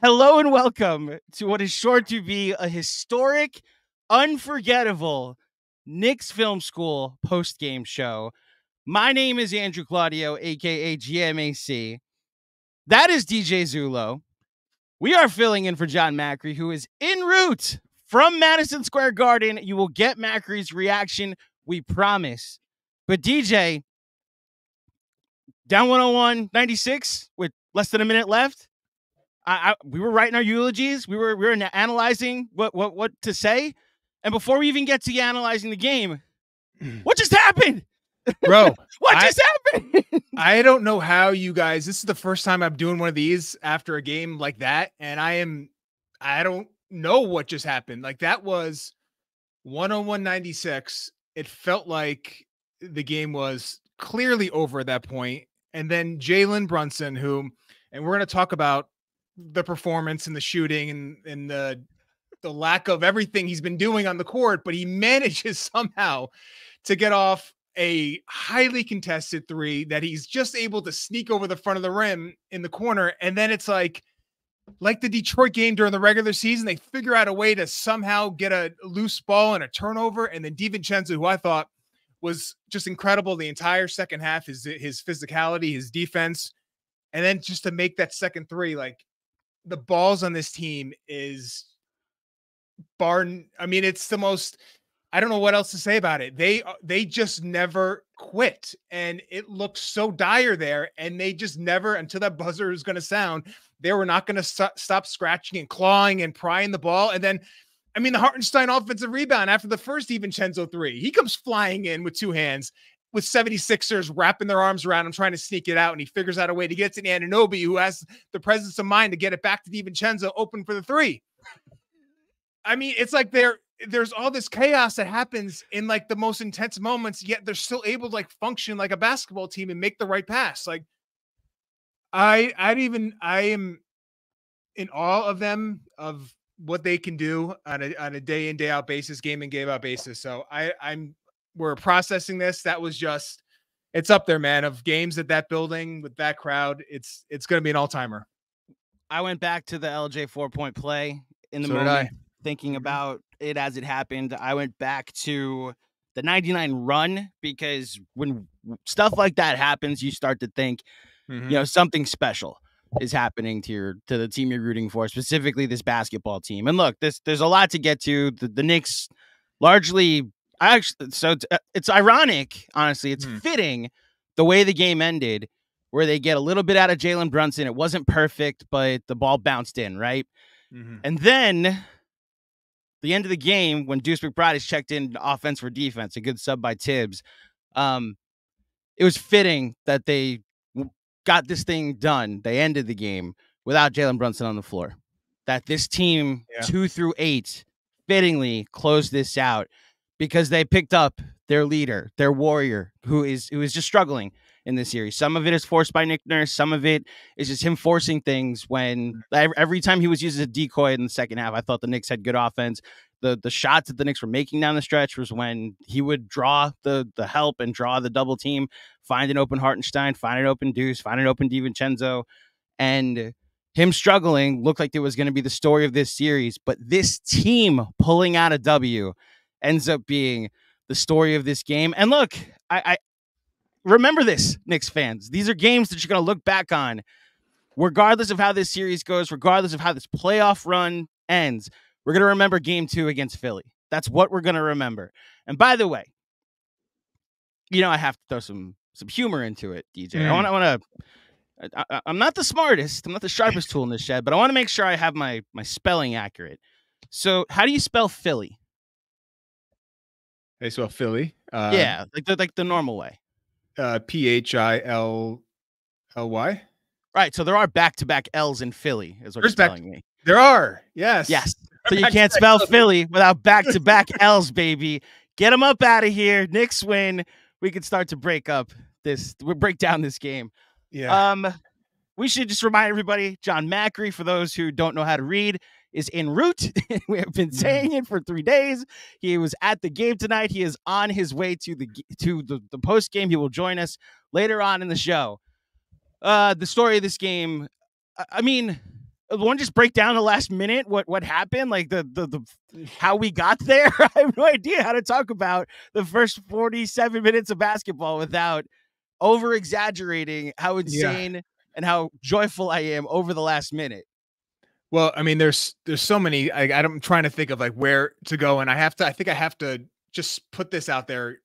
Hello and welcome to what is sure to be a historic, unforgettable Knicks Film School post-game show. My name is Andrew Claudio, aka GMAC. That is DJ Zulo. We are filling in for John Macri, who is en route from Madison Square Garden. You will get Macri's reaction, we promise. But DJ, down 101-96 with less than a minute left. We were writing our eulogies. We were analyzing what to say. And before we even get to analyzing the game, what just happened? Bro, what just happened? I don't know how you guys, this is the first time I'm doing one of these after a game like that. And I don't know what just happened. Like, that was 101-96. It felt like the game was clearly over at that point. And then Jalen Brunson, and we're going to talk about the performance and the shooting and the lack of everything he's been doing on the court, but he manages somehow to get off a highly contested three that he's just able to sneak over the front of the rim in the corner. And then it's like the Detroit game during the regular season, they figure out a way to somehow get a loose ball and a turnover. And then DiVincenzo, who I thought was just incredible the entire second half, his physicality, his defense, and then just to make that second three, like, the balls on this team is it's the most, I don't know what else to say about it. They just never quit, and it looked so dire there. And they just never, until that buzzer is going to sound, they were not going to stop scratching and clawing and prying the ball. And then, the Hartenstein offensive rebound after the first DiVincenzo three, he comes flying in with two hands, with 76ers wrapping their arms around him, trying to sneak it out. And he figures out a way to get to Anunoby, who has the presence of mind to get it back to DiVincenzo open for the three. It's like there's all this chaos that happens in like the most intense moments, yet they're still able to like function like a basketball team and make the right pass. Like, I am in awe of them, of what they can do on a day in, day out basis, game in, game out basis. So we're processing this. That was just, it's up there, man, of games at that building with that crowd. It's going to be an all-timer. I went back to the LJ 4-point play in the moment, thinking about it as it happened. I went back to the 99 run, because when stuff like that happens, you start to think, something special is happening to the team you're rooting for, specifically this basketball team. And look, there's a lot to get to. The Knicks largely, it's ironic, honestly. It's fitting the way the game ended, where they get a little bit out of Jalen Brunson. It wasn't perfect, but the ball bounced in, right? And then the end of the game, when Deuce McBride is checked in offense for defense, a good sub by Tibbs, it was fitting that they got this thing done. They ended the game without Jalen Brunson on the floor. That this team, 2 through 8, fittingly closed this out, because they picked up their leader, their warrior, who is just struggling in this series. Some of it is forced by Nick Nurse. Some of it is just him forcing things. When every time he was used as a decoy in the second half, I thought the Knicks had good offense. The shots that the Knicks were making down the stretch was when he would draw the help and draw the double team, find an open Hartenstein, find an open Deuce, find an open DiVincenzo, and him struggling looked like it was going to be the story of this series. But this team pulling out a W ends up being the story of this game. And look, I remember this, Knicks fans. These are games that you're going to look back on, regardless of how this series goes, regardless of how this playoff run ends. We're going to remember game 2 against Philly. That's what we're going to remember. And by the way, I have to throw some humor into it, DJ. I'm not the smartest. I'm not the sharpest tool in this shed, but I want to make sure I have my spelling accurate. So how do you spell Philly? They spell Philly. Yeah, like the normal way. Philly. Right. So there are back-to-back L's in Philly, is what you're telling me. There are. Yes. So you can't spell Philly without back-to-back L's, baby. Get them up out of here. Knicks win. We can start to break down this game. Yeah. We should just remind everybody, John Macri, for those who don't know how to read, is en route. We have been saying it for 3 days. He was at the game tonight. He is on his way to the post game. He will join us later on in the show. The story of this game, one just break down the last minute what happened, like the how we got there? I have no idea how to talk about the first 47 minutes of basketball without over exaggerating how insane and how joyful I am over the last minute. Well, I mean, there's so many. I'm trying to think of like where to go, and I think I have to just put this out there.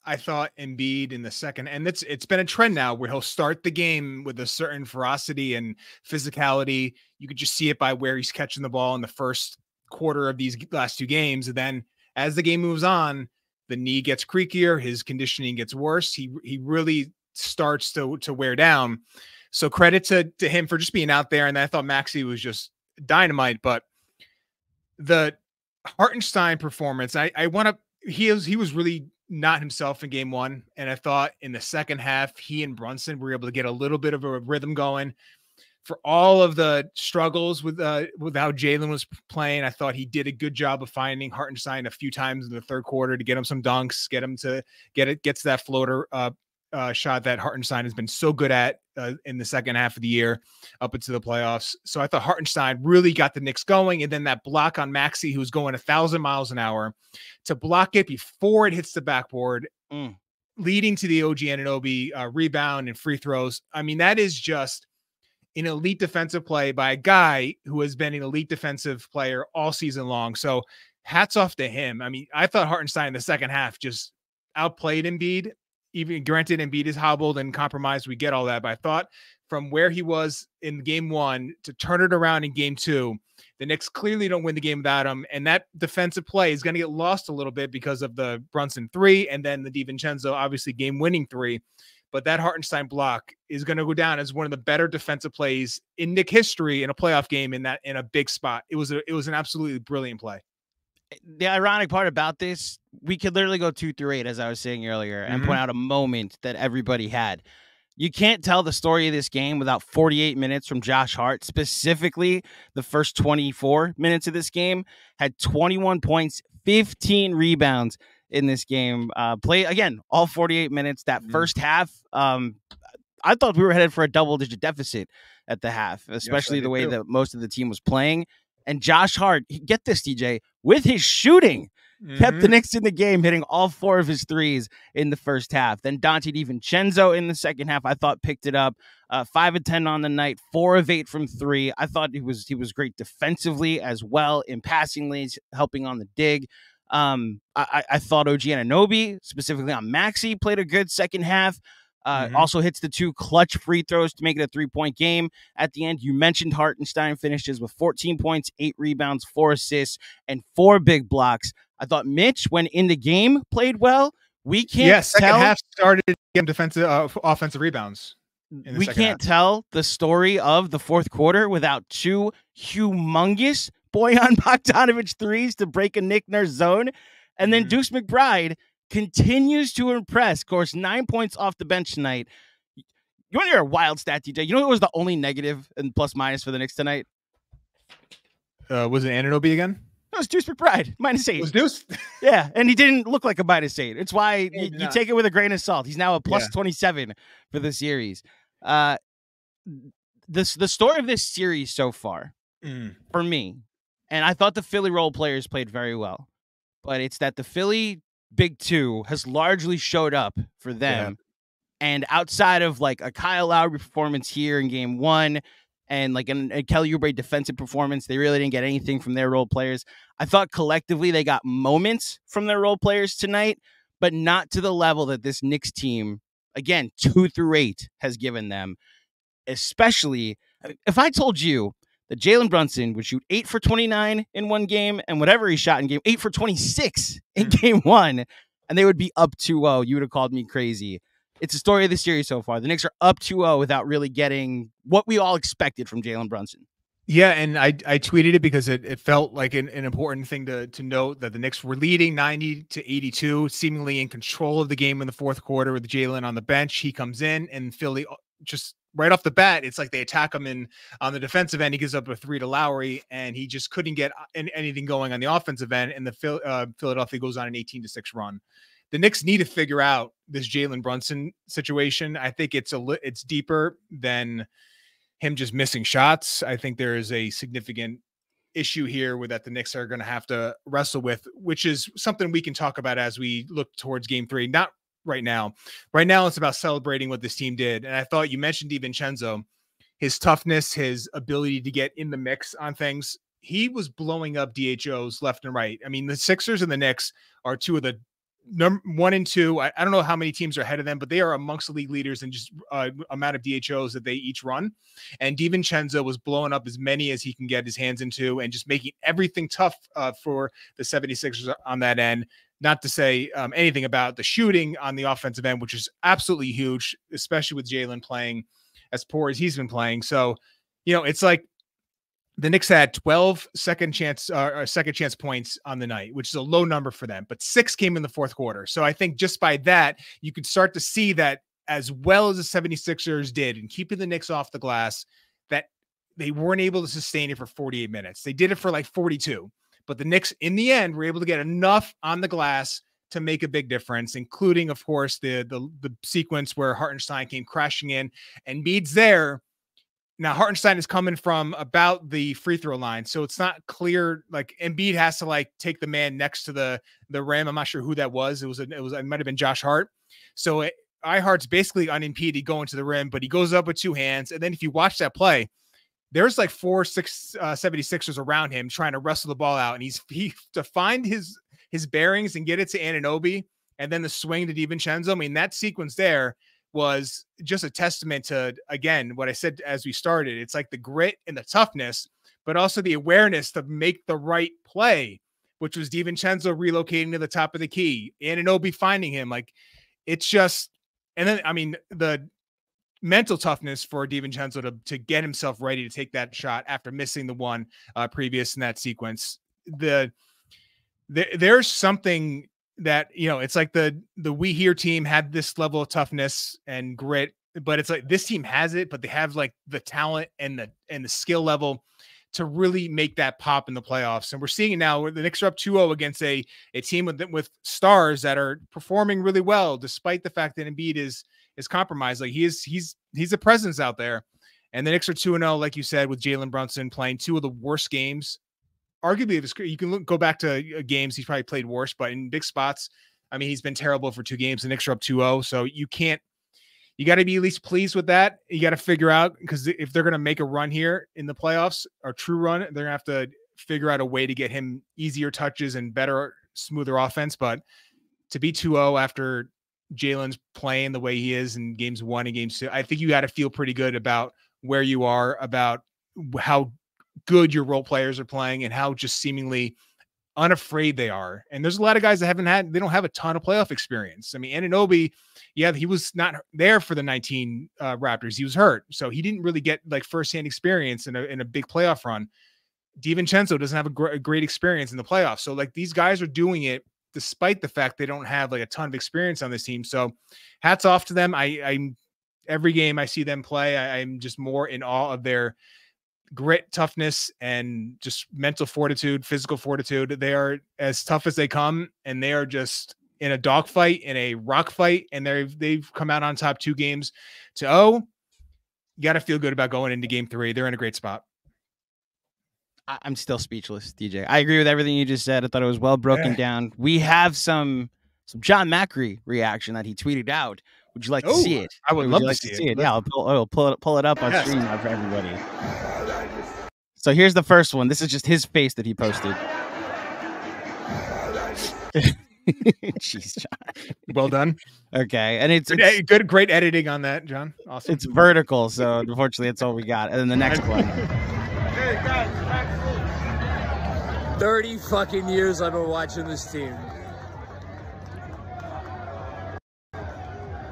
I thought Embiid in the second, and it's been a trend now where he'll start the game with a certain ferocity and physicality. You could just see it by where he's catching the ball in the first quarter of these last 2 games. And then as the game moves on, the knee gets creakier, his conditioning gets worse. He really starts to wear down. So credit to him for just being out there. And I thought Maxey was just dynamite, but the Hartenstein performance, he was really not himself in game 1. And I thought in the second half, he and Brunson were able to get a little bit of a rhythm going. For all of the struggles with how Jalen was playing, I thought he did a good job of finding Hartenstein a few times in the third quarter to get him some dunks, get him to gets that floater shot that Hartenstein has been so good at in the second half of the year up into the playoffs. So I thought Hartenstein really got the Knicks going. And then that block on Maxey, who's going 1,000 miles an hour, to block it before it hits the backboard, leading to the OG Anunoby rebound and free throws. I mean, that is just an elite defensive play by a guy who has been an elite defensive player all season long. So hats off to him. I mean, I thought Hartenstein in the second half just outplayed Embiid. Even granted, Embiid is hobbled and compromised. We get all that. But I thought from where he was in game 1 to turn it around in game 2, the Knicks clearly don't win the game without him. And that defensive play is going to get lost a little bit because of the Brunson 3 and then the DiVincenzo, obviously game-winning 3. But that Hartenstein block is going to go down as one of the better defensive plays in Knick history in a playoff game in a big spot. It was an absolutely brilliant play. The ironic part about this, we could literally go 2 through 8, as I was saying earlier, and point out a moment that everybody had. You can't tell the story of this game without 48 minutes from Josh Hart. Specifically, the first 24 minutes of this game had 21 points, 15 rebounds in this game. Play again, all 48 minutes. That first half, I thought we were headed for a double-digit deficit at the half, especially the way that most of the team was playing. And Josh Hart, get this, DJ, with his shooting, kept the Knicks in the game, hitting all 4 of his threes in the first half. Then Dante DiVincenzo in the second half, I thought, picked it up. 5 of 10 on the night, 4 of 8 from 3. I thought he was great defensively as well, in passing lanes, helping on the dig. I thought OG Anunoby, specifically on Maxey, played a good second half. Also hits the 2 clutch free throws to make it a 3-point game at the end. You mentioned Hartenstein finishes with 14 points, 8 rebounds, 4 assists, and 4 big blocks. I thought Mitch, when in the game, played well. We can't second half started getting defensive, offensive rebounds. We can't tell the story of the fourth quarter without 2 humongous Bojan Bogdanovic threes to break a Nick Nurse zone. And then Deuce McBride continues to impress. Scores 9 points off the bench tonight. You want to hear a wild stat, DJ? You know what was the only negative and plus minus for the Knicks tonight? Was it Anunoby again? No, it was Deuce McBride, -8. It was Deuce? Yeah, and he didn't look like a -8. It's why you take it with a grain of salt. He's now a plus 27 for the series. The story of this series so far, for me, and I thought the Philly role players played very well, but it's that the Philly Big 2 has largely showed up for them. And outside of like a Kyle Lowry performance here in game 1 and like a Kelly Oubre defensive performance, they really didn't get anything from their role players. I thought collectively they got moments from their role players tonight, but not to the level that this Knicks team, again, 2 through 8 has given them. Especially if I told you that Jalen Brunson would shoot 8 for 29 in one game and whatever he shot in game 8 for 26 in game 1, and they would be up 2-0, you would have called me crazy. It's the story of the series so far. The Knicks are up 2-0 without really getting what we all expected from Jalen Brunson. Yeah, and I tweeted it because it felt like an important thing to note that the Knicks were leading 90-82, seemingly in control of the game in the fourth quarter with Jalen on the bench. He comes in, and Philly just right off the bat, it's like they attack him on the defensive end. He gives up a 3 to Lowry, and he just couldn't get anything going on the offensive end, and the Philadelphia goes on an 18-6 run. The Knicks need to figure out this Jalen Brunson situation. I think it's deeper than him just missing shots. I think there is a significant issue here that the Knicks are going to have to wrestle with, which is something we can talk about as we look towards game 3. Not right now. Right now, it's about celebrating what this team did. And I thought you mentioned DiVincenzo, his toughness, his ability to get in the mix on things. He was blowing up DHOs left and right. I mean, the Sixers and the Knicks are two of the number 1 and 2. I don't know how many teams are ahead of them, but they are amongst the league leaders in just amount of DHOs that they each run. And DiVincenzo was blowing up as many as he can get his hands into and just making everything tough for the 76ers on that end. Not to say anything about the shooting on the offensive end, which is absolutely huge, especially with Jalen playing as poor as he's been playing. So, it's like the Knicks had 12 second chance points on the night, which is a low number for them, but 6 came in the fourth quarter. So I think just by that, you could start to see that as well as the 76ers did in keeping the Knicks off the glass, that they weren't able to sustain it for 48 minutes. They did it for like 42, but the Knicks in the end were able to get enough on the glass to make a big difference, including, of course, the sequence where Hartenstein came crashing in and Embiid's there. Now, Hartenstein is coming from about the free throw line, so it's not clear. Like Embiid has to like take the man next to the rim. I'm not sure who that was. It might have been Josh Hart. So Hart's basically unimpeded going to the rim, but he goes up with 2 hands. And then if you watch that play, there's like 76ers around him trying to wrestle the ball out, and he to find his bearings and get it to Anunoby, and then the swing to DiVincenzo. I mean, that sequence there was just a testament to, again, what I said as we started. It's like the grit and the toughness, but also the awareness to make the right play, which was DiVincenzo relocating to the top of the key, Anunoby finding him. Like, it's just, and then, I mean, the mental toughness for DiVincenzo to get himself ready to take that shot after missing the one previous in that sequence. There's something that, it's like the We Here team had this level of toughness and grit, but it's like this team has it, but they have like the talent and the skill level to really make that pop in the playoffs. And we're seeing it now where the Knicks are up 2-0 against a team with stars that are performing really well, despite the fact that Embiid is compromised. Like he's a presence out there. And the Knicks are 2-0, like you said, with Jalen Brunson playing 2 of the worst games. Arguably, you can go back to games he's probably played worse, but in big spots, I mean, he's been terrible for 2 games. The Knicks are up 2-0, so you got to be at least pleased with that. You got to figure out, because if they're going to make a run here in the playoffs, or true run, they're going to have to figure out a way to get him easier touches and better, smoother offense. But to be 2-0 after Jalen's playing the way he is in games 1 and games 2, I think you got to feel pretty good about where you are, about how good your role players are playing and how just seemingly unafraid they are. And there's a lot of guys that they don't have a ton of playoff experience. I mean, Anunoby, yeah, he was not there for the 19 Raptors. He was hurt. So he didn't really get like firsthand experience in a big playoff run. DiVincenzo doesn't have a great experience in the playoffs. So like these guys are doing it despite the fact they don't have like a ton of experience on this team. So hats off to them. I'm every game I see them play, I'm just more in awe of their grit, toughness, and just mental fortitude, physical fortitude. They are as tough as they come, and they are just in a dogfight, in a rock fight, and they've come out on top 2 games to 0. You got to feel good about going into game 3. They're in a great spot. I'm still speechless, DJ. I agree with everything you just said. I thought it was well broken down. We have some John Macri reaction that he tweeted out. Would you like to see it? I would love to see it. Yeah, I'll pull it up on screen now for everybody. So here's the first one. This is just his face that he posted. Jeez, John. Well done. Okay, and it's great editing on that, John. Awesome. It's vertical, so unfortunately, that's all we got. And then the next one. Hey guys, 30 fucking years I've been watching this team.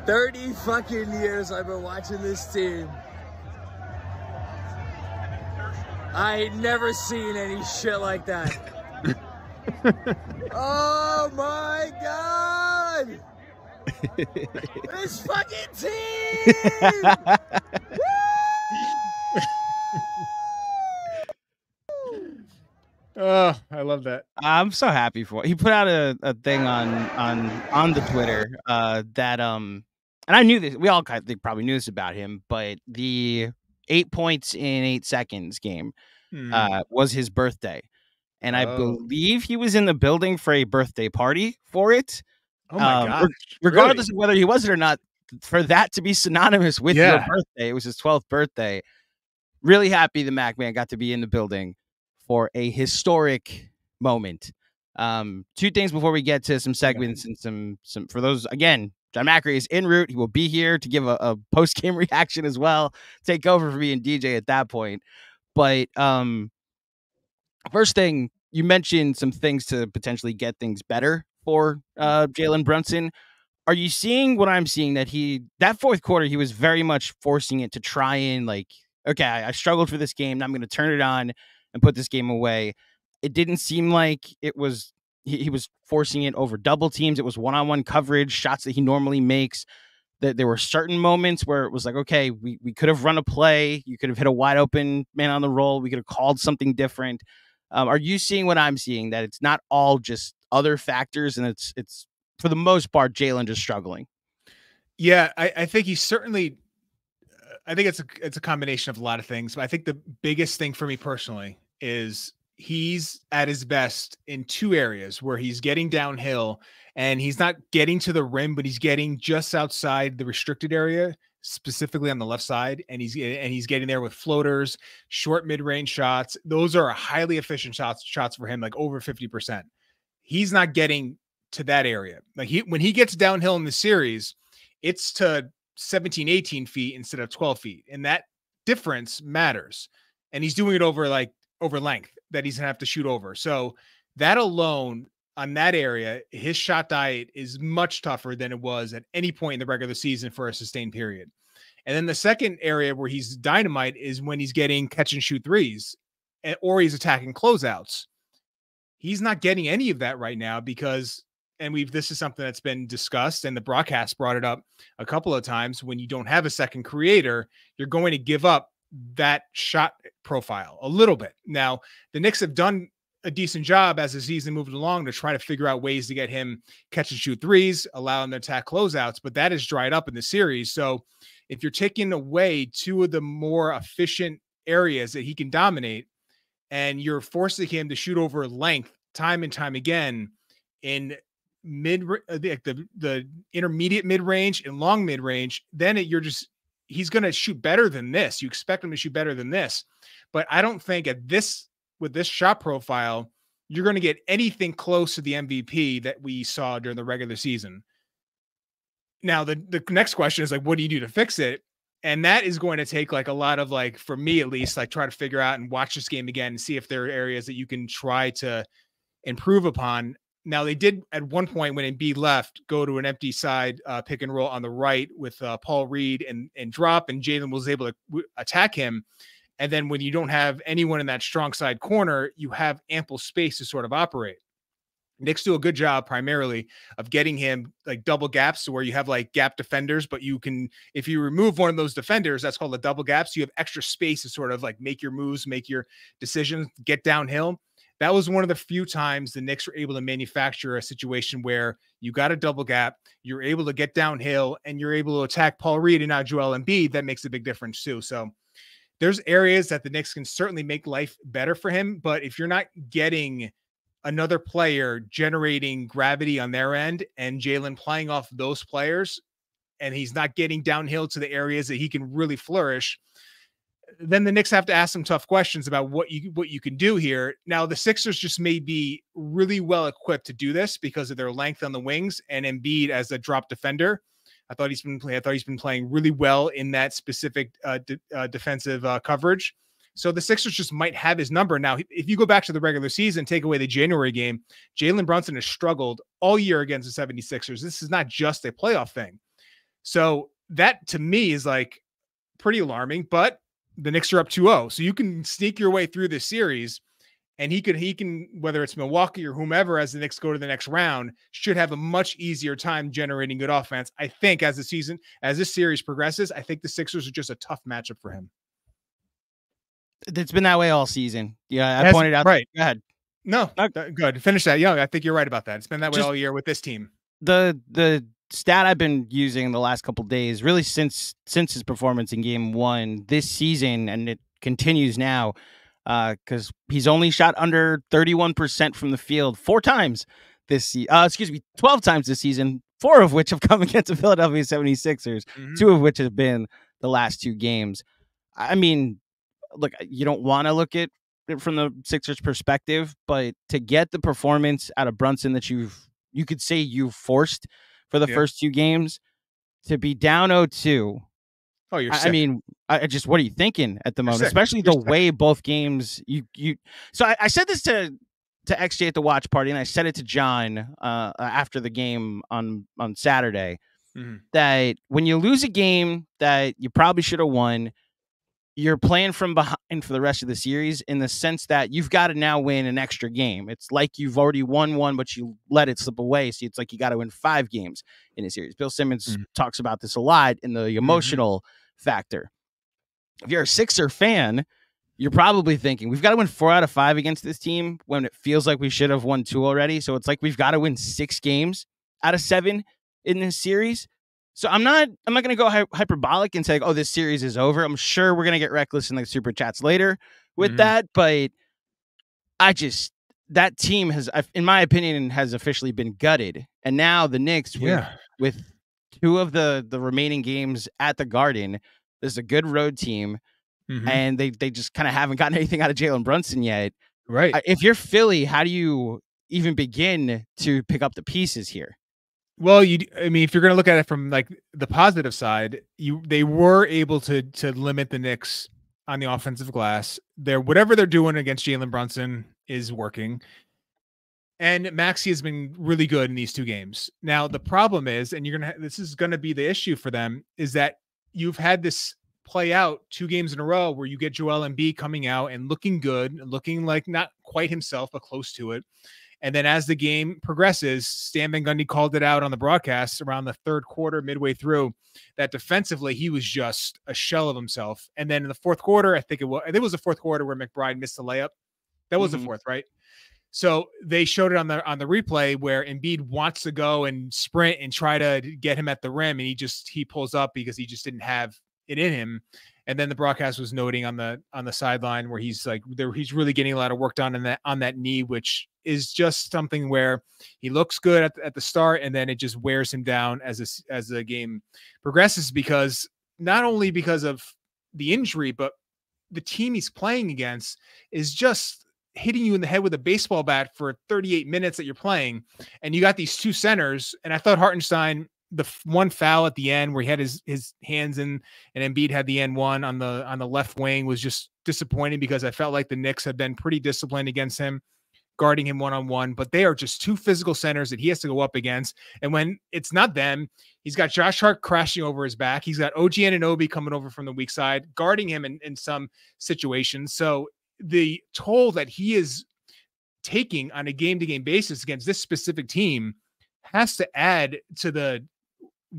30 fucking years I've been watching this team. I ain't never seen any shit like that. Oh my God! This fucking team! Oh, I love that. I'm so happy for it. He put out a thing on the Twitter that and I knew this. We all they probably knew this about him, but the 8 points in 8 seconds game was his birthday. And I believe he was in the building for a birthday party for it. Oh my gosh. Regardless really? of whether he was it or not, for that to be synonymous with your birthday, it was his 12th birthday. Really happy the Mac Man got to be in the building for a historic moment. 2 things before we get to some segments and some for those, again, John Macri is en route. He will be here to give a post-game reaction as well, take over for me and DJ at that point. But first thing, you mentioned some things to potentially get things better for Jalen Brunson. Are you seeing what I'm seeing, that fourth quarter, he was very much forcing it to try and like, okay, I struggled for this game. Now I'm going to turn it on and put this game away. It didn't seem like it was, he was forcing it over double teams. It was one-on-one coverage, shots that he normally makes. That there were certain moments where it was like, okay, we could have run a play. You could have hit a wide open man on the roll. We could have called something different. Are you seeing what I'm seeing, that it's not all just other factors and it's for the most part, Jalen just struggling? Yeah, I think he's certainly, I think it's a combination of a lot of things, but I think the biggest thing for me personally is he's at his best in 2 areas where he's getting downhill and he's not getting to the rim, but he's getting just outside the restricted area, specifically on the left side. And he's getting there with floaters, short mid-range shots. Those are highly efficient shots for him, like over 50%. He's not getting to that area. Like when he gets downhill in the series, it's to 17, 18 feet instead of 12 feet. And that difference matters. And he's doing it over length that he's gonna have to shoot over. So that alone on that area, his shot diet is much tougher than it was at any point in the regular season for a sustained period. And then the second area where he's dynamite is when he's getting catch and shoot threes or he's attacking closeouts. He's not getting any of that right now because, and this is something that's been discussed and the broadcast brought it up a couple of times. When you don't have a second creator, you're going to give up that shot profile a little bit. Now, the Knicks have done a decent job as the season moved along to try to figure out ways to get him catch and shoot threes, allow him to attack closeouts, but that has dried up in the series. So if you're taking away 2 of the more efficient areas that he can dominate and you're forcing him to shoot over length time and time again in the intermediate mid-range and long mid-range, then he's going to shoot better than this. You expect him to shoot better than this, but I don't think with this shot profile, you're going to get anything close to the MVP that we saw during the regular season. Now, the next question is like, what do you do to fix it? And that is going to take like a lot of like, for me at least, like try to figure out and watch this game again and see if there are areas that you can try to improve upon. Now, they did at one point when Embiid left, go to an empty side pick and roll on the right with Paul Reed and drop, and Jalen was able to attack him. And then when you don't have anyone in that strong side corner, you have ample space to sort of operate. Knicks do a good job primarily of getting him like double gaps to where you have like gap defenders, but you can, if you remove one of those defenders, that's called a double gap. So you have extra space to sort of like make your moves, make your decisions, get downhill. That was one of the few times the Knicks were able to manufacture a situation where you got a double gap, you're able to get downhill, and you're able to attack Paul Reed and now Joel Embiid. That makes a big difference too. So there's areas that the Knicks can certainly make life better for him. But if you're not getting another player generating gravity on their end and Jalen playing off those players, and he's not getting downhill to the areas that he can really flourish, then the Knicks have to ask some tough questions about what you can do here. Now, the Sixers just may be really well equipped to do this because of their length on the wings and Embiid as a drop defender. I thought he's been playing really well in that specific defensive coverage. So the Sixers just might have his number. Now, if you go back to the regular season, take away the January game, Jalen Brunson has struggled all year against the 76ers. This is not just a playoff thing. So that to me is like pretty alarming, but the Knicks are up 2-0. So you can sneak your way through this series, and he can, whether it's Milwaukee or whomever, as the Knicks go to the next round, should have a much easier time generating good offense. I think as this series progresses, I think the Sixers are just a tough matchup for him. It's been that way all season. Yeah, I pointed out. Right. Go ahead. No, good. Finish that. Yeah, I think you're right about that. It's been that way all year with this team. The stat I've been using the last couple of days, really since his performance in Game 1 this season, and it continues now, because he's only shot under 31% from the field 4 times this season. 12 times this season, 4 of which have come against the Philadelphia 76ers, 2 of which have been the last 2 games. I mean, look, you don't want to look at it from the Sixers perspective, but to get the performance out of Brunson that you could say you forced for the first 2 games, to be down 0-2. Oh, you're sick. I mean, what are you thinking at the moment? Sick. Especially the way both games So I said this to XJ at the watch party, and I said it to John after the game on Saturday, that when you lose a game that you probably should have won, you're playing from behind for the rest of the series, in the sense that you've got to now win an extra game. It's like you've already won one, but you let it slip away. So it's like you got to win 5 games in a series. Bill Simmons talks about this a lot in the emotional factor. If you're a Sixer fan, you're probably thinking, we've got to win 4 out of 5 against this team when it feels like we should have won 2 already. So it's like we've got to win 6 games out of 7 in this series. So I'm not going to go hyperbolic and say, oh, this series is over. I'm sure we're going to get reckless in the super chats later with that. But that team has, in my opinion, has officially been gutted. And now the Knicks, with 2 of the remaining games at the Garden, there's a good road team. And they just kind of haven't gotten anything out of Jalen Brunson yet. Right. If you're Philly, how do you even begin to pick up the pieces here? Well, if you're going to look at it from like the positive side, they were able to limit the Knicks on the offensive glass. Whatever they're doing against Jalen Brunson is working. And Maxey has been really good in these 2 games. Now, the problem is, and this is going to be the issue for them, is that you've had this play out 2 games in a row where you get Joel Embiid coming out and looking good, looking like not quite himself, but close to it. And then as the game progresses, Stan Van Gundy called it out on the broadcast around the 3rd quarter, midway through, that defensively he was just a shell of himself. And then in the 4th quarter, I think it was the 4th quarter where McBride missed the layup. That was the 4th, right? So they showed it on the replay where Embiid wants to go and sprint and try to get him at the rim, and he pulls up because he just didn't have it in him. And then the broadcast was noting on the sideline where he's really getting a lot of work done on that knee, which is just something where he looks good at the start, and then it just wears him down as the game progresses, because not only because of the injury, but the team he's playing against is just hitting you in the head with a baseball bat for 38 minutes that you're playing. And you got these 2 centers, and I thought Hartenstein, the one foul at the end where he had his hands in, and Embiid had the N1 on the left wing, was just disappointing, because I felt like the Knicks have been pretty disciplined against him, guarding him one-on-one, but they are just 2 physical centers that he has to go up against. And when it's not them, he's got Josh Hart crashing over his back. He's got OG Anunoby coming over from the weak side, guarding him in some situations. So the toll that he is taking on a game-to-game basis against this specific team has to add to the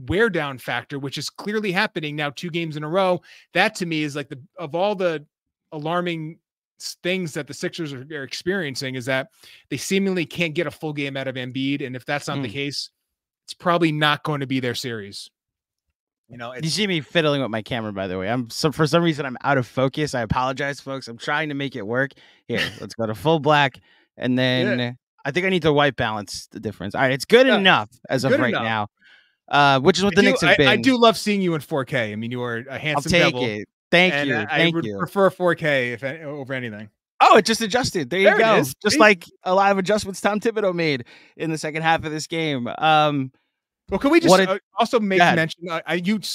wear down factor, which is clearly happening now 2 games in a row. That to me is like of all the alarming things that the Sixers are experiencing, is that they seemingly can't get a full game out of Embiid. And if that's not the case, it's probably not going to be their series. You see me fiddling with my camera, by the way. For some reason I'm out of focus. I apologize, folks. I'm trying to make it work. Here, let's go to full black, and then I think I need to white balance the difference. All right, it's good enough as of right now. Which is what the Knicks have been. I do love seeing you in 4K. I mean, you are a handsome devil. I'll take it. Thank you. I would prefer 4K over anything. Oh, it just adjusted. There you go. Just like a lot of adjustments Tom Thibodeau made in the second half of this game. Well, can we just also make mention?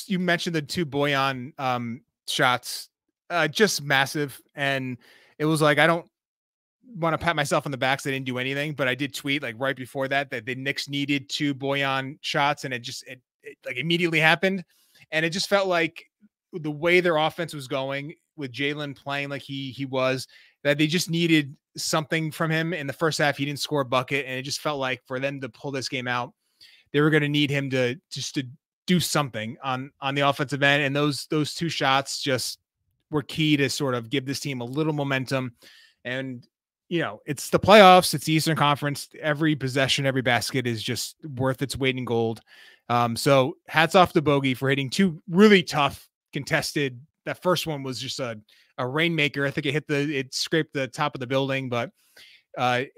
You mentioned the 2 Bojan shots, just massive, and it was like, I don't want to pat myself on the back, so I didn't do anything, but I did tweet like right before that the Knicks needed 2 Bojan shots, and it like immediately happened, and it just felt like the way their offense was going with Jalen playing like he was, that they just needed something from him in the first half. He didn't score a bucket, and it just felt like for them to pull this game out, they were going to need him to do something on the offensive end. And those 2 shots just were key to sort of give this team a little momentum. And, it's the playoffs, it's the Eastern Conference. Every possession, every basket is just worth its weight in gold. So hats off to Bogey for hitting two really tough contested. That first one was just a rainmaker. I think it scraped the top of the building, but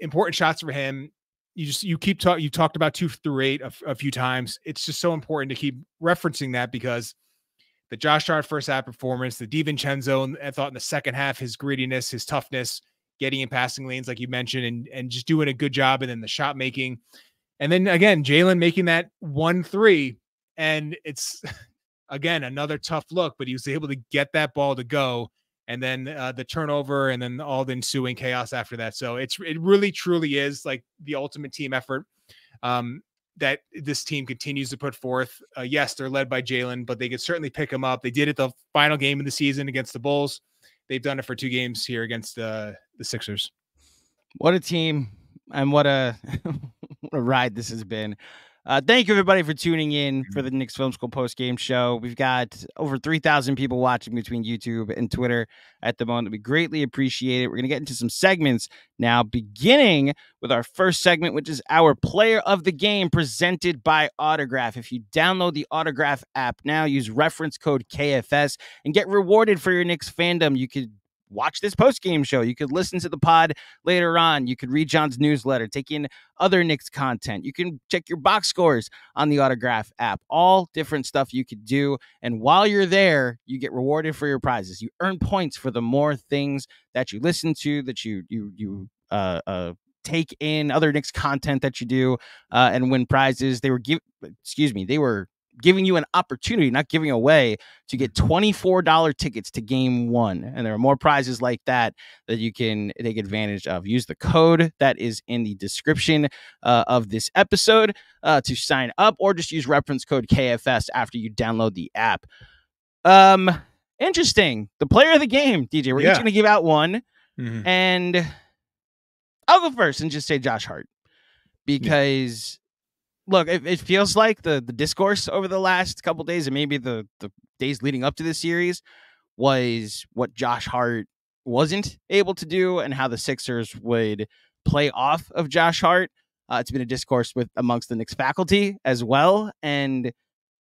important shots for him. You talked about 2 through 8 a few times. It's just so important to keep referencing that, because the Josh Hart first half performance, the DiVincenzo, I thought in the second half, his grittiness, his toughness, getting in passing lanes, like you mentioned, and just doing a good job. And then the shot making. And then again, Jalen making that 1-3. And it's, again, another tough look, but he was able to get that ball to go. And then the turnover, and then all the ensuing chaos after that. So it really, truly is like the ultimate team effort that this team continues to put forth. Yes, they're led by Jalen, but they can certainly pick him up. They did it the final game of the season against the Bulls. They've done it for 2 games here against the Sixers. What a team, and what a what a ride this has been. Thank you, everybody, for tuning in for the Knicks Film School post-game show. We've got over 3,000 people watching between YouTube and Twitter at the moment. We greatly appreciate it. We're going to get into some segments now, beginning with our first segment, which is our Player of the Game, presented by Autograph. If you download the Autograph app now, use reference code KFS and get rewarded for your Knicks fandom. You could watch this post-game show. You could listen to the pod later on. You could read John's newsletter, take in other Knicks content. You can check your box scores on the Autograph app. All different stuff you could do. And while you're there, you get rewarded for your prizes. You earn points for the more things that you listen to, that you take in, other Knicks content that you do, and win prizes. They were giving you an opportunity, not giving away, to get $24 tickets to game 1. And there are more prizes like that you can take advantage of. Use the code that is in the description of this episode to sign up, or just use reference code KFS after you download the app. Interesting. The Player of the Game, DJ. We're each going to give out one. Mm-hmm. And I'll go first and just say Josh Hart, because look, it feels like the discourse over the last couple of days, and maybe the days leading up to this series, was what Josh Hart wasn't able to do and how the Sixers would play off of Josh Hart. It's been a discourse amongst the Knicks faculty as well. And,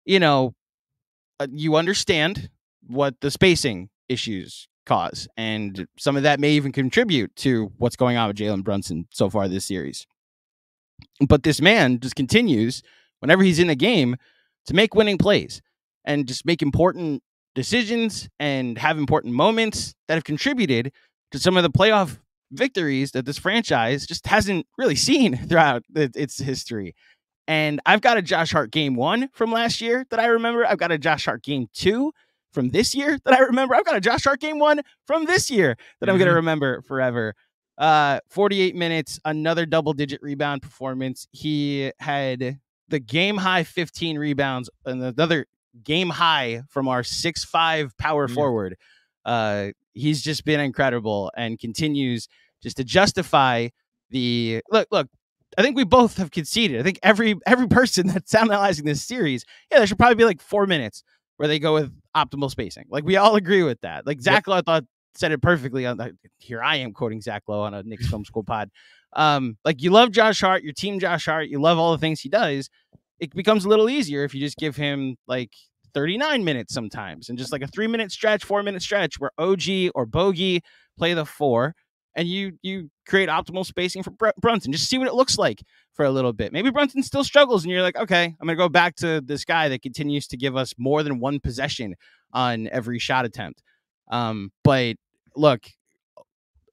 you understand what the spacing issues cause. And some of that may even contribute to what's going on with Jalen Brunson so far this series. But this man just continues, whenever he's in a game, to make winning plays and just make important decisions and have important moments that have contributed to some of the playoff victories that this franchise just hasn't really seen throughout its history. And I've got a Josh Hart game 1 from last year that I remember. I've got a Josh Hart game 2 from this year that I remember. I've got a Josh Hart game 1 from this year that I'm going to remember forever. 48 minutes, another double-digit rebound performance. He had the game-high 15 rebounds and another game-high from our 6'5" power forward. He's just been incredible and continues just to justify the look. I think we both have conceded. I think every person that's analyzing this series, there should probably be like 4 minutes where they go with optimal spacing. Like, we all agree with that. Like, Zach Lowe, I thought, said it perfectly. Here I am quoting Zach Lowe on a Knicks Film School pod. Like, you love Josh Hart, your team Josh Hart, you love all the things he does. It becomes a little easier if you just give him like 39 minutes sometimes, and just like a 3-minute stretch, 4-minute stretch where OG or Bogey play the 4, and you create optimal spacing for Brunson. Just see what it looks like for a little bit. Maybe Brunson still struggles, and you're like, okay, I'm going to go back to this guy that continues to give us more than one possession on every shot attempt. But look,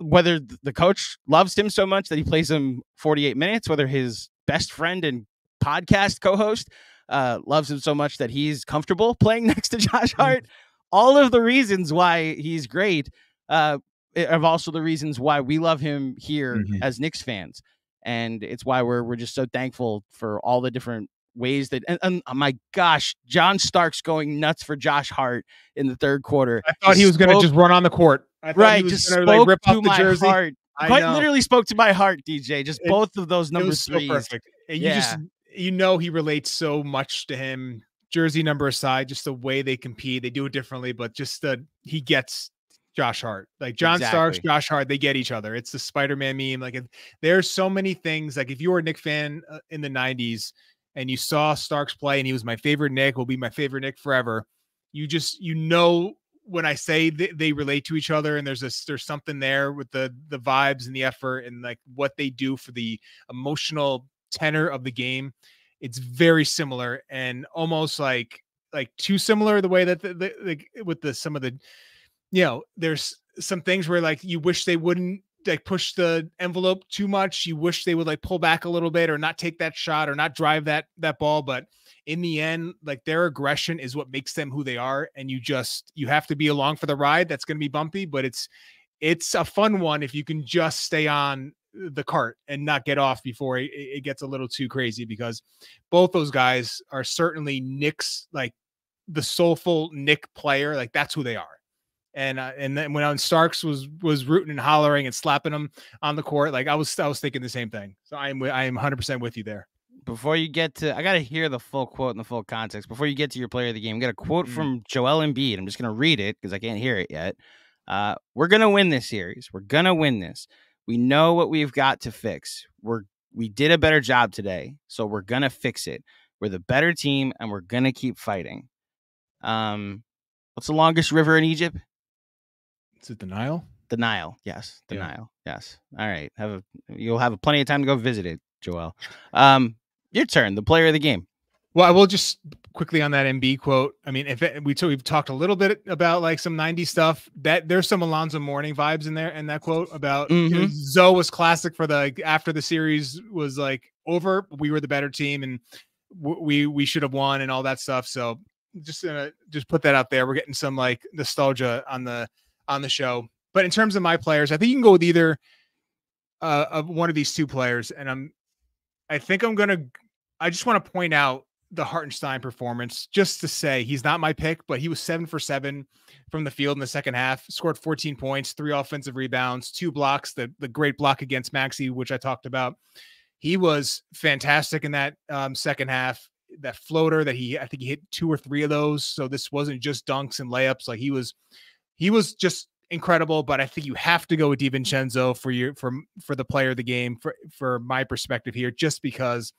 whether the coach loves him so much that he plays him 48 minutes, whether his best friend and podcast co-host loves him so much that he's comfortable playing next to Josh Hart, all of the reasons why he's great are also the reasons why we love him here as Knicks fans. And it's why we're just so thankful for all the different ways that, and oh my gosh, John Starks going nuts for Josh Hart in the third quarter. I thought he was going to just run on the court. I thought he was just gonna, spoke rip to off the my jersey. heart. Quite literally spoke to my heart, DJ. Just both of those number threes. So perfect. And he relates so much to him. Jersey number aside, just the way they compete, they do it differently, but just he gets Josh Hart. Like John Starks, Josh Hart, they get each other. It's the Spider-Man meme. Like, there's so many things. Like, if you were a Knicks fan in the 90s and you saw Starks play, and he was my favorite Knick, will be my favorite Knick forever. You know, when I say they relate to each other, and there's something there with the vibes and the effort and like what they do for the emotional tenor of the game. It's very similar and almost like too similar the way that some of the, you know, there's some things where like you wish they wouldn't like push the envelope too much. You wish they would like pull back a little bit or not take that shot or not drive that ball. But in the end, like their aggression is what makes them who they are. And you have to be along for the ride. That's going to be bumpy, but it's a fun one if you can just stay on the cart and not get off before it gets a little too crazy, because both those guys are certainly Knicks, like the soulful Knick player. Like that's who they are. And then when Starks was rooting and hollering and slapping him on the court, like I was thinking the same thing. So I am 100% with you there. Before you get to, I got to hear the full quote and the full context. Before you get to your player of the game, we got a quote from Joel Embiid. I'm just going to read it because I can't hear it yet. We're going to win this series. We're going to win this. We know what we've got to fix. We did a better job today, so we're going to fix it. We're the better team, and we're going to keep fighting. What's the longest river in Egypt? Is it the Nile? The Nile, yes. The Nile, yes. All right. You'll have plenty of time to go visit it, Joel. Your turn, the player of the game. Well, I will just quickly on that MB quote. I mean, we've talked a little bit about like some 90s stuff, that there's some Alonzo Mourning vibes in there, and that quote about Zoe was classic for the after the series was like over, we were the better team and we should have won and all that stuff. So just put that out there. We're getting some like nostalgia on the show. But in terms of my players, I think you can go with either of one of these two players, and I just want to point out the Hartenstein performance, just to say he's not my pick, but he was 7 for 7 from the field in the second half, scored 14 points, 3 offensive rebounds, 2 blocks, the great block against Maxey, which I talked about. He was fantastic in that second half. That floater that I think he hit 2 or 3 of those. So this wasn't just dunks and layups. Like he was just incredible, but I think you have to go with DiVincenzo for the player of the game for my perspective here, just because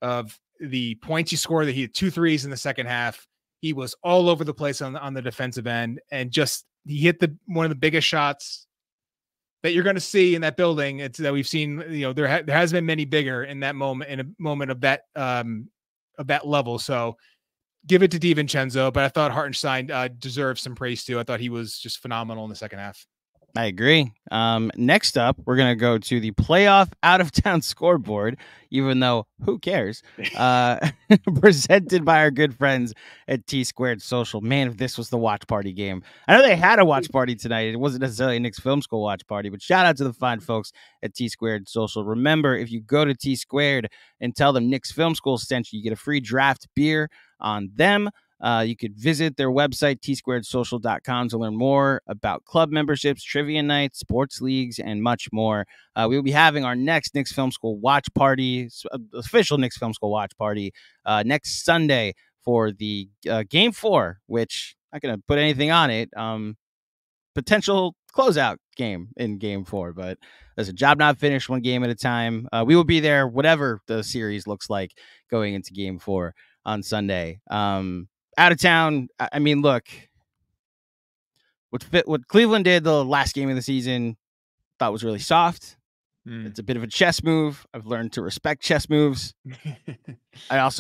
of the points he scored. That he had 2 threes in the second half. He was all over the place on the defensive end, and he hit one of the biggest shots that you're going to see in that building. It's that we've seen. You know, there has been many bigger in a moment of that level. So give it to DiVincenzo, but I thought Hartenstein deserves some praise too. I thought he was just phenomenal in the second half. I agree. Next up, we're going to go to the playoff out-of-town scoreboard, even though who cares? Presented by our good friends at T-Squared Social. Man, if this was the watch party game. I know they had a watch party tonight. It wasn't necessarily a Knicks Film School watch party, but shout out to the fine folks at T-Squared Social. Remember, if you go to T-Squared and tell them Knicks Film School sent you, you get a free draft beer on them. You could visit their website, tsquaredsocial.com, to learn more about club memberships, trivia nights, sports leagues, and much more. We will be having our next Knicks Film School watch party, official Knicks Film School watch party, next Sunday for the Game 4, which I'm not going to put anything on it. Potential closeout game in Game 4, but there's a job not finished, one game at a time. We will be there, whatever the series looks like going into Game 4 on Sunday. Out of town. I mean, look, what Cleveland did the last game of the season, thought was really soft. It's a bit of a chess move. I've learned to respect chess moves. It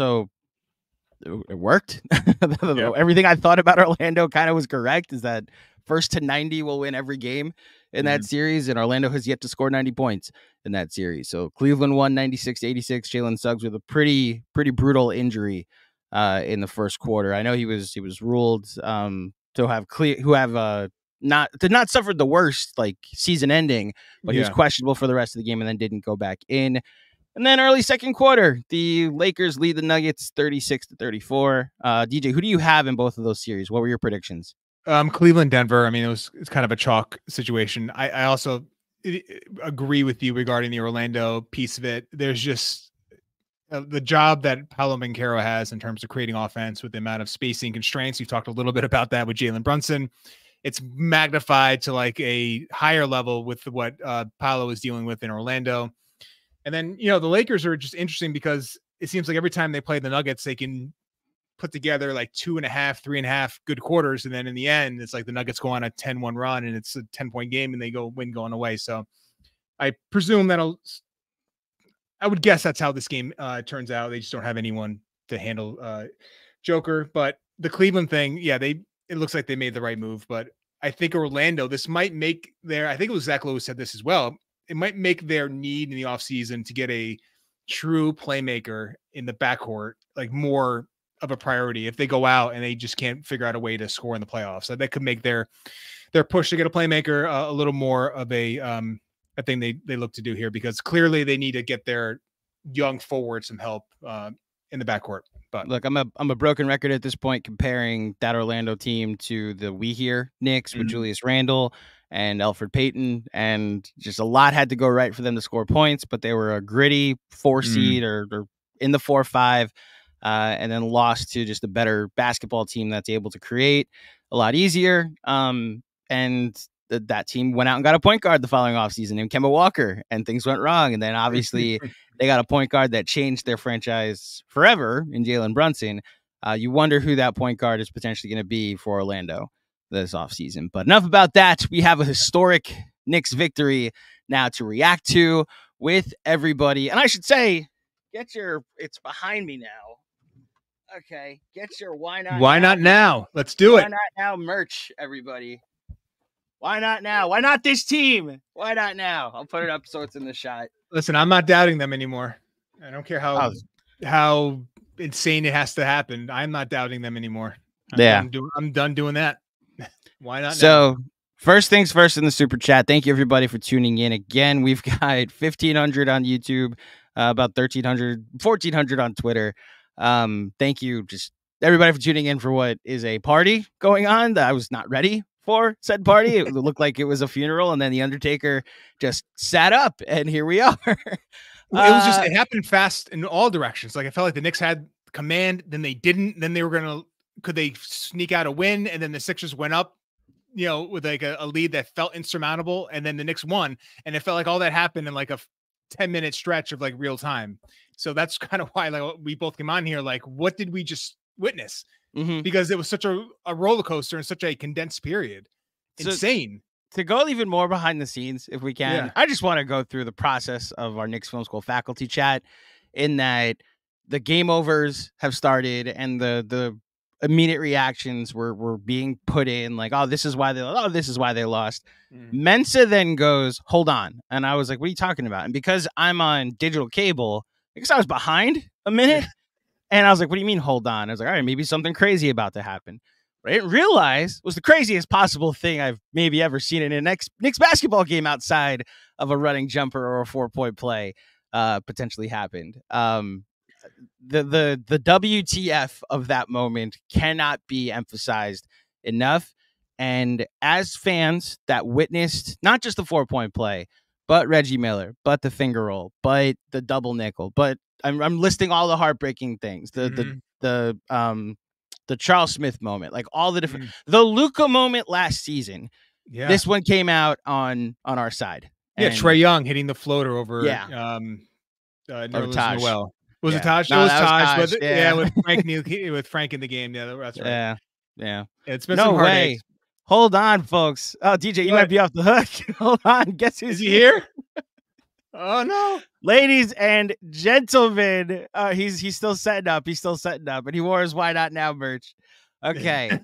worked. Yep. Everything I thought about Orlando kind of was correct. Is that first to 90 will win every game in that series, and Orlando has yet to score 90 points in that series. So Cleveland won 96-86. Jalen Suggs with a pretty brutal injury in the first quarter. I know he was ruled to have not suffered the worst like season ending, but he was questionable for the rest of the game and then didn't go back in. And then early second quarter, the Lakers lead the Nuggets 36-34. DJ, who do you have in both of those series? What were your predictions? Cleveland, Denver. I mean, it's kind of a chalk situation. I also agree with you regarding the Orlando piece of it. There's just the job that Paolo Banchero has in terms of creating offense with the amount of spacing constraints. You've talked a little bit about that with Jalen Brunson. It's magnified to like a higher level with what Paolo is dealing with in Orlando. And then, you know, the Lakers are just interesting because it seems like every time they play the Nuggets, they can put together like 2.5, 3.5 good quarters. And then in the end, it's like the Nuggets go on a 10-1 run and it's a 10-point game and they win going away. So I presume I would guess that's how this game turns out. They just don't have anyone to handle Joker. But the Cleveland thing, yeah, it looks like they made the right move. But I think Orlando, this might make I think it was Zach Lowe said this as well. It might make their need in the offseason to get a true playmaker in the backcourt like more of a priority if they go out and they just can't figure out a way to score in the playoffs. So that could make their push to get a playmaker a little more of a thing they look to do here, because clearly they need to get their young forward some help in the backcourt. But look, I'm a broken record at this point comparing that Orlando team to the We Hear Knicks with Julius Randle and Elfrid Payton, and just a lot had to go right for them to score points, but they were a gritty 4 seed or in the 4-5. And then lost to just a better basketball team that's able to create a lot easier. And that team went out and got a point guard the following offseason named Kemba Walker, and things went wrong. And then obviously they got a point guard that changed their franchise forever in Jalen Brunson. You wonder who that point guard is potentially going to be for Orlando this offseason. But enough about that. We have a historic Knicks victory now to react to with everybody. And I should say, it's behind me now. Okay, get your why not now? Let's do it. Why not now merch, everybody. Why not now? Why not this team? Why not now? I'll put it up so it's in the shot. Listen, I'm not doubting them anymore. I don't care how insane it has to happen. I'm not doubting them anymore. I'm done doing that. Why not? So now? First things first in the super chat. Thank you everybody for tuning in again. We've got 1,500 on YouTube, about 1,400 on Twitter. Thank you, just everybody, for tuning in for what is a party going on that I was not ready for. Said party. It looked like it was a funeral, and then the Undertaker just sat up, and here we are. It happened fast in all directions. Like I felt like the Knicks had command, then they didn't. Then could they sneak out a win? And then the Sixers went up, with like a lead that felt insurmountable, and then the Knicks won, and it felt like all that happened in like a 10-minute stretch of like real time. So that's kind of why we both came on here. Like, what did we just witness? Because it was such a roller coaster in such a condensed period. Insane. To go even more behind the scenes, if we can, I just want to go through the process of our Knicks Film School faculty chat, in that the game overs have started and the immediate reactions were being put in, like, this is why they lost. Mensa then goes, hold on. And I was like, what are you talking about? And because I'm on digital cable, because I was behind a minute, and I was like, what do you mean, hold on? I was like, all right, maybe something crazy about to happen. What I didn't realize was the craziest possible thing I've maybe ever seen in a Knicks basketball game outside of a running jumper or a 4-point play potentially happened. The WTF of that moment cannot be emphasized enough. And as fans that witnessed not just the 4-point play, but Reggie Miller, but the finger roll, but the double nickel, but I'm listing all the heartbreaking things. The Charles Smith moment, like all the different, the Luka moment last season. Yeah. This one came out on our side. Yeah. Trae Young hitting the floater over, Taj. Noel. Was it Taj? No, it was Taj. Taj. With Frank in the game. Yeah, that's right. Yeah. It's been some heartache. Hold on, folks. Oh, DJ, you might be off the hook. Hold on. Guess who's here? Oh, no. Ladies and gentlemen, he's still setting up. And he wore his Why Not Now merch. Okay.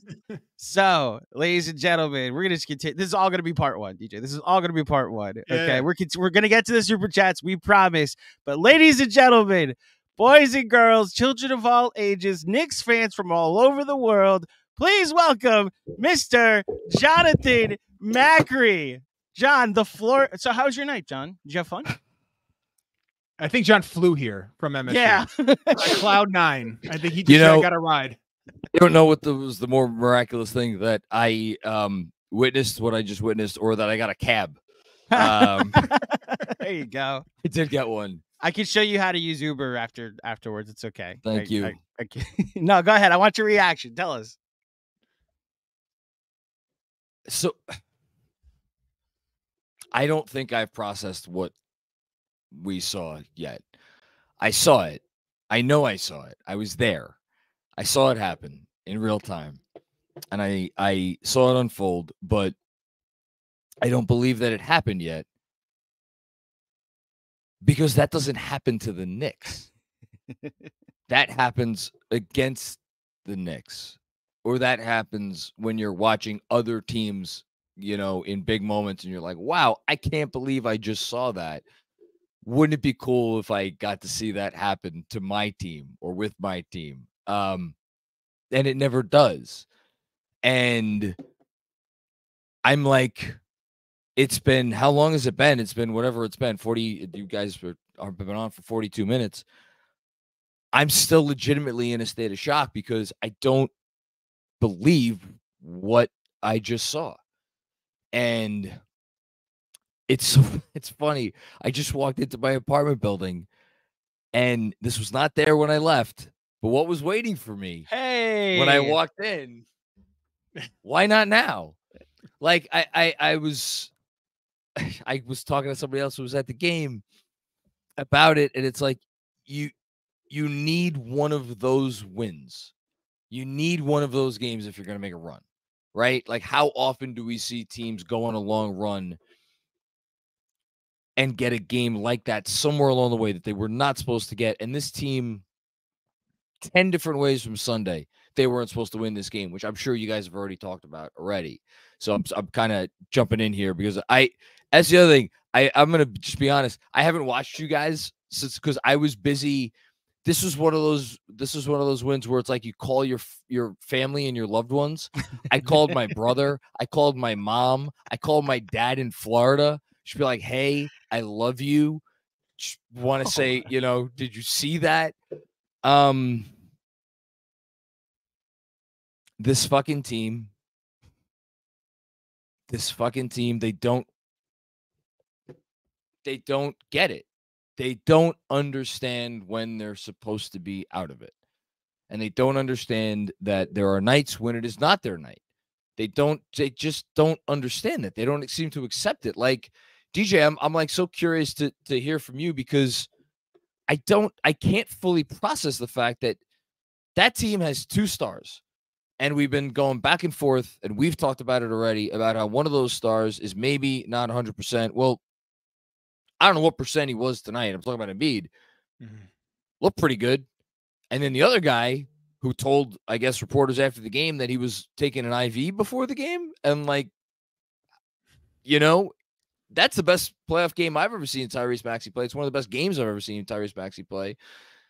So, ladies and gentlemen, we're going to continue. This is all going to be part one, DJ. This is all going to be part one. Okay. We're going to get to the super chats. We promise. But ladies and gentlemen, boys and girls, children of all ages, Knicks fans from all over the world, please welcome Mr. Jonathan Macri. John, the floor. So how's your night, John? Did you have fun? I think John flew here from MSU. Yeah. Cloud 9. I think he just got a ride. I don't know what was the more miraculous thing, that I witnessed what I just witnessed, or that I got a cab. There you go. I did get one. I can show you how to use Uber afterwards. It's okay. Thank you. No, go ahead. I want your reaction. Tell us. So I don't think I've processed what we saw yet. I saw it. I know I saw it. I was there. I saw it happen in real time. And I saw it unfold, but I don't believe that it happened yet because that doesn't happen to the Knicks. That happens against the Knicks, or that happens when you're watching other teams, in big moments and you're like, wow, I can't believe I just saw that. Wouldn't it be cool if I got to see that happen to my team or with my team? And it never does. And I'm like, it's been, how long has it been? It's been whatever it's been, 40, you guys have been on for 42 minutes. I'm still legitimately in a state of shock because I don't believe what I just saw. And it's funny. I just walked into my apartment building and this was not there when I left, but what was waiting for me when I walked in, why not now? Like I was talking to somebody else who was at the game about it, and it's like you need one of those wins. You need one of those games if you're going to make a run, right? Like, how often do we see teams go on a long run and get a game like that somewhere along the way that they were not supposed to get? And this team, 10 different ways from Sunday, they weren't supposed to win this game, which I'm sure you guys have already talked about already. So I'm kind of jumping in here because that's the other thing. I'm going to just be honest. I haven't watched you guys since, because I was busy. This was one of those wins where it's like you call your family and your loved ones. I called my brother. I called my mom. I called my dad in Florida. She'd be like, hey, I love you. Want to say, did you see that? This fucking team, they don't get it. They don't understand when they're supposed to be out of it. And they don't understand that there are nights when it is not their night. They just don't understand that. They don't seem to accept it. Like, DJ, I'm like so curious to hear from you, because I can't fully process the fact that team has 2 stars. And we've been going back and forth, and we've talked about it already, about how one of those stars is maybe not 100%. Well, I don't know what percent he was tonight. I'm talking about Embiid. Mm-hmm. Looked pretty good. And then the other guy who told, I guess, reporters after the game that he was taking an IV before the game. And, like, that's the best playoff game I've ever seen Tyrese Maxey play. It's one of the best games I've ever seen Tyrese Maxey play.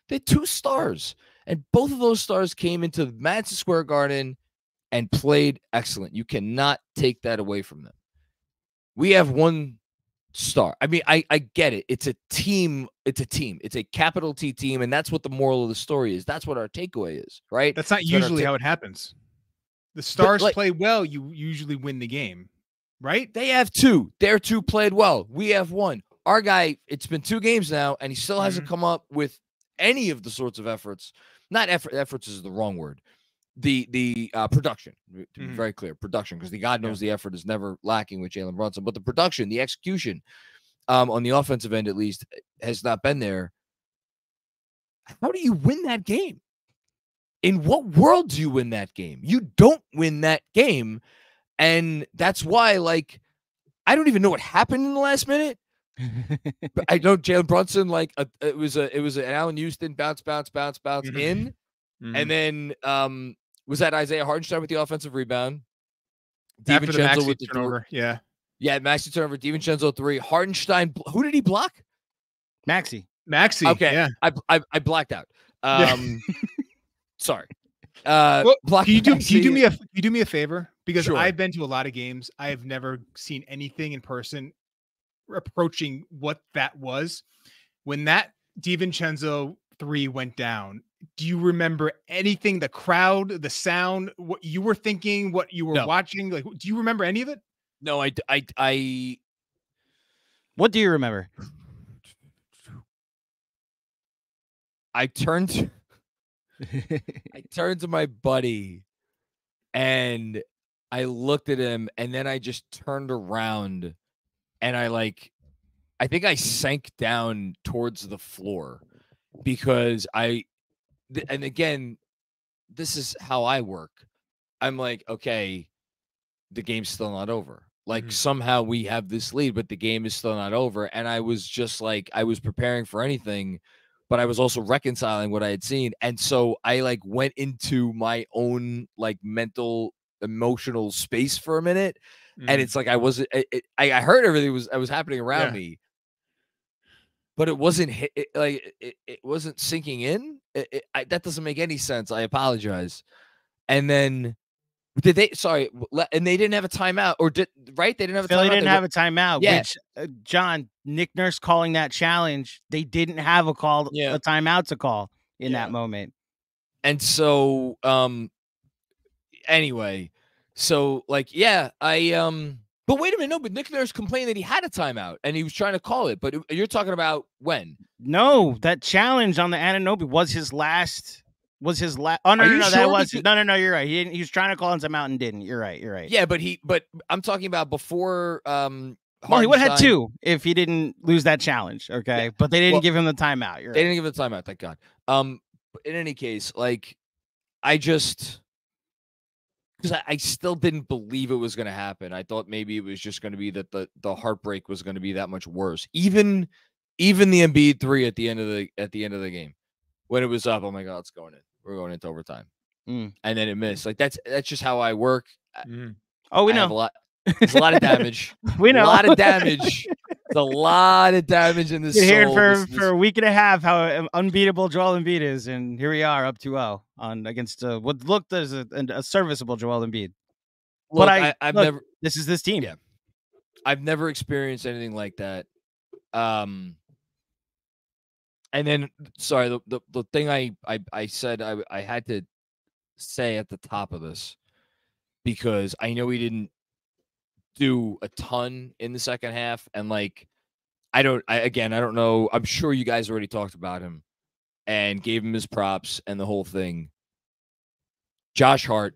They had 2 stars. And both of those stars came into Madison Square Garden and played excellent. You cannot take that away from them. We have 1 star. I mean, I get it. It's a team. It's a capital T team, and that's what the moral of the story is. That's what our takeaway is, right? That's not usually how it happens. The stars play well, you usually win the game, right? They have 2. Their 2 played well. We have 1. Our guy, it's been 2 games now, and he still hasn't come up with any of the sorts of efforts. Not efforts is the wrong word. The production, to be very clear, production, because God knows the effort is never lacking with Jalen Brunson, but the production, the execution, on the offensive end at least, has not been there. How do you win that game? In what world do you win that game? You don't win that game, and that's why, like, I don't even know what happened in the last minute. But I know Jalen Brunson, like, it was an Allen Houston bounce in, and then was that Isaiah Hartenstein with the offensive rebound? After the Maxey turnover, yeah, Maxey turnover. DiVincenzo 3. Hartenstein, who did he block? Maxey. Okay, yeah. I blacked out. Sorry. Well, can you do me a favor? Because sure. I've been to a lot of games. I have never seen anything in person approaching what that was. When that DiVincenzo 3 went down, do you remember anything? The crowd, the sound, what you were thinking, what you were watching? Like, do you remember any of it? No, I What do you remember? I turned to my buddy and I looked at him, and then I just turned around and I think I sank down towards the floor. because and again, this is how I work. I'm like, okay, the game's still not over. Like somehow we have this lead, but the game is still not over. And I was just like, I was preparing for anything, but I was also reconciling what I had seen. And so I like went into my own like mental, emotional space for a minute. And it's like, I wasn't, I heard everything was happening around me, but it wasn't it wasn't sinking in. That doesn't make any sense. I apologize. And then did they? Sorry, and they didn't have a timeout, or right? They didn't have a Philly timeout. Didn't have a timeout. Yeah. Which John, Nick Nurse calling that challenge, they didn't have a timeout to call in that moment. And so, anyway, so like, but wait a minute, no, but Nick Nurse complained that he had a timeout and he was trying to call it. But you're talking about when? No, that challenge on the Anunoby was his last. Oh no, sure? That was no. You're right. He was trying to call into Mountain, didn't. You're right. Yeah, but I'm talking about before. Well, he would have had 2 if he didn't lose that challenge. Okay, but they didn't give him the timeout. They didn't give him the timeout. Thank God. In any case, like I just because I still didn't believe it was going to happen. I thought maybe it was just going to be that the heartbreak was going to be that much worse. Even the Embiid 3 at the end of the game when it was up. Oh my God, it's going in. We're going into overtime, and then it missed. Like that's just how I work. Oh, we know. There's a lot of damage. We know a lot of damage. There's a lot of damage in this. You heard for a week and a half how unbeatable Joel Embiid is, and here we are up 2-0 against what looked as a serviceable Joel Embiid. Look, but I've never. This is this team. Yeah, I've never experienced anything like that. And then, sorry, the thing I said I had to say at the top of this, because I know he didn't do a ton in the second half. And like, I don't know. I'm sure you guys already talked about him and gave him his props and the whole thing. Josh Hart.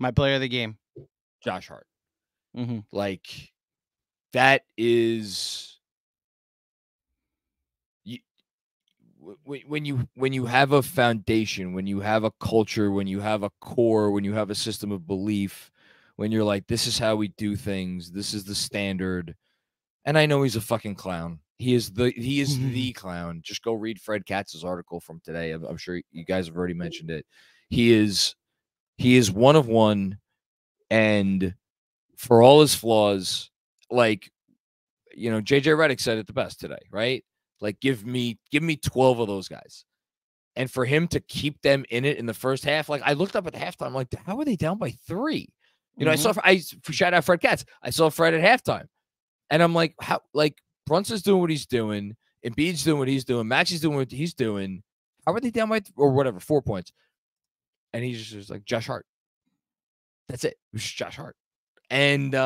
My player of the game. Josh Hart. Like, that is... When you have a foundation, when you have a culture, when you have a core, when you have a system of belief, when you're like, this is how we do things, this is the standard. And I know he's a fucking clown. He is the clown. Just go read Fred Katz's article from today. I'm sure you guys have already mentioned it. He is one of one, and for all his flaws, like, you know, JJ Redick said it the best today, right? Like, give me 12 of those guys. And for him to keep them in it in the first half, like, I looked up at halftime, like, how are they down by 3? You know, I shout out Fred Katz. I saw Fred at halftime. And I'm like, how, like, Brunson's doing what he's doing, Embiid's doing what he's doing, Maxi's doing what he's doing. How are they down by, or whatever, 4 points? And he's just like, Josh Hart. That's it. It was Josh Hart. And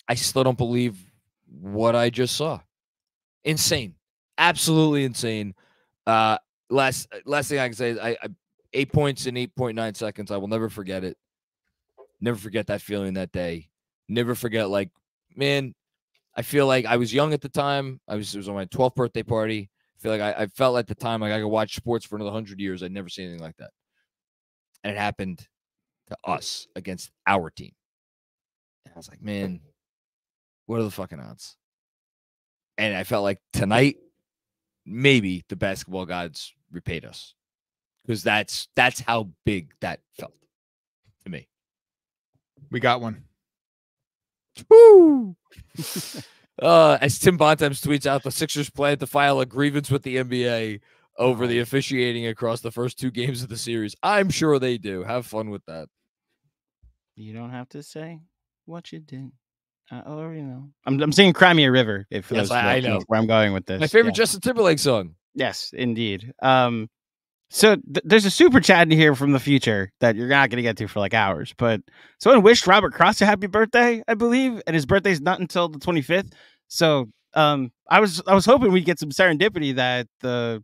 I still don't believe what I just saw. Insane. Absolutely insane. Last thing I can say is I 8 points in 8.9 seconds. I will never forget it. Never forget that feeling that day. Never forget, like, man, I feel like I was young at the time. It was on my 12th birthday party. I feel like I felt at the time like I could watch sports for another 100 years. I'd never seen anything like that. And it happened to us against our team. And I was like, man, what are the fucking odds? And I felt like tonight, maybe the basketball gods repaid us, because that's how big that felt to me. We got one. Woo! As Tim Bontemps tweets out, the Sixers plan to file a grievance with the NBA over the officiating across the first 2 games of the series. I'm sure they do. Have fun with that. You don't have to say what you did. I already know. I'm singing "Cry Me a River." If yes, I know where I'm going with this. My favorite Justin Timberlake song. Yes, indeed. So there's a super chat in here from the future that you're not going to get to for like hours. But someone wished Robert Cross a happy birthday, I believe, and his birthday's not until the 25th. So I was hoping we'd get some serendipity that the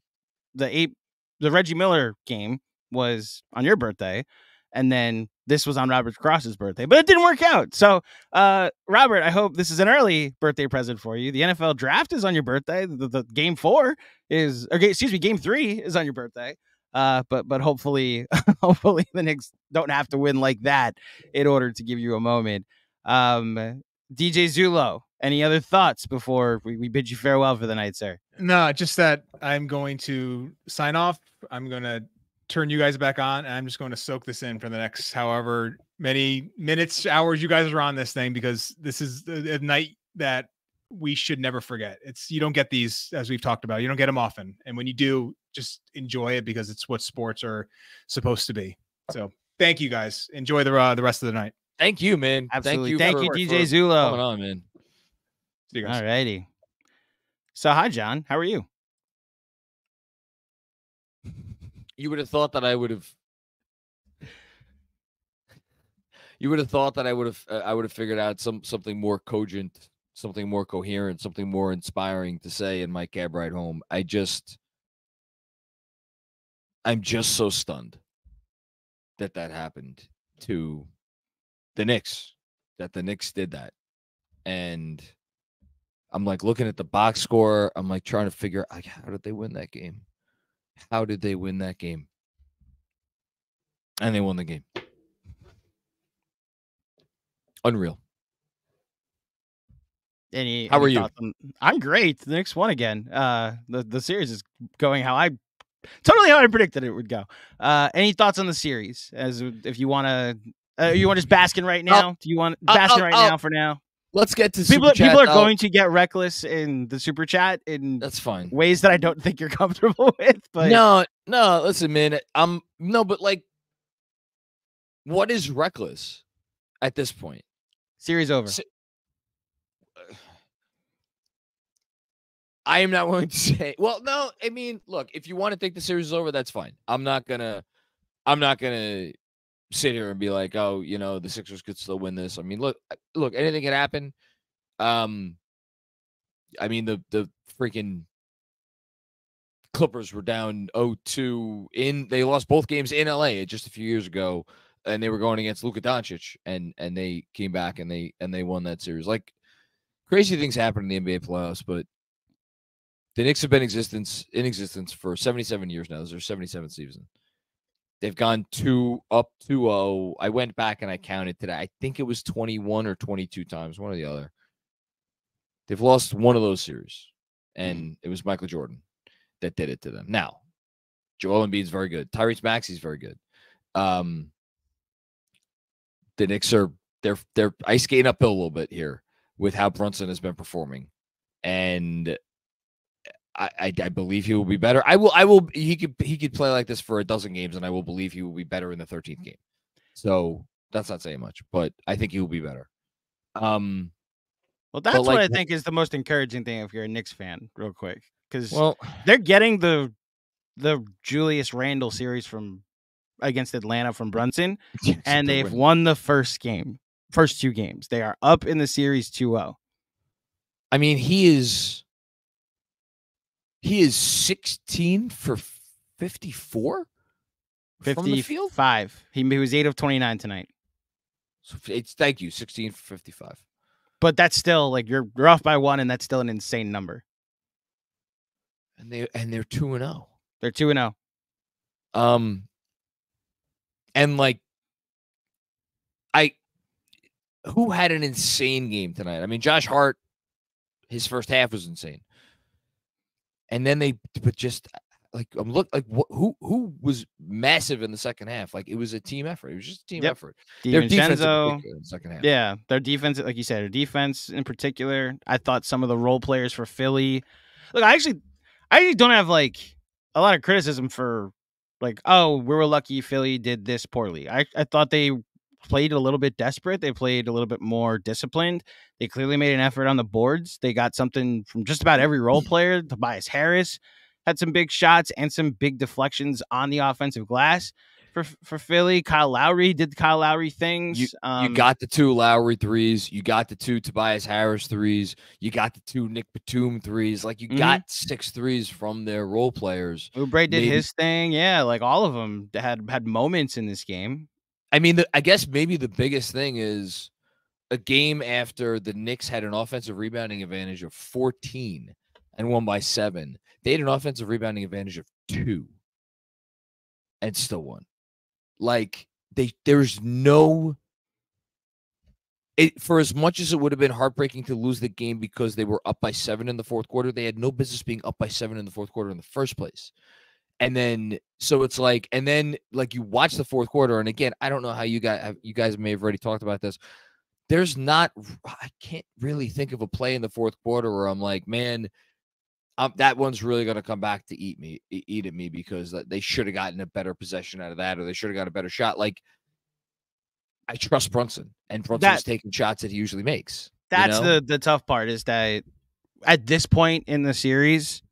Reggie Miller game was on your birthday, and then this was on Robert Cross's birthday, but it didn't work out. So, Robert, I hope this is an early birthday present for you. The NFL draft is on your birthday. The game 4 is, or excuse me, game 3 is on your birthday. But hopefully, hopefully the Knicks don't have to win like that in order to give you a moment. DJ Zulo, any other thoughts before we bid you farewell for the night, sir? No, just that I'm going to sign off. I'm going to turn you guys back on, and I'm just going to soak this in for the next however many minutes, hours you guys are on this thing, because this is a night that we should never forget. You don't get these, as we've talked about, you don't get them often. And when you do, just enjoy it, because it's what sports are supposed to be. So thank you guys. Enjoy the rest of the night. Thank you, man. Absolutely. Thank you, DJ Zulo. Coming on, man. See you guys. All righty. So hi, John. How are you? You would have thought that I would have. You would have thought that I would have figured out something more cogent, something more coherent, something more inspiring to say in my cab ride home. I'm just so stunned that happened to the Knicks, that the Knicks did that. And I'm like looking at the box score. I'm like trying to figure out, like, how did they win that game? How did they win that game? And they won the game. Unreal. How are you? I'm great. The Knicks won again. The series is going how I predicted it would go. Any thoughts on the series? As if you want to, you want just basking right now? Do you want basking right now for now? Let's get to people are going to get reckless in the super chat in that's fine ways that I don't think you're comfortable with. But no, listen, man. But like, what is reckless at this point? Series over. I am not going to say. Well, no. I mean, look, if you want to think the series is over, that's fine. I'm not gonna sit here and be like, oh, the Sixers could still win this. I mean, look, anything can happen. I mean, the freaking Clippers were down 0-2 they lost both games in LA just a few years ago, and they were going against Luka Doncic, and they came back and they won that series. Like, crazy things happen in the NBA playoffs, but the Knicks have been in existence for 77 years now. This is their 77th season. They've gone 2-0. I went back and I counted today. I think it was 21 or 22 times, one or the other. They've lost one of those series, and it was Michael Jordan that did it to them. Now, Joel Embiid's very good. Tyrese Maxey's very good. The Knicks they're ice skating uphill a little bit here with how Brunson has been performing, and I believe he will be better. He could play like this for a dozen games, and I will believe he will be better in the 13th game. So that's not saying much, but I think he will be better. Well, that's what I think is the most encouraging thing if you're a Knicks fan, real quick, because they're getting the Julius Randle series against Atlanta from Brunson, and they've won the first 2 games. They are up in the series 2-0. I mean, he is 16 for 54 from the field? 55. He was 8 of 29 tonight. So thank you, 16 for 55. But that's still, like, you're off by 1, and that's still an insane number. And they're 2-0. They're 2-0. And like, who had an insane game tonight? I mean, Josh Hart, his first half was insane. And then who was massive in the second half? Like, it was a team effort. It was just a team effort. Their defense in the second half. Yeah, their defense, like you said, their defense in particular. I thought some of the role players for Philly. Look, I actually don't have like a lot of criticism for like, oh, we were lucky Philly did this poorly. I thought they played a little bit desperate. They played a little bit more disciplined. They clearly made an effort on the boards. They got something from just about every role player. Tobias Harris had some big shots and some big deflections on the offensive glass for Philly. Kyle Lowry did Kyle Lowry things. You got the 2 Lowry threes. You got the 2 Tobias Harris threes. You got the 2 Nick Batum threes. Like, you got 6 threes from their role players. Oubre did his thing. Yeah, like all of them had moments in this game. I mean, I guess maybe the biggest thing is a game after the Knicks had an offensive rebounding advantage of 14 and won by 7. They had an offensive rebounding advantage of 2 and still won. Like, there's no... for as much as it would have been heartbreaking to lose the game because they were up by 7 in the fourth quarter, they had no business being up by 7 in the fourth quarter in the first place. And then, so it's like, and then like you watch the fourth quarter, and again, I don't know how you guys may have already talked about this. I can't really think of a play in the fourth quarter where I'm like, man, that one's really going to come back to eat at me because they should have gotten a better possession out of that, or they should have got a better shot. Like, I trust Brunson, and Brunson's taking shots that he usually makes. That's the tough part, is that at this point in the series,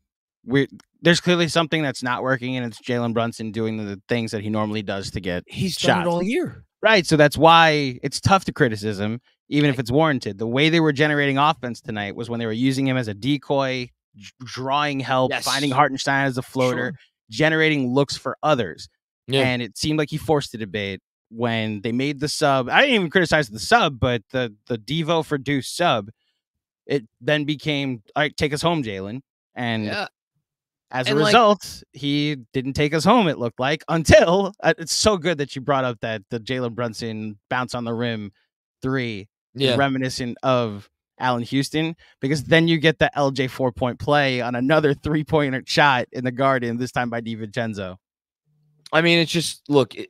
there's clearly something that's not working, and it's Jalen Brunson doing the things that he normally does to get He's shots. done it all year. Right, so that's why it's tough to criticism, even if it's warranted. The way they were generating offense tonight was when they were using him as a decoy, drawing help, finding Hartenstein as a floater, generating looks for others. Yeah. And it seemed like he forced the debate when they made the sub. I didn't even criticize the sub, but the Devo for Deuce sub, it then became, all right, take us home, Jalen. And as a result, he didn't take us home, it looked like, until it's so good that you brought up that the Jalen Brunson bounce on the rim 3 is reminiscent of Allen Houston, because then you get the LJ 4-point play on another 3-pointer shot in the Garden, this time by DiVincenzo. I mean, it's just, look, it's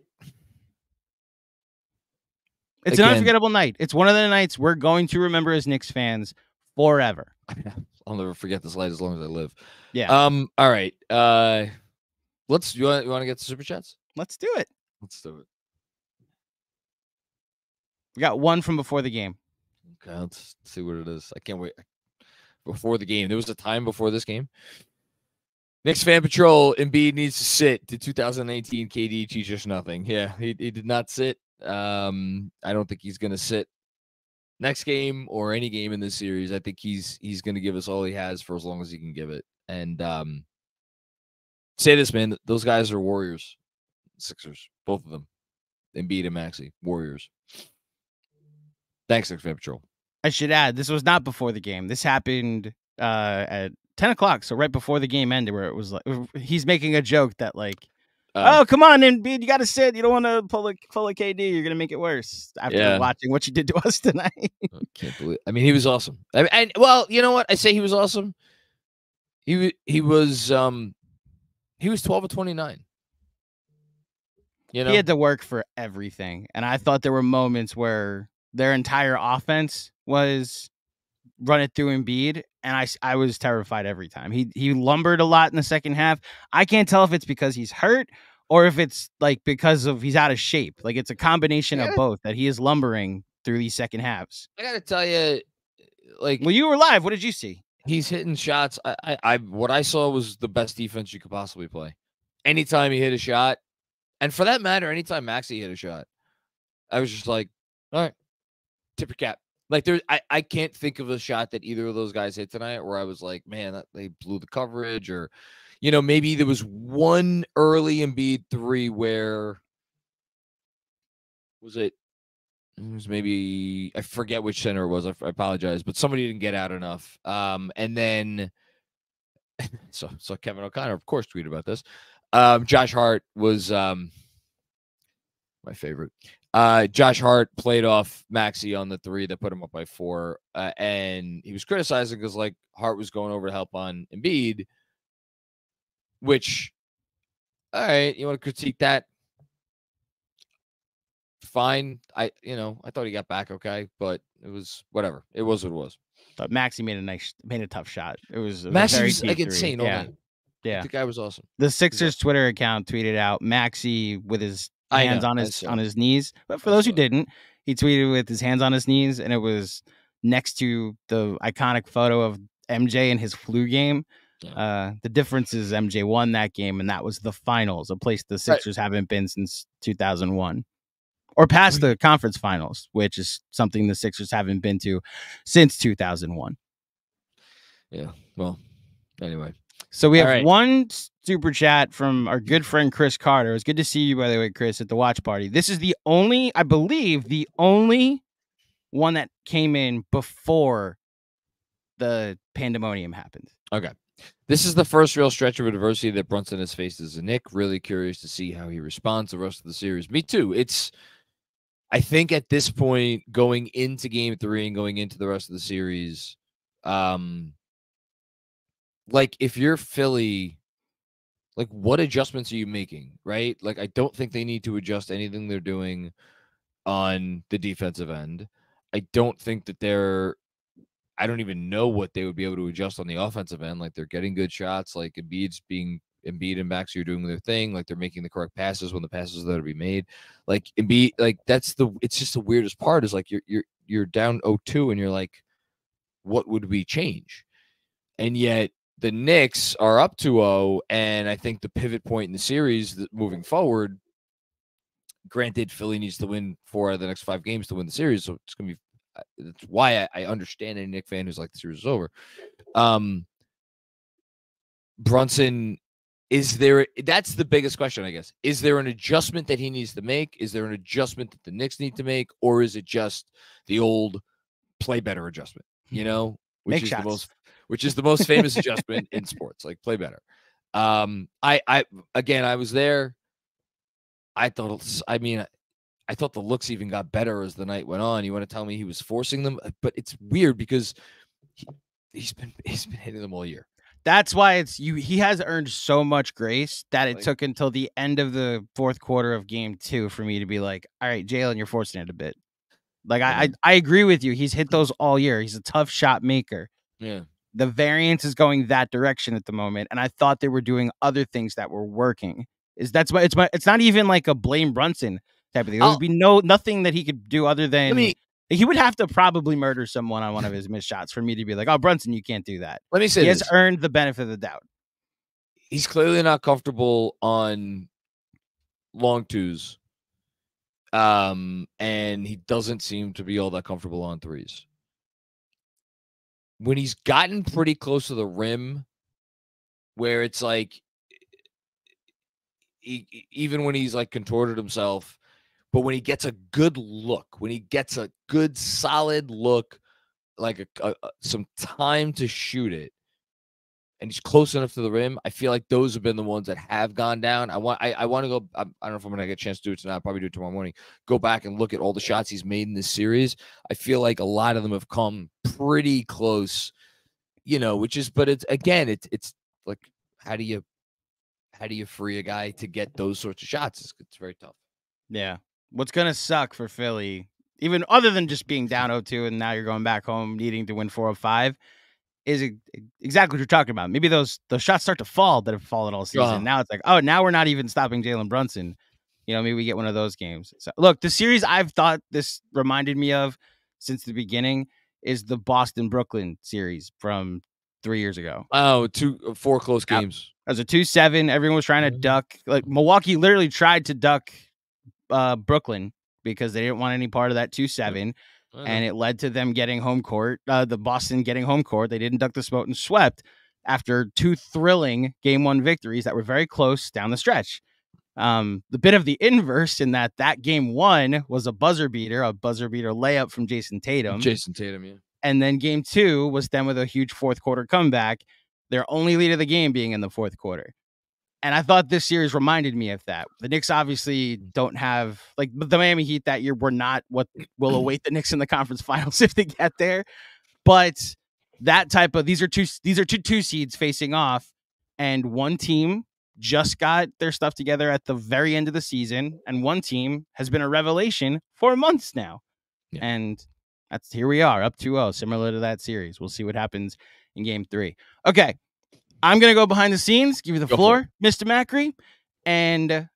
an unforgettable night. It's one of the nights we're going to remember as Knicks fans forever. I'll never forget this light as long as I live. Yeah. All right. You want to get the super chats? Let's do it. Let's do it. We got one from before the game. Okay, let's see what it is. I can't wait. Before the game, there was a time before this game. Knicks fan patrol. Embiid needs to sit. The 2019 KD teaches nothing. Yeah, he did not sit. I don't think he's going to sit next game or any game in this series. I think he's going to give us all he has for as long as he can give it. And say this, man, those guys are warriors. Sixers, both of them. Embiid and Maxey, warriors. Thanks, Knicks fan patrol. I should add, this was not before the game. This happened at 10 o'clock, so right before the game ended, where it was like he's making a joke that like, oh, come on, Embiid, you got to sit. You don't want to pull a KD. You're going to make it worse after watching what you did to us tonight. I can't believe. I mean, he was awesome. Well, you know what? I say he was awesome. He was 12 of 29. You know, he had to work for everything, and I thought there were moments where their entire offense was run it through Embiid, and I was terrified every time. He lumbered a lot in the second half. I can't tell if it's because he's hurt or if it's like because of he's out of shape. Like it's a combination of both, that he is lumbering through these second halves. I gotta tell you, like, well, you were live. What did you see? He's hitting shots. What I saw was the best defense you could possibly play. Anytime he hit a shot, and for that matter, anytime Maxey hit a shot, I was just like, all right, tip your cap. Like I can't think of a shot that either of those guys hit tonight where I was like, man, they blew the coverage, or, you know, maybe there was one early Embiid 3 where it was maybe, I forget which center it was. I apologize, but somebody didn't get out enough. And then so Kevin O'Connor, of course, tweeted about this. Josh Hart was my favorite. Josh Hart played off Maxey on the 3 that put him up by 4. And he was criticizing because like Hart was going over to help on Embiid, which, all right, you want to critique that? Fine. I thought he got back okay, but it was whatever. It was what it was. But Maxey made a tough shot. It was Maxey was like insane all night. Yeah. The guy was awesome. The Sixers Twitter account tweeted out Maxey with his hands on his knees. But for those who didn't, he tweeted with his hands on his knees, and it was next to the iconic photo of MJ in his flu game. Yeah. The difference is MJ won that game, and that was the finals, a place the Sixers haven't been since 2001. Or past the conference finals, which is something the Sixers haven't been to since 2001. Yeah, well, anyway. So we have one super chat from our good friend Chris Carter. It was good to see you, by the way, Chris, at the watch party. This is the only, I believe, the only one that came in before the pandemonium happened. Okay. This is the first real stretch of adversity that Brunson has faced as a Knick. Really curious to see how he responds the rest of the series. Me too. I think at this point, going into game 3 and going into the rest of the series, like if you're Philly, like what adjustments are you making, right? Like I don't think they need to adjust anything they're doing on the defensive end. I don't think that I don't even know what they would be able to adjust on the offensive end. Like they're getting good shots, like Embiid and Max are doing their thing, like they're making the correct passes when the passes that are to be made. Like Embiid, like it's just the weirdest part is like you're down 0-2 and you're like, what would we change? And yet the Knicks are up 2-0, and I think the pivot point in the series moving forward, granted, Philly needs to win 4 out of the next 5 games to win the series, so it's going to be that's why I understand any Knicks fan who's like the series is over. Brunson, that's the biggest question, I guess. Is there an adjustment that he needs to make? Is there an adjustment that the Knicks need to make? Or is it just the old play better adjustment, you know, which is the most famous adjustment in sports, like play better. I was there. I thought the looks even got better as the night went on. You want to tell me he was forcing them? But it's weird because he's been hitting them all year. That's why he has earned so much grace that it took until the end of the fourth quarter of game 2 for me to be like, all right, Jalen, you're forcing it a bit. Like I agree with you. He's hit those all year. He's a tough shot maker. Yeah. The variance is going that direction at the moment. And I thought they were doing other things that were working. It's not even like a blame Brunson type of thing. There would be nothing that he could do other than he would have to probably murder someone on one of his missed shots for me to be like, oh, Brunson, you can't do that. Let me say he has earned the benefit of the doubt. He's clearly not comfortable on long twos. And he doesn't seem to be all that comfortable on threes. When he's gotten pretty close to the rim, where it's like, even when he's like contorted himself, but when he gets a good look, when he gets a good solid look, like some time to shoot it, and he's close enough to the rim, I feel like those have been the ones that have gone down. I want to go. I don't know if I'm going to get a chance to do it tonight. I'll probably do it tomorrow morning. Go back and look at all the shots he's made in this series. I feel like a lot of them have come pretty close, you know. But it's like, how do you free a guy to get those sorts of shots? It's very tough. Yeah. What's going to suck for Philly, even other than just being down 0-2 and now you're going back home needing to win 4 of 5, is exactly what you're talking about. Maybe those shots start to fall that have fallen all season. Now it's like, oh, now we're not even stopping Jalen Brunson. You know, maybe we get one of those games. So look, the series I've thought this reminded me of since the beginning is the Boston-Brooklyn series from 3 years ago. Oh, 4 close games. It was a 2-7. Everyone was trying to duck. Like Milwaukee literally tried to duck Brooklyn because they didn't want any part of that 2-7, and it led to them getting home court. The Boston getting home court. They didn't duck the smoke and swept after 2 thrilling game 1 victories that were very close down the stretch. The bit of the inverse in that game 1 was a buzzer beater layup from Jason Tatum. Yeah. And then game 2 was them with a huge fourth quarter comeback, their only lead of the game being in the fourth quarter. And I thought this series reminded me of that. The Knicks obviously don't have, like, the Miami Heat that year were not what will await the Knicks in the conference finals if they get there. But that type of, these are two seeds facing off, and one team just got their stuff together at the very end of the season, and one team has been a revelation for months now. Yeah. And here we are, up 2-0, similar to that series. We'll see what happens in game 3. Okay. I'm going to go behind the scenes, give you the floor, Mr. Macri. And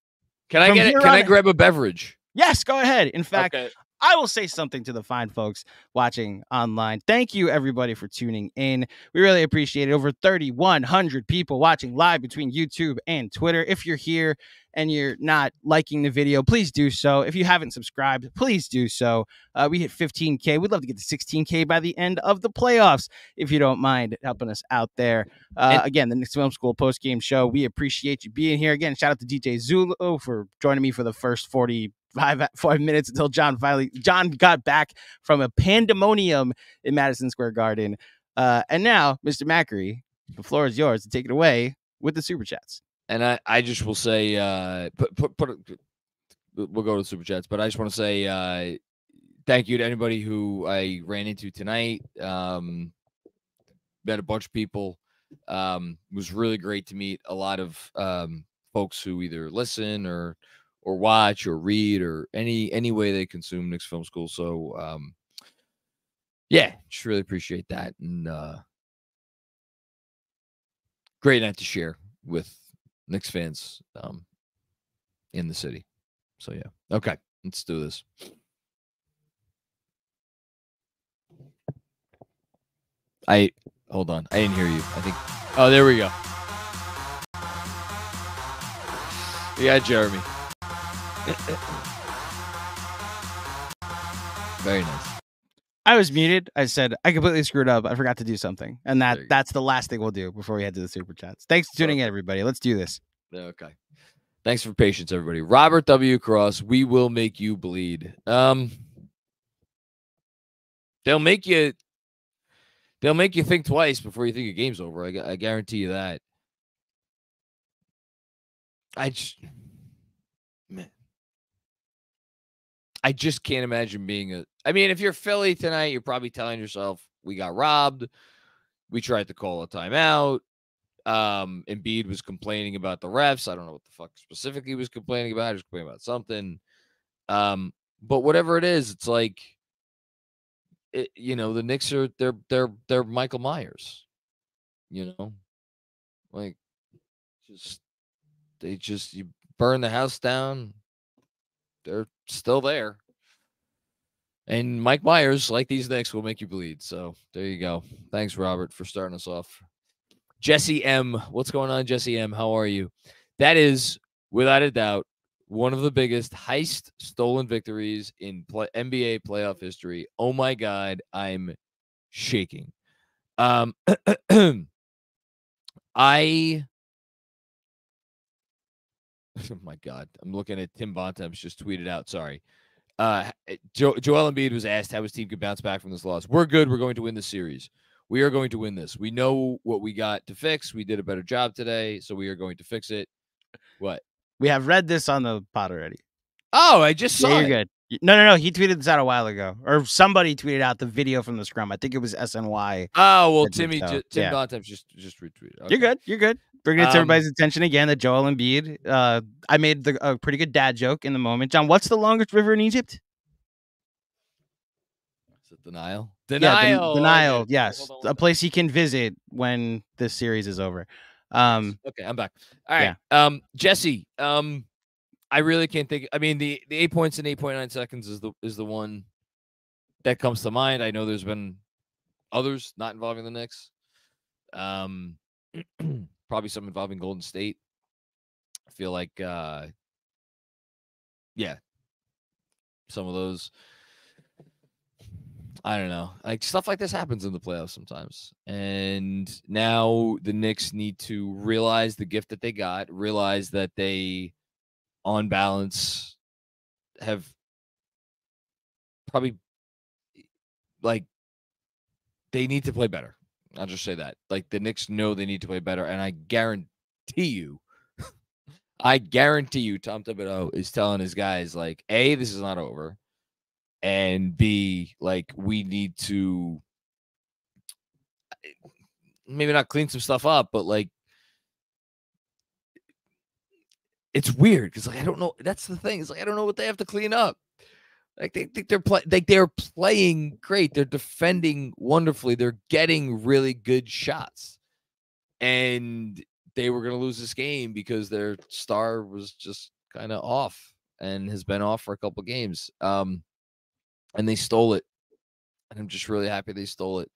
can I grab a beverage? Yes, go ahead. In fact, I will say something to the fine folks watching online. Thank you, everybody, for tuning in. We really appreciate it. Over 3,100 people watching live between YouTube and Twitter. If you're here and you're not liking the video, please do so. If you haven't subscribed, please do so. We hit 15K. We'd love to get to 16K by the end of the playoffs, if you don't mind helping us out there. Again, the Knicks Film School post-game show. We appreciate you being here. Again, shout out to DJ Zulu for joining me for the first 5 minutes until John got back from a pandemonium in Madison Square Garden. And now, Mr. Macri, the floor is yours to take it away with the Super Chats. And I just will say, we'll go to the Super Chats, but I just want to say thank you to anybody who I ran into tonight. Met a bunch of people. It was really great to meet a lot of folks who either listen or watch or read or any way they consume Knicks Film School. So yeah, just really appreciate that. And great night to share with Knicks fans in the city. So yeah. Okay, let's do this. Hold on. I didn't hear you. I think there we go. Yeah, Jeremy. Very nice. I was muted. I said I completely screwed up. I forgot to do something, and that's the last thing we'll do before we head to the Super Chats. Thanks for tuning in, everybody. Let's do this. Okay. Thanks for patience, everybody. Robert W. Cross, we will make you bleed. They'll make you think twice before you think your game's over. I guarantee you that. I just can't imagine being if you're Philly tonight, you're probably telling yourself, we got robbed. We tried to call a timeout. Embiid was complaining about the refs. I don't know what the fuck specifically he was complaining about. He was complaining about something. But whatever it is, it's like, the Knicks are they're Michael Myers. Like you burn the house down. They're still there. And Mike Myers, like these Knicks, will make you bleed. So there you go. Thanks, Robert, for starting us off. Jesse M. What's going on, Jesse M? How are you? That is, without a doubt, one of the biggest heist stolen victories in NBA playoff history. Oh, my God. I'm shaking. Oh, my God. I'm looking at Tim Bontemps just tweeted out. Sorry. Joel Embiid was asked how his team could bounce back from this loss. We're good. We're going to win this series. We are going to win this. We know what we got to fix. We did a better job today, so we are going to fix it. What? We have read this on the pod already. Oh, I just saw it. You're good. No. He tweeted this out a while ago. Or somebody tweeted out the video from the scrum. I think it was SNY. Oh, well, Tim Bontemps just retweeted. Okay. You're good. Bringing it to everybody's attention again that Joel Embiid, I made a pretty good dad joke in the moment. John, what's the longest river in Egypt? Is it the Nile? The Nile, yes. A place he can visit when this series is over. Okay, I'm back. All right. Yeah. Jesse, I really can't think. The 8 points in 8.9 seconds is the one that comes to mind. I know there's been others not involving the Knicks. Probably some involving Golden State. I feel like, some of those. I don't know. Like, stuff like this happens in the playoffs sometimes. And now the Knicks need to realize the gift that they got, realize that they, on balance, have probably, they need to play better. I'll just say that. Like, the Knicks know they need to play better. And I guarantee you, Tom Thibodeau is telling his guys, like, A, this is not over. And B, we need to maybe not clean some stuff up, but it's weird because I don't know. That's the thing. It's I don't know what they have to clean up. They think they're playing great. They're defending wonderfully. They're getting really good shots, and they were going to lose this game because their star was just kind of off and has been off for a couple games. and they stole it. And I'm just really happy they stole it.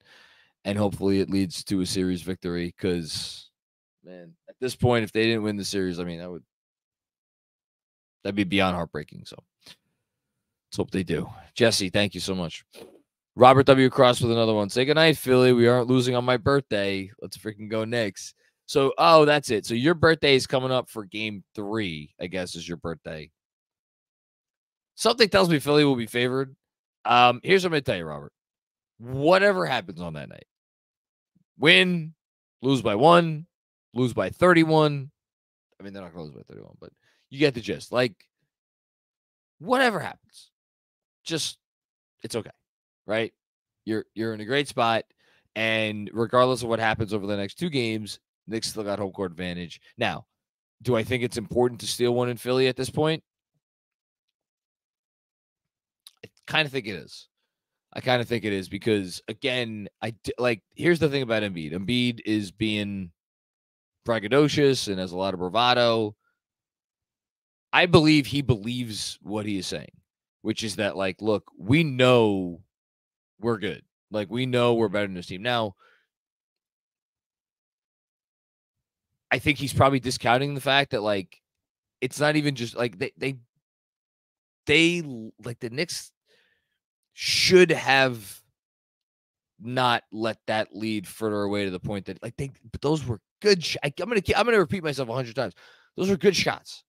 And hopefully it leads to a series victory because, man, at this point, if they didn't win the series, I mean, that'd be beyond heartbreaking. So let's hope they do. Jesse, thank you so much. Robert W. Cross with another one. Say goodnight, Philly. We aren't losing on my birthday. Let's freaking go Knicks. So, that's it. So your birthday is coming up for game 3, I guess, is your birthday. Something tells me Philly will be favored. Here's what I'm going to tell you, Robert. Whatever happens on that night, win, lose by 1, lose by 31. I mean, they're not going to lose by 31, but you get the gist. Like, whatever happens, just, it's okay, right? You're in a great spot, and regardless of what happens over the next 2 games, Knicks still got home court advantage. Now, do I think it's important to steal one in Philly at this point? I kind of think it is. Because, again, here's the thing about Embiid. Embiid is being braggadocious and has a lot of bravado. I believe he believes what he is saying, which is that, like, look, we know we're good. Like, we know we're better than this team. Now, I think he's probably discounting the fact that, like, it's not even just, like, they like, the Knicks should have not let that lead further away to the point that, like, but those were good. I'm gonna repeat myself 100 times. Those were good shots.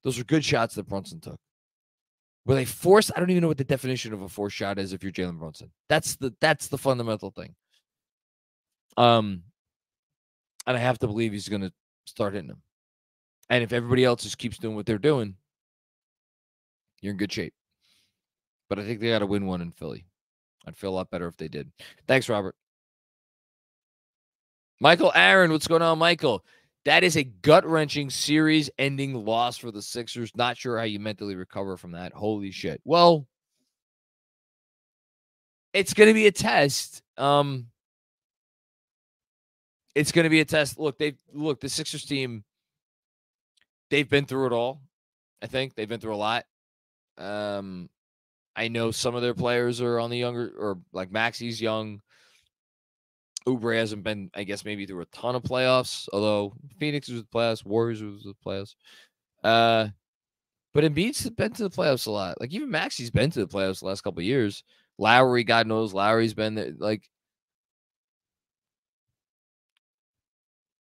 Those were good shots that Brunson took. Were they forced? I don't even know what the definition of a forced shot is if you're Jalen Brunson. That's the fundamental thing. And I have to believe he's gonna start hitting them. And if everybody else just keeps doing what they're doing, you're in good shape. But I think they got to win one in Philly. I'd feel a lot better if they did. Thanks, Robert. Michael Aaron, what's going on, Michael? That is a gut-wrenching, series-ending loss for the Sixers. Not sure how you mentally recover from that. Holy shit. Well, it's going to be a test. It's going to be a test. Look, the Sixers team, they've been through it all. I think they've been through a lot. I know some of their players are on the younger, or like Maxi's young. Oubre hasn't been, I guess, maybe through a ton of playoffs, although Phoenix was the playoffs, Warriors was the playoffs. But Embiid's been to the playoffs a lot. Like, even Maxi's been to the playoffs the last couple of years. Lowry, God knows, Lowry's been there. Like,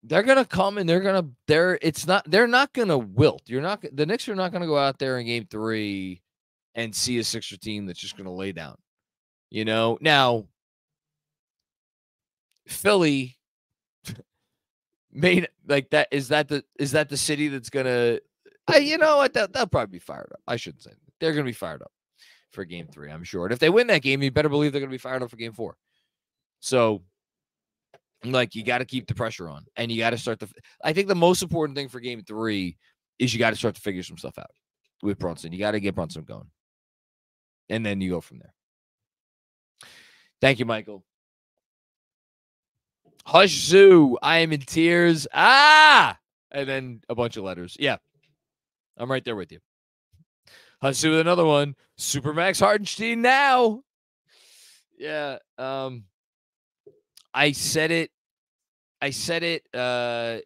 they're gonna come and they're not gonna wilt. The Knicks are not gonna go out there in game 3 and see a Sixer team that's just gonna lay down. You know, now Philly made like that. Is that the city that's gonna? You know what? They'll probably be fired up. I shouldn't say that. They're gonna be fired up for game 3, I'm sure. And if they win that game, you better believe they're gonna be fired up for game 4. So, like, you got to keep the pressure on, and you got to start I think the most important thing for game 3 is you got to start to figure some stuff out with Brunson. You got to get Brunson going, and then you go from there. Thank you, Michael. Hush Zoo, I am in tears. And then a bunch of letters. Yeah, I'm right there with you. Hush Zoo with another one. Supermax Hardenstein now. Yeah. I said it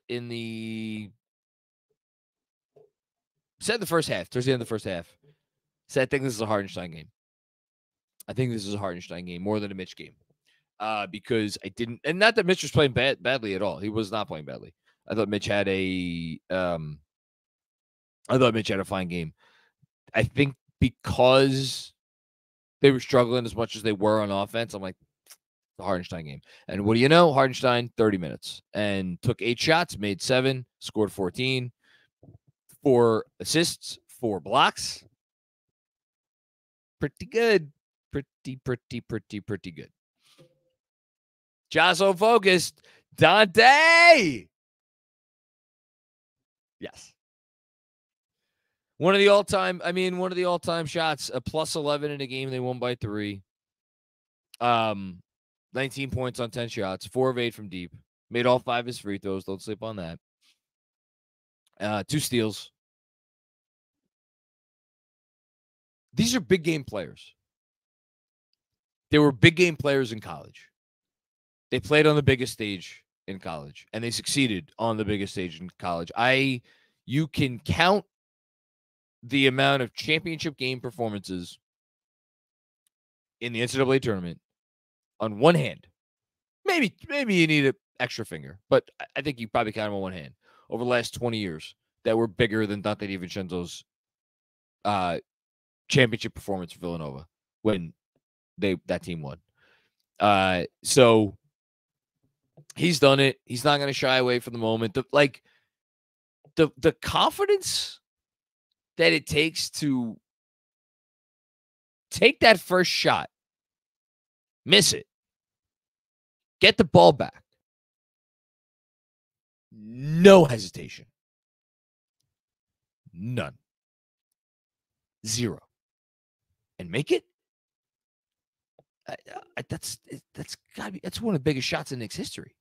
in the first half, towards the end of the first half. Said I think this is a Hardenstein game. I think this is a Hardenstein game more than a Mitch game. Because I didn't, and not that Mitch was playing badly at all. He was not playing badly. I thought Mitch had a fine game. I think because they were struggling as much as they were on offense, I'm like, the Hardenstein game. And what do you know? Hardenstein, 30 minutes and took 8 shots, made 7, scored 14, 4 assists, 4 blocks. Pretty good. Pretty good. Jazzo focused. Dante. Yes. One of the all-time shots, a plus 11 in a game. They won by 3. 19 points on 10 shots, 4 of 8 from deep. Made all 5 his free throws. Don't sleep on that. 2 steals. These are big game players. They were big game players in college. They played on the biggest stage in college, and they succeeded on the biggest stage in college. You can count the amount of championship game performances in the NCAA tournament on one hand. Maybe you need an extra finger, but I think you probably count them on one hand over the last 20 years that were bigger than Dante DiVincenzo's championship performance for Villanova when that team won. So he's done it. He's not going to shy away from the moment. The confidence that it takes to take that first shot, miss it, get the ball back, no hesitation, none, zero, and make it. That's gotta be. That's one of the biggest shots in Knicks history.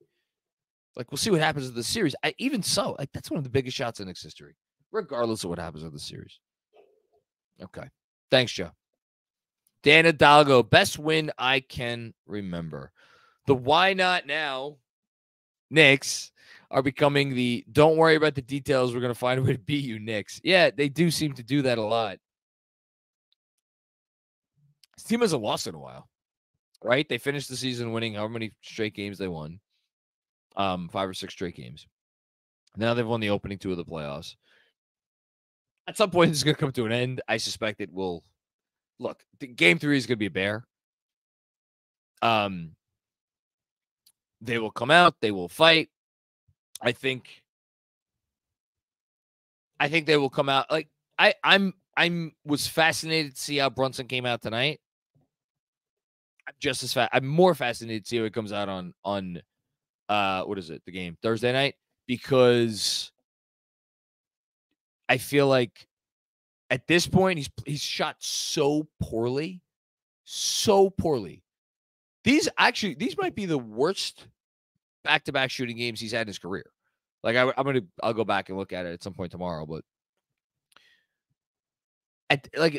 Like, we'll see what happens in the series. Even so, that's one of the biggest shots in Knicks history, regardless of what happens in the series. Okay. Thanks, Joe. Dan Hidalgo, best win I can remember. The why not now Knicks are becoming the don't worry about the details, we're going to find a way to beat you Knicks. Yeah, they do seem to do that a lot. This team hasn't lost in a while, right? They finished the season winning however many straight games they won. 5 or 6 straight games. Now they've won the opening 2 of the playoffs. At some point, this is going to come to an end. I suspect it will. Look, game 3 is going to be a bear. They will come out. They will fight. I think they will come out. Like, I was fascinated to see how Brunson came out tonight. I'm more fascinated to see how it comes out on what is it? The game Thursday night, because I feel like at this point he's shot so poorly. These might be the worst back-to-back shooting games he's had in his career. Like, I'll go back and look at it at some point tomorrow, but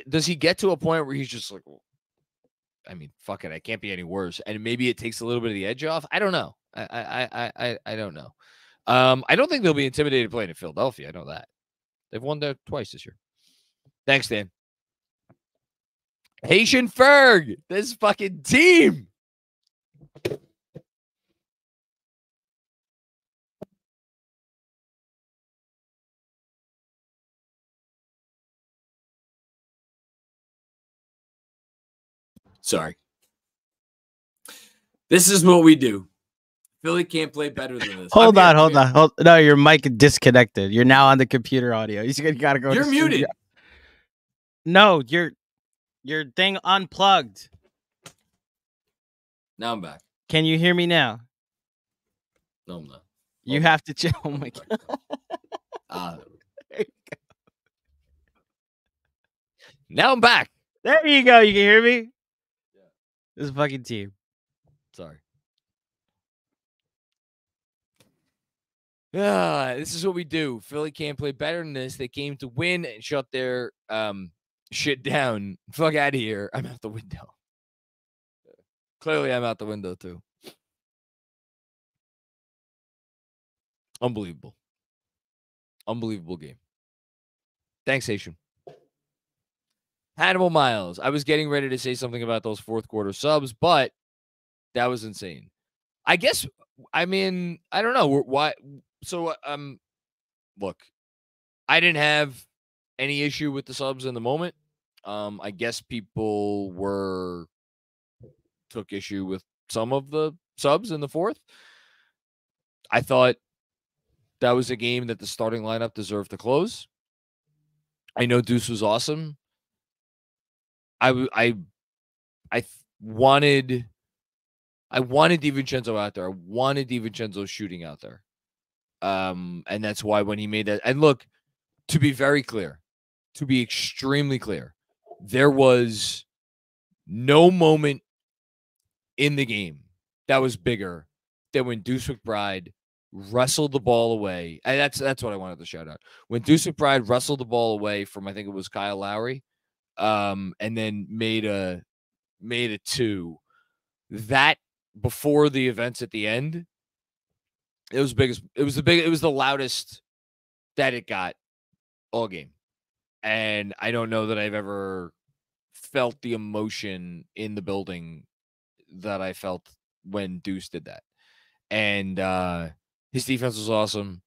does he get to a point where he's just like, well, I mean, fuck it, I can't be any worse, and maybe it takes a little bit of the edge off? I don't know. I don't know. I don't think they'll be intimidated playing in Philadelphia. I know that. They've won there twice this year. Thanks, Dan. Haitian Ferg, this fucking team. Sorry. This is what we do. Philly can't play better than this. Hold on. No, your mic disconnected. You're now on the computer audio. You gotta go. You're muted. Studio. No, your thing unplugged. Now I'm back. Can you hear me now? No, I'm not. You have to chill. Oh my god. There you go. Now I'm back. There you go. You can hear me? Yeah. This fucking team. Sorry. Yeah, this is what we do. Philly can't play better than this. They came to win and shut their shit down. Fuck out of here. I'm out the window. Clearly, I'm out the window, too. Unbelievable. Unbelievable game. Thanks, Haitian. Hannibal Miles. I was getting ready to say something about those fourth quarter subs, but that was insane. I guess, I mean, I don't know. Why? So, look, I didn't have any issue with the subs in the moment. I guess people took issue with some of the subs in the fourth. I thought that was a game that the starting lineup deserved to close. I know Deuce was awesome. I wanted DiVincenzo out there. I wanted DiVincenzo shooting out there. And that's why when he made that, and look, to be very clear, to be extremely clear, there was no moment in the game that was bigger than when Deuce McBride wrestled the ball away. And that's what I wanted to shout out. When Deuce McBride wrestled the ball away from, I think it was Kyle Lowry, and then made a 2 that before the events at the end, it was the loudest that it got all game. And I don't know that I've ever felt the emotion in the building that I felt when Deuce did that. And his defense was awesome.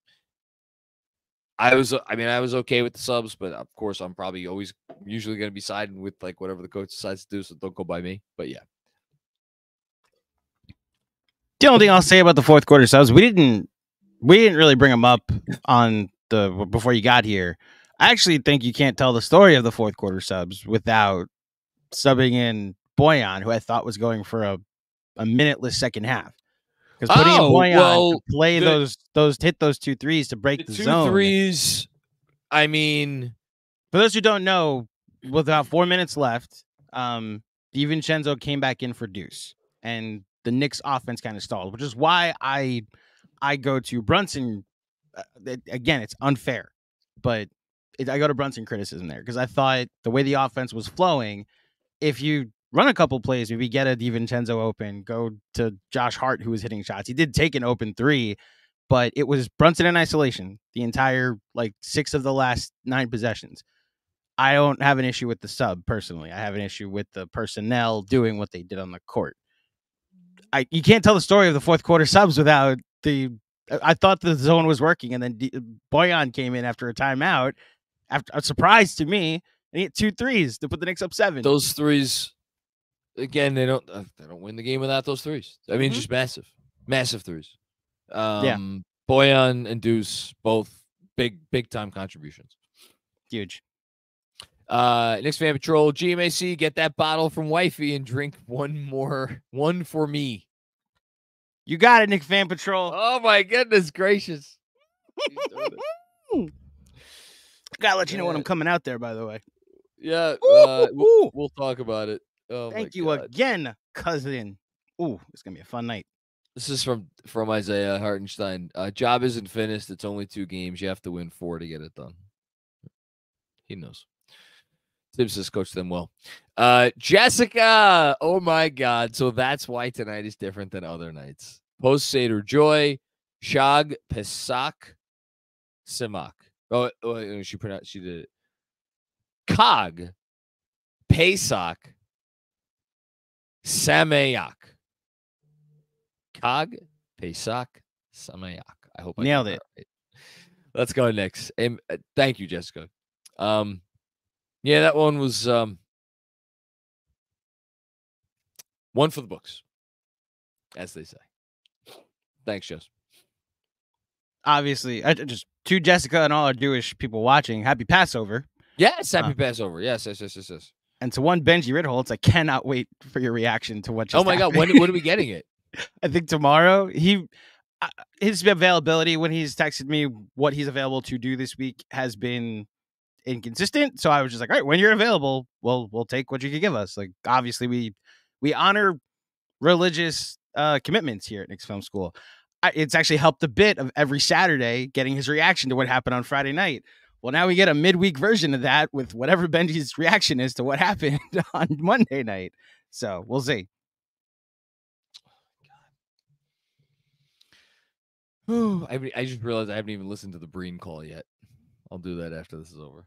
I was okay with the subs, but of course I'm probably usually going to be siding with like whatever the coach decides to do, so don't go by me. But yeah. The only thing I'll say about the fourth quarter subs, we didn't really bring them up on before you got here. I actually think you can't tell the story of the fourth quarter subs without subbing in Boyan, who I thought was going for a minuteless second half. Because putting in Boyan to play hit those 2 threes to break the zone. 2 threes. I mean, for those who don't know, with about 4 minutes left, DiVincenzo came back in for Deuce, and the Knicks offense kind of stalled, which is why I go to Brunson. Again, it's unfair, but I go to Brunson criticism there because I thought the way the offense was flowing, if you run a couple plays, maybe get a DiVincenzo open, go to Josh Hart, who was hitting shots. He did take an open 3, but it was Brunson in isolation the entire 6 of the last 9 possessions. I don't have an issue with the sub personally. I have an issue with the personnel doing what they did on the court. You can't tell the story of the fourth quarter subs without I thought the zone was working, and then Boyan came in after a timeout, after a surprise to me, and he hit 2 threes to put the Knicks up 7. Those threes, again, they don't win the game without those threes. I mean, just massive threes. Boyan and Deuce, both big time contributions. Huge. Knicks Fan Patrol, GMAC, get that bottle from Wifey and drink one for me. You got it, Knicks Fan Patrol. Oh my goodness gracious. Gotta let you know when I'm coming out there, by the way. Yeah, we'll talk about it. Oh, thank you again, cousin. Ooh, it's gonna be a fun night. This is from Isaiah Hartenstein. Job isn't finished. It's only 2 games. You have to win 4 to get it done. He knows. Tibbs has coached them well. Jessica, oh my God. So that's why tonight is different than other nights. Post Seder Joy, Shag Pesak Simak. Oh, she did it. Kog Pesach Sameyak. Kog Pesach Sameyak. I hope I nailed it. Right. Let's go next. Thank you, Jessica. Yeah, that one was one for the books, as they say. Thanks, Jess. Obviously, just to Jessica and all our Jewish people watching, happy Passover. Yes, happy Passover. Yes. And to one Benji Ritholtz, I cannot wait for your reaction to what just happened. God, when are we getting it? I think tomorrow. His availability when he's texted me what he's available to do this week has been inconsistent. So I was just like, all right, when you're available, we'll take what you can give us. Like, obviously, we honor religious commitments here at Knicks Film School. It's actually helped a bit of every Saturday getting his reaction to what happened on Friday night. Well, now we get a midweek version of that with whatever Benji's reaction is to what happened on Monday night. So we'll see. I just realized I haven't even listened to the Breen call yet. I'll do that after this is over.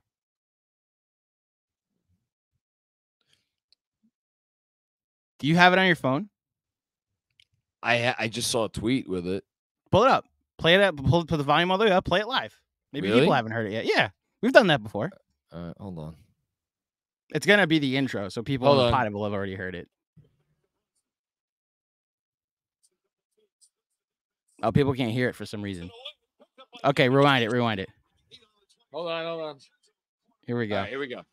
Do you have it on your phone? I just saw a tweet with it. Pull it up. Play it up. Put the volume all the way up. Play it live. Maybe people haven't heard it yet. Yeah, we've done that before. Hold on. It's gonna be the intro, so people on the pod will have already heard it. Oh, people can't hear it for some reason. Okay, rewind it. Hold on. Here we go. All right, here we go.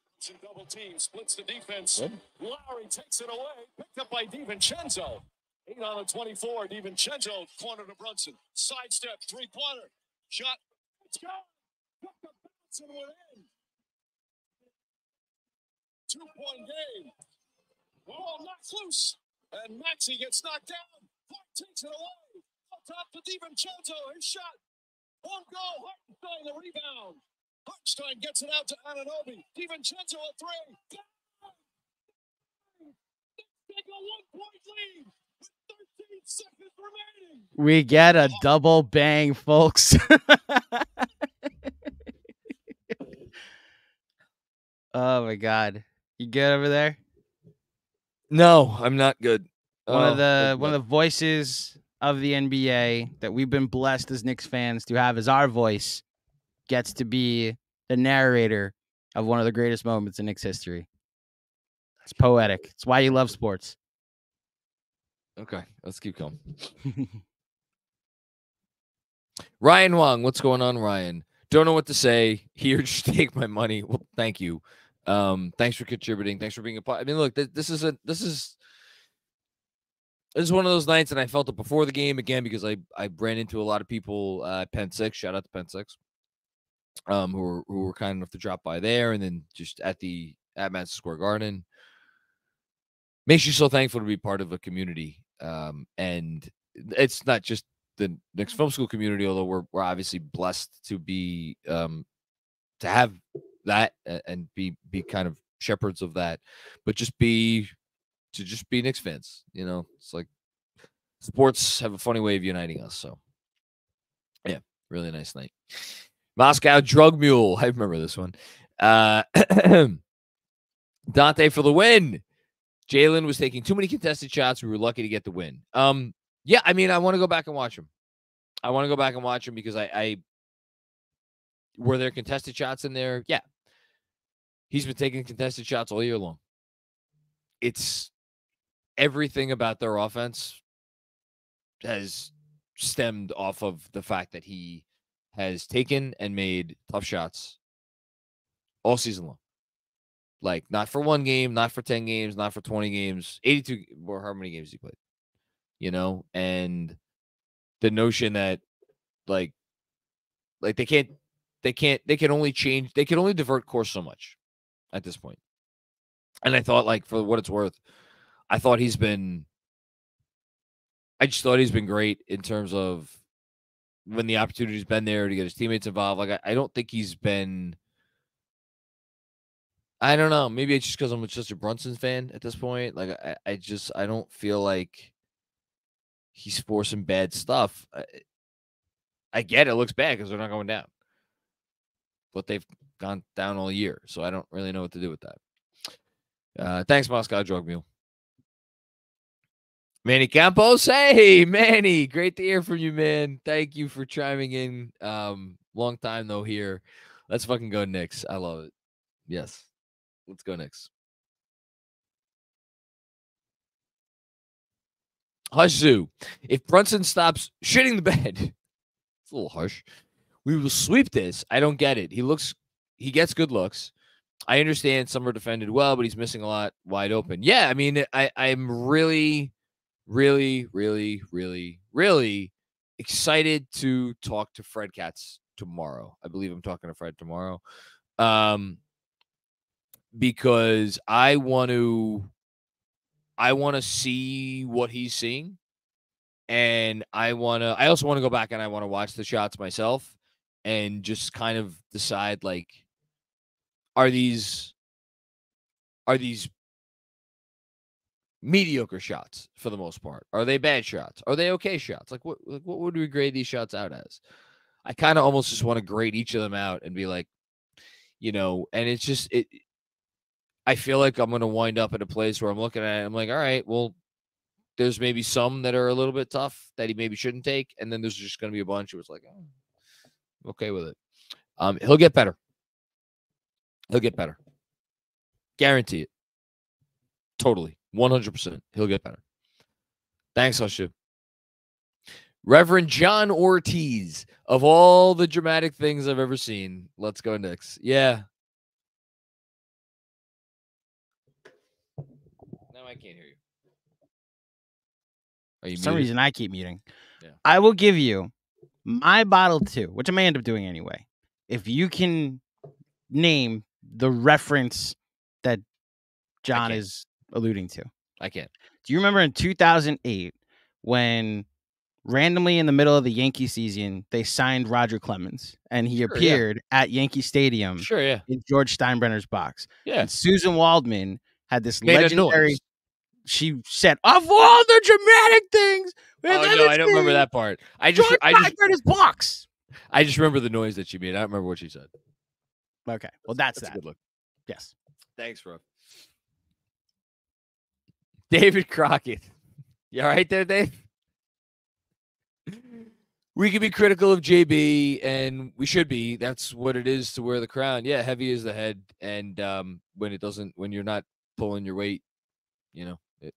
Double team splits the defense. What? Lowry takes it away. Picked up by DiVincenzo. 8 on a 24. DiVincenzo corner to Brunson. Sidestep 3-pointer. Shot. Let's go. Got the bounce and went in. 2-point game. Ball knocked loose. And Maxey gets knocked down. Hart takes it away. Up top to DiVincenzo. His shot. Won't go. Hartenstein the rebound. Hartenstein gets it out to Anunoby. DiVincenzo a 3. Take a 1-point lead. seconds remaining. We get a double bang, folks. Oh my God. You good over there? No, I'm not good. One of the voices of the NBA that we've been blessed as Knicks fans to have as our voice gets to be the narrator of one of the greatest moments in Knicks history. It's poetic. It's why you love sports. Okay, let's keep going. Ryan Wong, what's going on, Ryan? Don't know what to say. Here, just take my money. Well, thank you. Thanks for contributing. Thanks for being a part. I mean, look, this is one of those nights, and I felt it before the game again because I ran into a lot of people at Penn 6. Shout out to Penn 6, who were kind enough to drop by there, and then just at Madison Square Garden. Makes you so thankful to be part of a community, and it's not just the Knicks Film School community, although we're obviously blessed to be to have that and be kind of shepherds of that, but just be Knicks fans. You know, it's like sports have a funny way of uniting us. So yeah, really nice night. Moscow Drug Mule. I remember this one. Dante for the win. Jalen was taking too many contested shots. We were lucky to get the win. Yeah, I mean, I want to go back and watch him. Because I were there contested shots in there? Yeah. He's been taking contested shots all year long. It's everything about their offense has stemmed off of the fact that he has taken and made tough shots all season long. Like, not for one game, not for 10 games, not for 20 games, 82, or how many games he played, you know? And the notion that, like they can only divert course so much at this point. And I thought, like, for what it's worth, I just thought he's been great in terms of when the opportunity's been there to get his teammates involved. Like, I don't think he's been, I don't know. Maybe it's just because I'm just a Brunson fan at this point. Like, I don't feel like he's forcing bad stuff. I get it looks bad because they're not going down, but they've gone down all year, so I don't really know what to do with that. Thanks, Moscow Drug Mule. Manny Campos, hey Manny, great to hear from you, man. Thank you for chiming in. Long time though here. Let's fucking go Knicks. I love it. Yes. Let's go Knicks. Hush Zoo. If Brunson stops shitting the bed, it's a little harsh. We will sweep this. I don't get it. He gets good looks. I understand some are defended well, but he's missing a lot wide open. Yeah, I mean, I'm really, really, really, really, really excited to talk to Fred Katz tomorrow. I believe I'm talking to Fred tomorrow. Because I want to see what he's seeing, and I also want to go back and I want to watch the shots myself and just kind of decide, like, are these mediocre shots for the most part? Are they bad shots? Are they okay shots? Like, what would we grade these shots out as? I kind of almost just want to grade each of them out and be like, you know, and it's just I feel like I'm going to wind up at a place where I'm looking at it. I'm like, all right, well, there's maybe some that are a little bit tough that he maybe shouldn't take. And then there's just going to be a bunch where it's like, oh, I'm okay with it. He'll get better. Guarantee it. Totally. 100%. He'll get better. Thanks, Hushib. Reverend John Ortiz. Of all the dramatic things I've ever seen, let's go Knicks. Yeah. I can't hear you. Are you For some muted? reason, I keep muting. Yeah. I will give you my bottle too, which I may end up doing anyway. If you can name the reference that John is alluding to. I can't. Do you remember in 2008 when randomly in the middle of the Yankee season, they signed Roger Clemens and he appeared at Yankee Stadium in George Steinbrenner's box? Yeah. And Susan Waldman had this legendary she said, of all the dramatic things. Oh, no, I don't remember that part. I just his box. I just remember the noise that she made. I don't remember what she said. Okay, well, that's a that. good look. Yes. Thanks, bro. David Crockett. You all right there, Dave? We can be critical of JB, and we should be. That's what it is to wear the crown. Yeah, heavy is the head, and when you're not pulling your weight,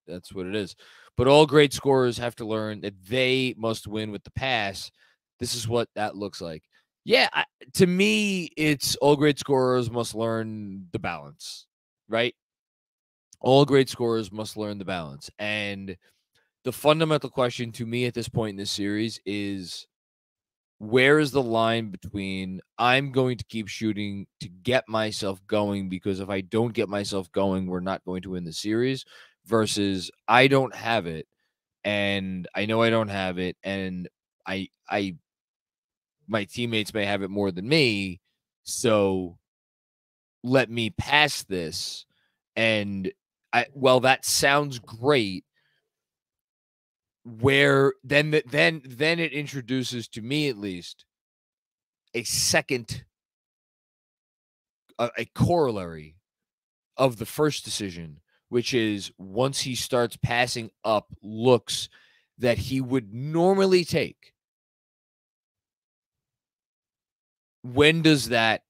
that's what it is. But all great scorers have to learn that they must win with the pass. This is what that looks like. Yeah, to me, it's all great scorers must learn the balance, right? All great scorers must learn the balance. And the fundamental question to me at this point in this series is, where is the line between I'm going to keep shooting to get myself going, because if I don't get myself going, we're not going to win the series, versus I don't have it, and I know I don't have it, and my teammates may have it more than me, so let me pass this. And that sounds great. Where then it introduces, to me at least, a second, a corollary of the first decision, which is once he starts passing up looks that he would normally take, when does that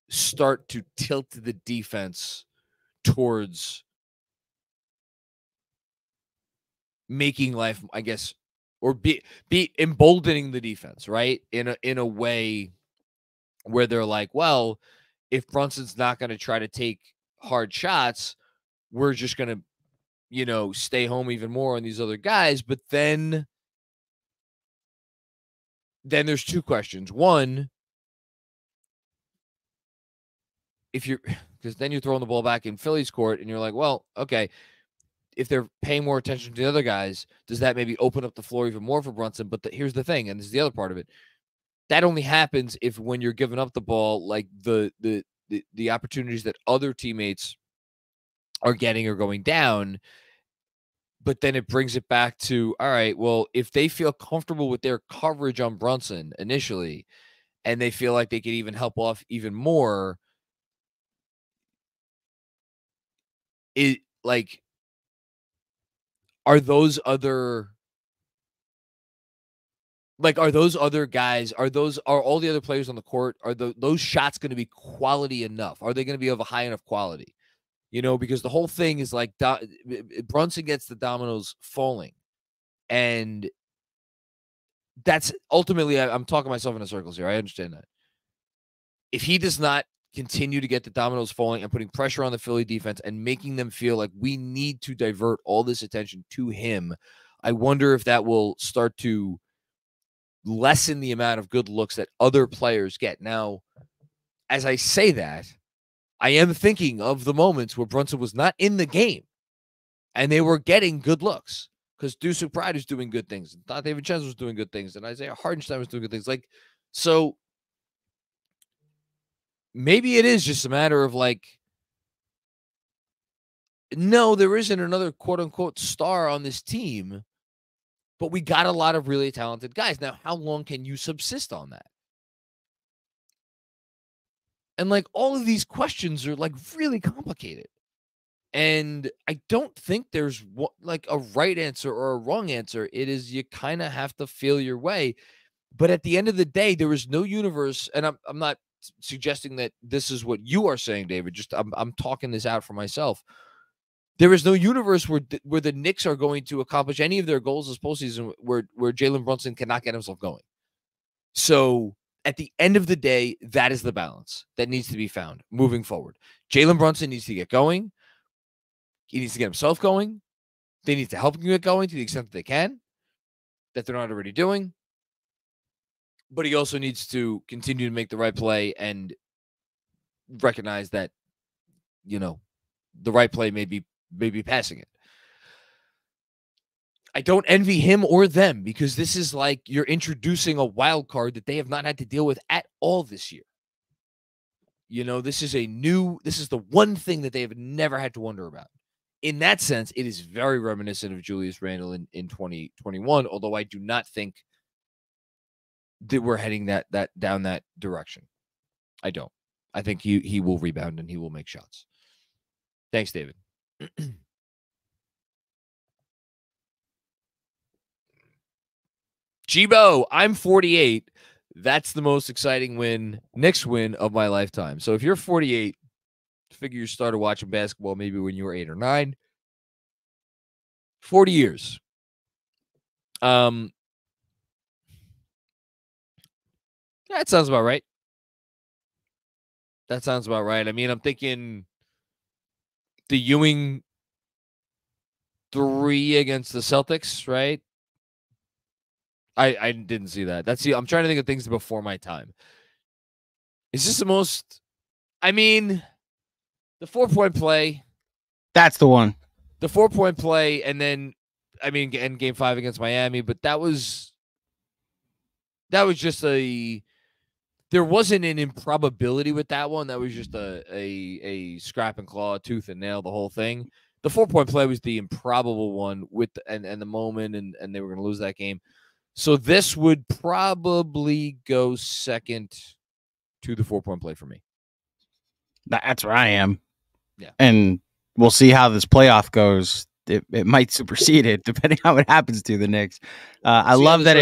start to tilt the defense towards making life, I guess, or be emboldening the defense, right? In a way where they're like, well, if Brunson's not going to try to take hard shots, we're just going to, stay home even more on these other guys. But then there's two questions. One, because then you're throwing the ball back in Philly's court, and you're like, well, okay, if they're paying more attention to the other guys, does that maybe open up the floor even more for Brunson? But here's the thing, and this is the other part of it. That only happens if, when you're giving up the ball, like the opportunities that other teammates are getting are going down. But then it brings it back to, all right, well, if they feel comfortable with their coverage on Brunson initially, and they feel like they could even help off even more, are those other guys, are all the other players on the court, are those shots going to be quality enough? Are they going to be of a high enough quality? Because the whole thing is like Brunson gets the dominoes falling, and that's ultimately, I'm talking myself into circles here. I understand that. If he does not continue to get the dominoes falling and putting pressure on the Philly defense and making them feel like we need to divert all this attention to him, I wonder if that will start to lessen the amount of good looks that other players get. Now, as I say that, I am thinking of the moments where Brunson was not in the game and they were getting good looks, because Deuce Pride is doing good things, and Dante Vincenzo was doing good things, and Isaiah Hardenstein was doing good things. So maybe it is just a matter of no, there isn't another quote unquote star on this team, but we got a lot of really talented guys. Now, how long can you subsist on that? And all of these questions are really complicated. And I don't think there's a right answer or a wrong answer. It is, you kind of have to feel your way. But at the end of the day, there is no universe. And I'm not suggesting that this is what you are saying, David. Just I'm talking this out for myself. There is no universe where the Knicks are going to accomplish any of their goals this postseason where Jalen Brunson cannot get himself going. So at the end of the day, that is the balance that needs to be found moving forward. Jalen Brunson needs to get going. He needs to get himself going. They need to help him get going to the extent that they can, that they're not already doing. But he also needs to continue to make the right play and recognize that, the right play may be passing it. I don't envy him or them, because this is you're introducing a wild card that they have not had to deal with at all this year. This is the one thing that they have never had to wonder about, in that sense, it is very reminiscent of Julius Randle in 2021, although I do not think that we're heading down that direction. I don't. I think he will rebound and he will make shots. Thanks, David. Jibo, I'm 48. That's the most exciting Knicks win of my lifetime. So if you're 48, figure you started watching basketball maybe when you were 8 or 9. 40 years. That sounds about right. That sounds about right. I mean, I'm thinking the Ewing 3 against the Celtics, right? I didn't see that. I'm trying to think of things before my time. Is this the most? I mean, the 4-point play. That's the one. The 4-point play, and then and Game 5 against Miami, but that was just there wasn't an improbability with that one. That was just a scrap and claw, tooth and nail, the whole thing. The 4-point play was the improbable one and the moment, and they were going to lose that game. So this would probably go second to the 4-point play for me. That's where I am. Yeah. And we'll see how this playoff goes. It might supersede it, depending on what happens to the Knicks. I love that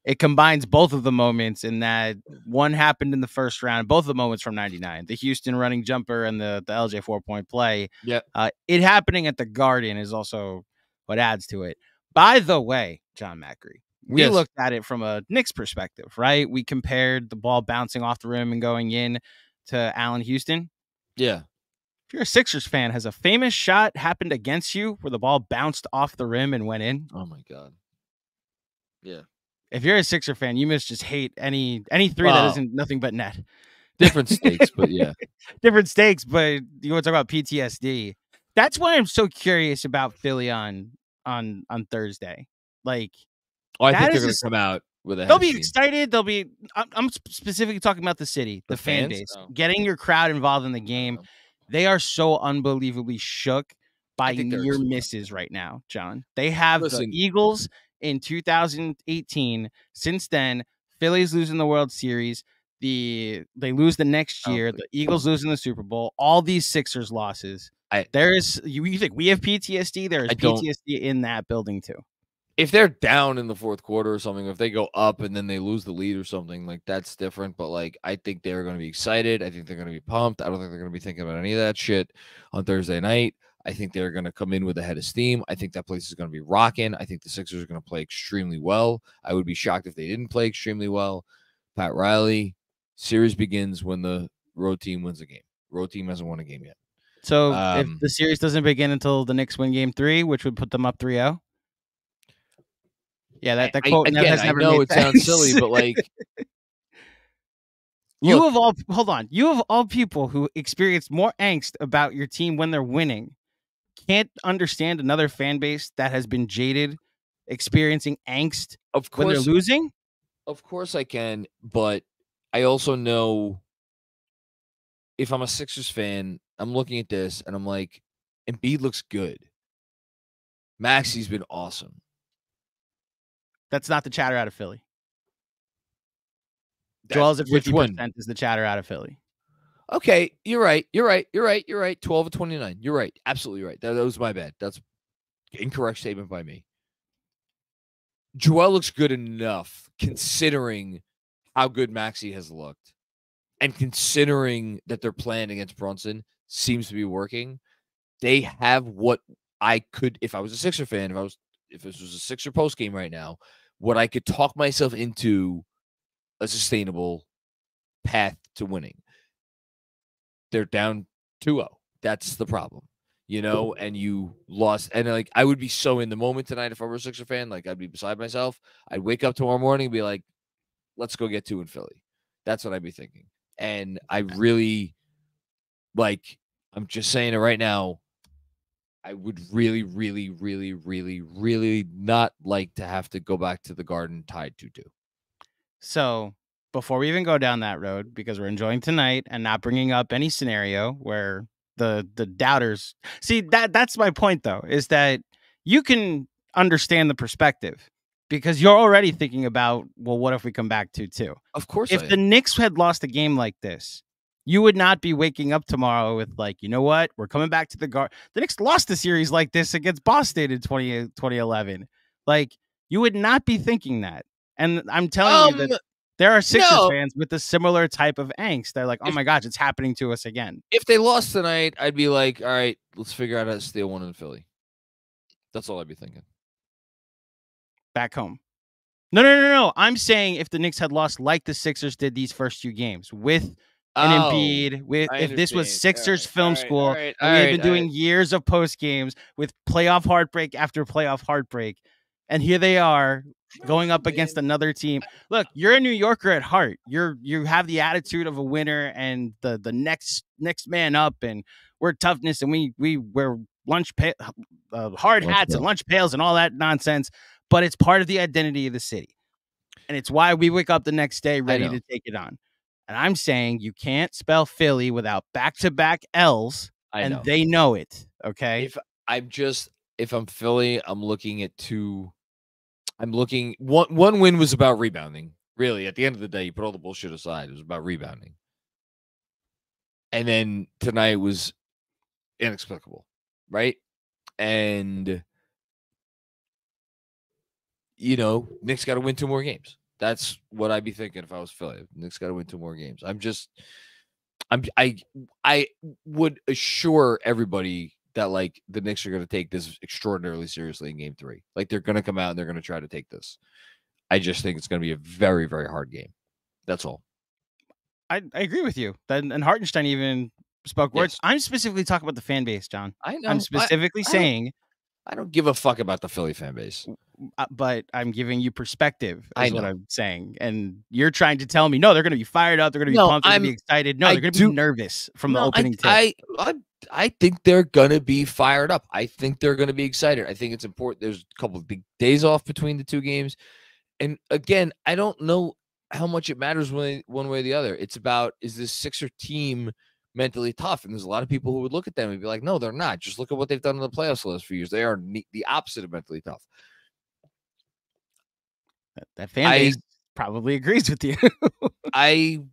it combines both of the moments in that one happened in the first round, both of the moments from 99, the Houston running jumper and the LJ 4-point play. Yeah. It happening at the Garden is also what adds to it. By the way, John Macri, we looked at it from a Knicks perspective, right? We compared the ball bouncing off the rim and going in to Allen Houston. Yeah. If you're a Sixers fan, has a famous shot happened against you where the ball bounced off the rim and went in? Oh, my God. Yeah. If you're a Sixer fan, you must just hate any three that isn't nothing but net. Different stakes, but yeah. Different stakes, but you want to talk about PTSD. That's why I'm so curious about Philly on Thursday. Like, I think they're going to come out with a. They'll be excited. I'm specifically talking about the city, the fan base, getting your crowd involved in the game. They are so unbelievably shook by near misses right now, John. They have the Eagles in 2018. Since then, Philly's losing the World Series. They lose the next year. The Eagles losing the Super Bowl. All these Sixers losses. You think we have PTSD? There is PTSD in that building too. If they're down in the fourth quarter or something, if they go up and then they lose the lead or something, like that's different. But like, I think they're going to be excited. I think they're going to be pumped. I don't think they're going to be thinking about any of that shit on Thursday night. I think they're going to come in with a head of steam. I think that place is going to be rocking. I think the Sixers are going to play extremely well. I would be shocked if they didn't play extremely well. Pat Riley, series begins when the road team wins a game. Road team hasn't won a game yet. So if the series doesn't begin until the Knicks win Game 3, which would put them up 3-0. Yeah, that quote has never made sense. Sounds silly, but like you of all people who experience more angst about your team when they're winning can't understand another fan base that has been jaded, experiencing angst when they're losing. Of course I can, but I also know if I'm a Sixers fan, I'm looking at this and I'm like, Embiid looks good. Maxi's been awesome. That's not the chatter out of Philly. Joel's at 50% is the chatter out of Philly. Okay, you're right. 12 of 29. You're right. Absolutely right. That was my bad. That's an incorrect statement by me. Joel looks good enough considering how good Maxey has looked and considering that their plan against Brunson seems to be working. They have what I could, if I was a Sixer fan, if this was a Sixer post game right now, what I could talk myself into a sustainable path to winning. They're down 2-0. That's the problem, and you lost. And like, I would be so in the moment tonight if I were a Sixer fan, like I'd be beside myself. I'd wake up tomorrow morning and be like, let's go get 2 in Philly. That's what I'd be thinking. And I really I'm just saying it right now. I would really, really, really, really, really not like to have to go back to the Garden tied 2-2. So before we even go down that road, because we're enjoying tonight and not bringing up any scenario where the doubters. See, that's my point though, is that you can understand the perspective because you're already thinking about, well, what if we come back 2-2? Of course, if the Knicks had lost a game like this, you would not be waking up tomorrow with like, you know what, we're coming back to the guard. The Knicks lost a series like this against Boston in 2011. Like, you would not be thinking that. And I'm telling you that there are Sixers fans with a similar type of angst. They're like, oh my gosh, it's happening to us again. If they lost tonight, I'd be like, all right, let's figure out how to steal one in Philly. That's all I'd be thinking. Back home. No. I'm saying if the Knicks had lost like the Sixers did these first 2 games with an Embiid, if this was Sixers film school, and we had been doing years of post games with playoff heartbreak after playoff heartbreak, and here they are going up against another team. Look, you're a New Yorker at heart. You have the attitude of a winner and the next man up, and we're toughness, and we wear hard hats and lunch pails and all that nonsense. But it's part of the identity of the city, and it's why we wake up the next day ready to take it on. And I'm saying you can't spell Philly without back-to-back L's, and they know it. Okay. If I'm Philly, I'm looking at 2. I'm looking one win was about rebounding. Really, at the end of the day, you put all the bullshit aside, it was about rebounding. And then tonight was inexplicable, right? And Knicks got to win 2 more games. That's what I'd be thinking if I was Philly. Knicks got to win 2 more games. I would assure everybody that like the Knicks are going to take this extraordinarily seriously in game 3. Like they're going to come out and they're going to try to take this. I just think it's going to be a very, very hard game. That's all. I agree with you. And Hartenstein even spoke words. Yes. I'm specifically talking about the fan base, John. I know. I'm specifically saying I don't give a fuck about the Philly fan base. But I'm giving you perspective, is what I'm saying. And you're trying to tell me, no, they're going to be fired up. They're going to be pumped. They're going to be excited. No, they're going to be nervous from the opening tip. I think they're going to be fired up. I think they're going to be excited. I think it's important. There's a couple of big days off between the 2 games. And again, I don't know how much it matters one way or the other. It's about, is this Sixer team mentally tough? And there's a lot of people who would look at them and be like, no, they're not. Just look at what they've done in the playoffs the last few years. They are the opposite of mentally tough. That fan base probably agrees with you. I'm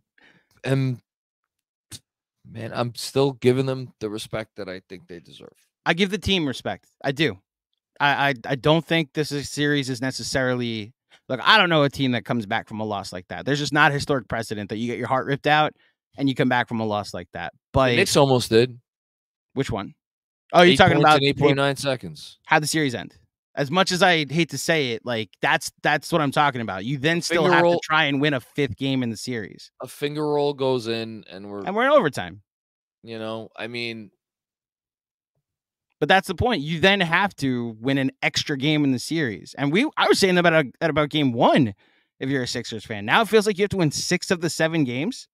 still giving them the respect that I think they deserve. I give the team respect. I do. I don't think this series is necessarily, look, I don't know a team that comes back from a loss like that. There's just not historic precedent that you get your heart ripped out and you come back from a loss like that. But the Knicks almost did. Which one? Oh, you're talking about 8.9 seconds. How'd the series end? As much as I hate to say it, like that's what I'm talking about. You then still have to try and win a 5th game in the series. A finger roll goes in, and we're in overtime. I mean, but that's the point. You then have to win an extra game in the series. And I was saying about game 1. If you're a Sixers fan, now it feels like you have to win 6 of the 7 games.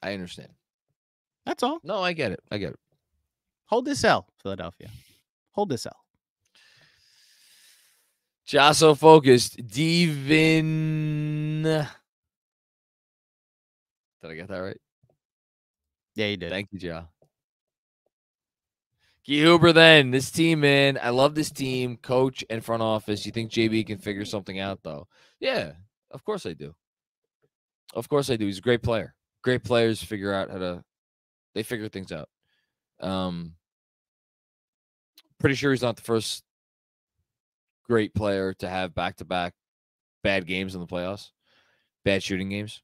I understand. That's all. No, I get it. Hold this L, Philadelphia. Hold this L. Jasso focused. Devin. Did I get that right? Yeah, you did. Thank you, Ja. Huber, then. This team, man. I love this team, coach and front office. You think JB can figure something out, though? Yeah, of course I do. He's a great player. Great players figure out they figure things out. Pretty sure he's not the first great player to have back-to-back bad games in the playoffs, bad shooting games.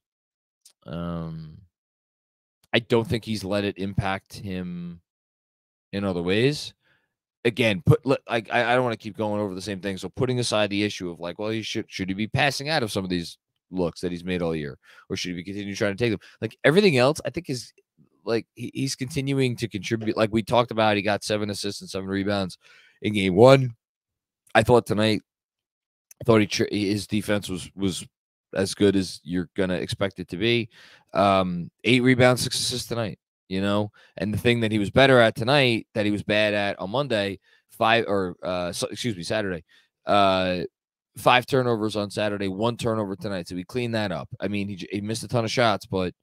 I don't think he's let it impact him in other ways. Again, I don't want to keep going over the same thing. So putting aside the issue of like, well, should he be passing out of some of these looks that he's made all year, or should he be continuing trying to take them? Like everything else, I think is like he's continuing to contribute. Like we talked about, he got 7 assists and 7 rebounds in game 1. I thought tonight, his defense was as good as you're gonna expect it to be. 8 rebounds, 6 assists tonight. And the thing that he was better at tonight that he was bad at on Monday, Saturday. 5 turnovers on Saturday, 1 turnover tonight. So he cleaned that up. I mean, he missed a ton of shots, but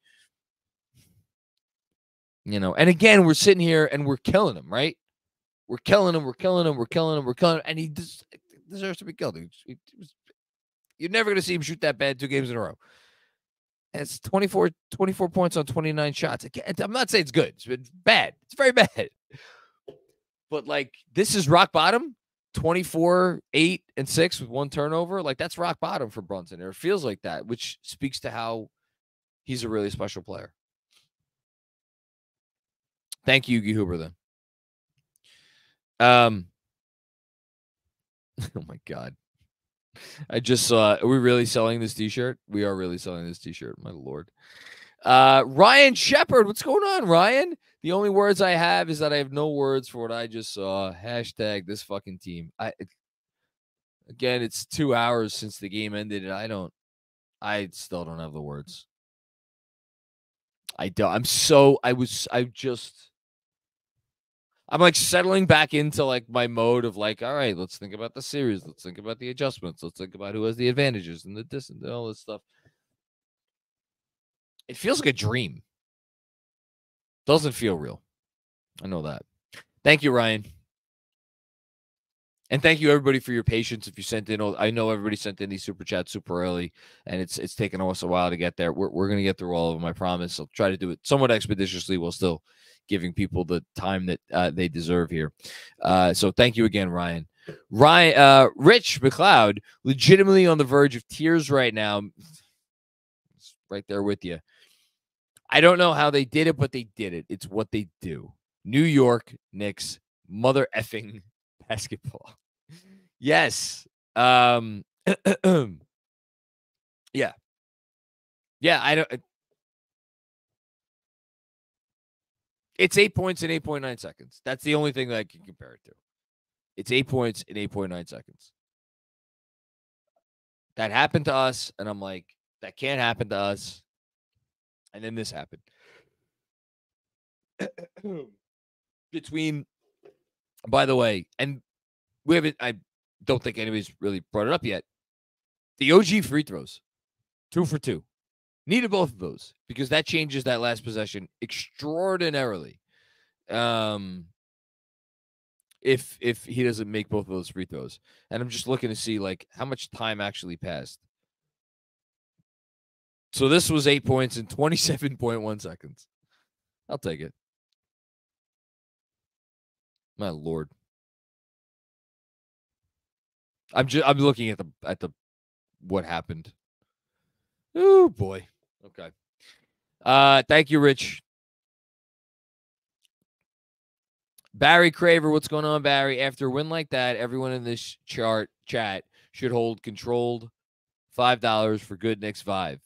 You know, and again, we're sitting here and we're killing him, right? We're killing him, and he deserves to be killed. You're never going to see him shoot that bad 2 games in a row. And it's 24 points on 29 shots. I'm not saying it's good. It's bad. It's very bad. But, like, this is rock bottom. 24, 8, and 6 with 1 turnover. Like, that's rock bottom for Brunson. Or it feels like that, which speaks to how he's a really special player. Thank you, Yugi Huber, then. Oh, my God. I just saw, are we really selling this t-shirt? We are really selling this t-shirt, my Lord. Ryan Shepard, what's going on, Ryan? The only words I have is that I have no words for what I just saw. Hashtag this fucking team. Again, it's 2 hours since the game ended, and I still don't have the words. I don't. I'm like settling back into like my mode of like, all right, let's think about the series. Let's think about the adjustments. Let's think about who has the advantages and the distance and all this stuff. It feels like a dream. Doesn't feel real. I know that. Thank you, Ryan. And thank you, everybody, for your patience. If you sent in, I know everybody sent in these super chats super early, and it's taken us a while to get there. We're going to get through all of them, I promise. I'll try to do it somewhat expeditiously while still giving people the time that they deserve here. So thank you again, Ryan. Rich McLeod, legitimately on the verge of tears right now. It's right there with you. I don't know how they did it, but they did it. It's what they do. New York Knicks, mother effing basketball. Yes. Yeah. Yeah, I don't. It's 8 points in 8.9 seconds. That's the only thing that I can compare it to. It's 8 points in 8.9 seconds. That happened to us, and I'm like, that can't happen to us. And then this happened. By the way, and we haven't, I don't think anybody's really brought it up yet. The OG free throws, 2 for 2. Needed both of those because that changes that last possession extraordinarily. If he doesn't make both of those free throws. And I'm just looking to see like how much time actually passed. So this was 8 points in 27.1 seconds. I'll take it. My Lord. I'm looking at the what happened. Oh boy. Okay. Thank you, Rich. Barry Craver, what's going on, Barry? After a win like that, everyone in this chat should hold controlled $5 for good Knicks vibes.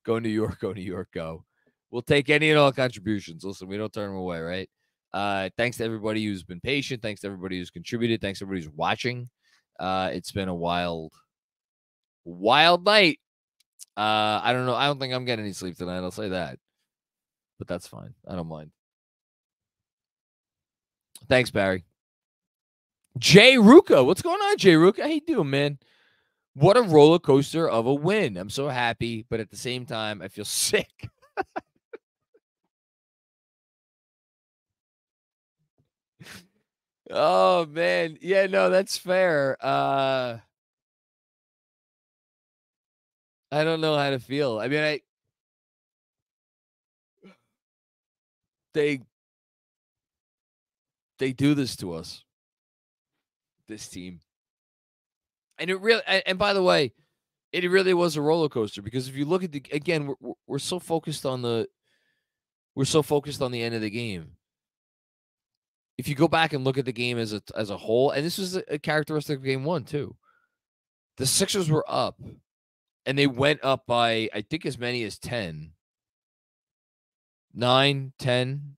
Go New York, go New York, go. We'll take any and all contributions. Listen, we don't turn them away, right? Thanks to everybody who's been patient. Thanks to everybody who's contributed. Thanks to everybody who's watching. It's been a wild night. I don't know. I don't think I'm getting any sleep tonight. I'll say that. But that's fine. I don't mind. Thanks, Barry. Jay Ruka. What's going on, Jay Ruka? How you doing, man? What a roller coaster of a win. I'm so happy, but at the same time, I feel sick. Oh, man. Yeah, no, that's fair. I don't know how to feel. I mean, they do this to us, this team. And it really, and by the way, it really was a roller coaster because if you look at again, we're so focused on the end of the game. If you go back and look at the game as a whole, and this was a characteristic of game 1 too. The Sixers were up, and they went up by, I think, as many as 10. 9, 10.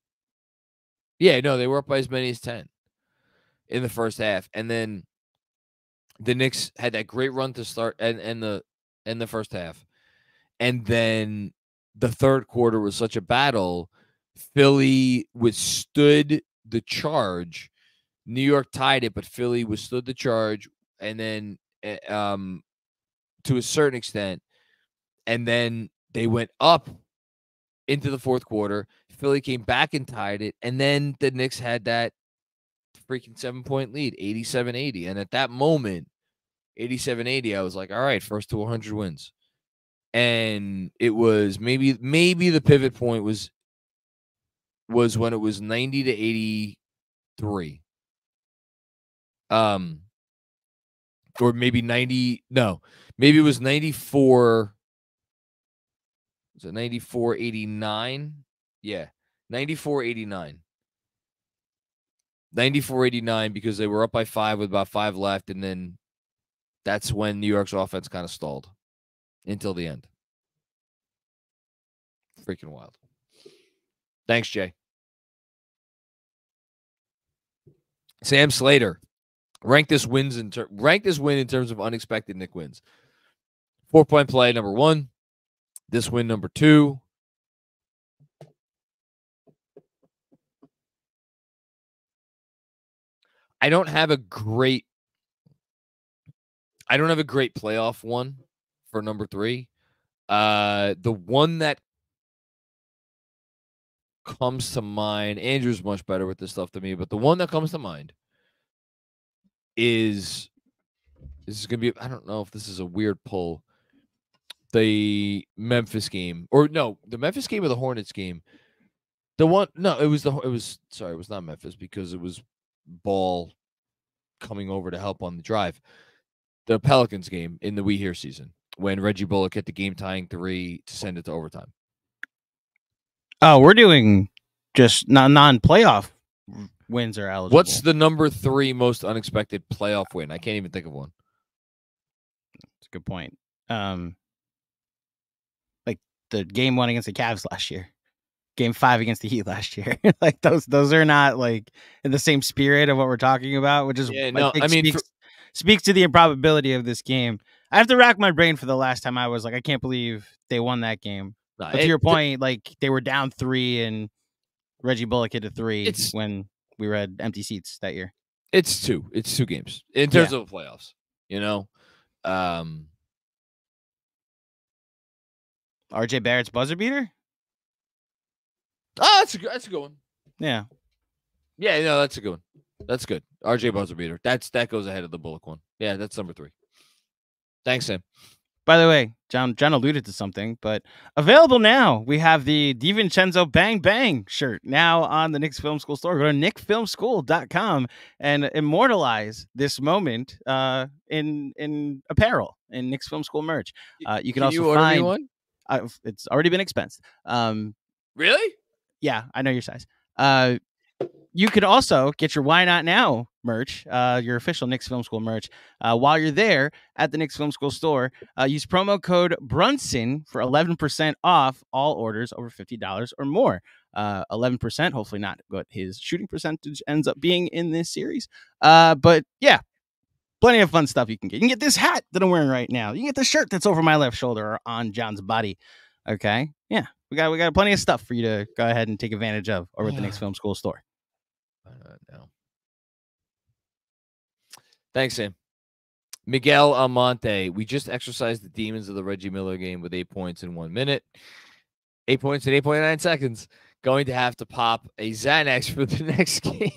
Yeah, no, they were up by as many as 10 in the first half. And then the Knicks had that great run to start and the first half. And then the third quarter was such a battle. Philly withstood the charge. New York tied it, but Philly withstood the charge. And then to a certain extent. And then they went up into the fourth quarter. Philly came back and tied it, and then the Knicks had that freaking 7-point lead, 87-80. And at that moment, 87-80, I was like, all right, first to 100 wins. And it was maybe the pivot point was when it was 90-83. Or maybe 90, no, maybe it was 94. Was it 94-89? Yeah, 94-89. 94-89 because they were up by 5 with about 5 left, and then that's when New York's offense kind of stalled until the end. Freaking wild. Thanks, Jay. Sam Slater, rank this win in terms of unexpected Knick wins. 4-point play number 1. This win number 2. I don't have a great playoff one for number 3. The one that comes to mind, Andrew's much better with this stuff than me, but the one that comes to mind is going to be, I don't know if this is a weird pull, the Memphis game, or no, the Memphis game or the Hornets game. It was not Memphis because it was Ball coming over to help on the drive. The Pelicans game in the We Here season when Reggie Bullock hit the game-tying 3 to send it to overtime. Oh, we're doing just non-playoff wins are eligible. What's the number 3 most unexpected playoff win? I can't even think of one. That's a good point. Like the game 1 against the Cavs last year, game 5 against the Heat last year. Like those are not like in the same spirit of what we're talking about, which is speaks to the improbability of this game. I have to rack my brain for the last time I was like, I can't believe they won that game. But to your point, like they were down 3 and Reggie Bullock hit a 3 when we were at empty seats that year. It's 2 games in terms of the playoffs, you know. RJ Barrett's buzzer beater. Oh, that's a good one. Yeah. Yeah, no, that's a good one. That's good. RJ buzzer beater. That goes ahead of the Bullock one. Yeah, that's number 3. Thanks, Sam. By the way, John alluded to something, but available now. We have the DiVincenzo Bang Bang shirt now on the Knicks Film School store. Go to knickfilmschool.com and immortalize this moment in apparel, in Knicks Film School merch. You can also order find me one? It's already been expensed. Really? Yeah, I know your size. You could also get your Why Not Now merch, your official Knicks Film School merch, while you're there at the Knicks Film School store. Use promo code Brunson for 11% off all orders over $50 or more. 11%, hopefully not what his shooting percentage ends up being in this series. But yeah, plenty of fun stuff you can get. You can get this hat that I'm wearing right now. You can get the shirt that's over my left shoulder or on John's body. Okay. Yeah. We got plenty of stuff for you to go ahead and take advantage of over at the Knicks Film School store. No. Thanks, Sam. Miguel Almonte. We just exercised the demons of the Reggie Miller game with 8 points in 1 minute. 8 points in 8.9 seconds. Going to have to pop a Xanax for the next game.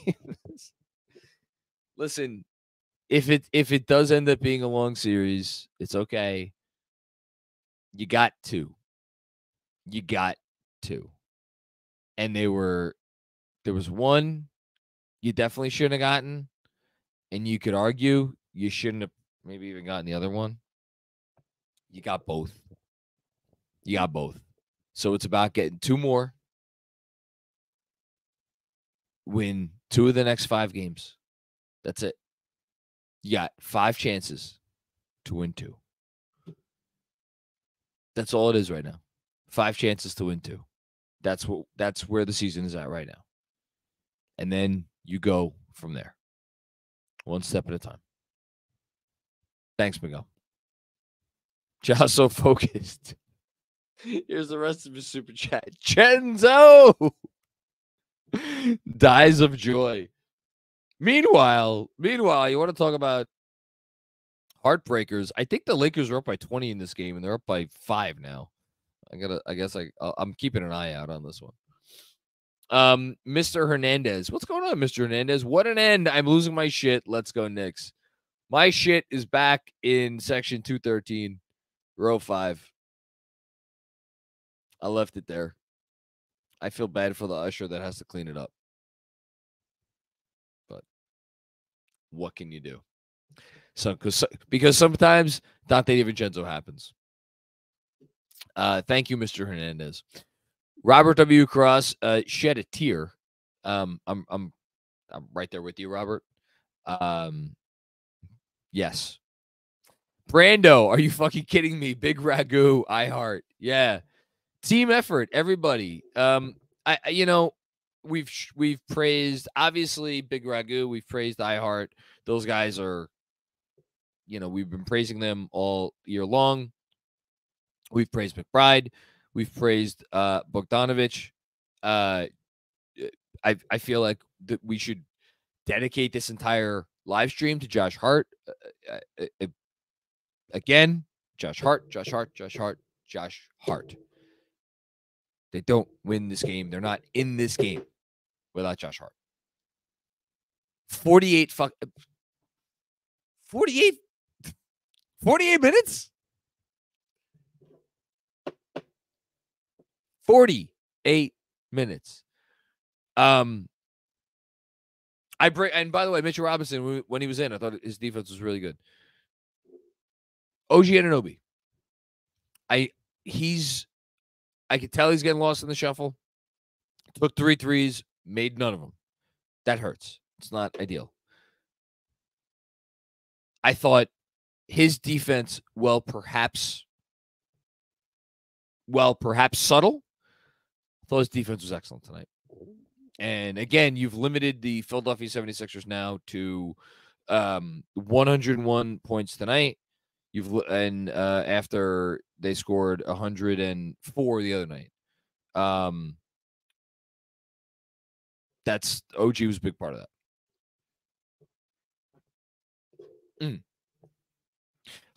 Listen, if it does end up being a long series, it's okay. You got 2. And there was one you definitely shouldn't have gotten, and you could argue you shouldn't have maybe even gotten the other one. You got both. So it's about getting 2 more. Win 2 of the next 5 games. That's it. You got 5 chances to win 2. That's all it is right now. 5 chances to win 2. That's where the season is at right now. And then you go from there. 1 step at a time. Thanks, Miguel. Just so focused. Here's the rest of his super chat. Chenzo dies of joy. Meanwhile, you want to talk about heartbreakers? I think the Lakers are up by 20 in this game, and they're up by 5 now. I'm keeping an eye out on this one. Mr. Hernandez. What's going on, Mr. Hernandez? What an end. I'm losing my shit. Let's go, Knicks. My shit is back in section 213, row 5. I left it there. I feel bad for the usher that has to clean it up. But what can you do? So, because sometimes Dante DiVincenzo happens. Thank you, Mr. Hernandez. Robert W. Cross shed a tear. I'm right there with you, Robert. Yes. Brando, are you fucking kidding me? Big Ragu, I heart. Yeah. Team effort, everybody. We've praised obviously Big Ragu, we've praised iHeart. Those guys are, we've been praising them all year long. We've praised McBride. We've praised Bogdanovich. I feel like that we should dedicate this entire live stream to Josh Hart. Again, Josh Hart. They don't win this game. They're not in this game without Josh Hart. 48 minutes? 48 minutes. And by the way, Mitchell Robinson, when he was in, I thought his defense was really good. OG Anunoby. I could tell he's getting lost in the shuffle. Took 3 threes, made none of them. That hurts. It's not ideal. I thought his defense, perhaps subtle. I thought his defense was excellent tonight. And again, you've limited the Philadelphia 76ers now to 101 points tonight. After they scored 104 the other night. That's OG was a big part of that.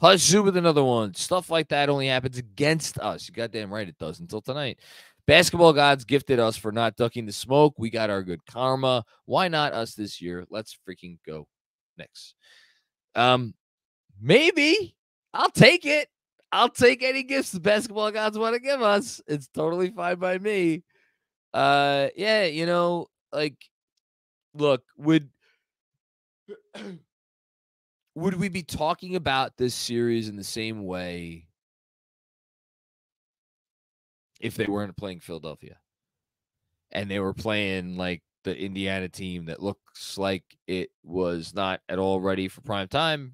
Hush Zoo with another one. Stuff like that only happens against us. You goddamn right it does until tonight. Basketball gods gifted us for not ducking the smoke. We got our good karma. Why not us this year? Let's freaking go Knicks. Maybe. I'll take it. I'll take any gifts the basketball gods want to give us. It's totally fine by me. Look, would we be talking about this series in the same way if they weren't playing Philadelphia and they were playing like the Indiana team that looks like it was not at all ready for prime time?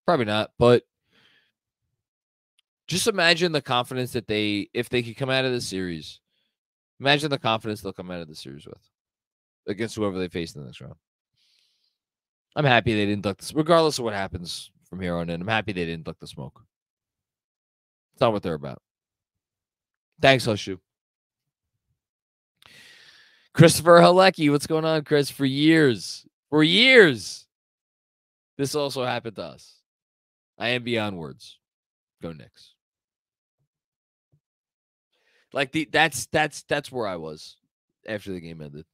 Probably not, but just imagine the confidence that if they could come out of the series, imagine the confidence they'll come out of the series with against whoever they face in the next round. I'm happy they didn't duck this, regardless of what happens from here on in. I'm happy they didn't duck the smoke. It's not what they're about. Thanks, Hushu. Christopher Halecki, what's going on, Chris? For years, this also happened to us. I am beyond words. Go Knicks. That's where I was after the game ended.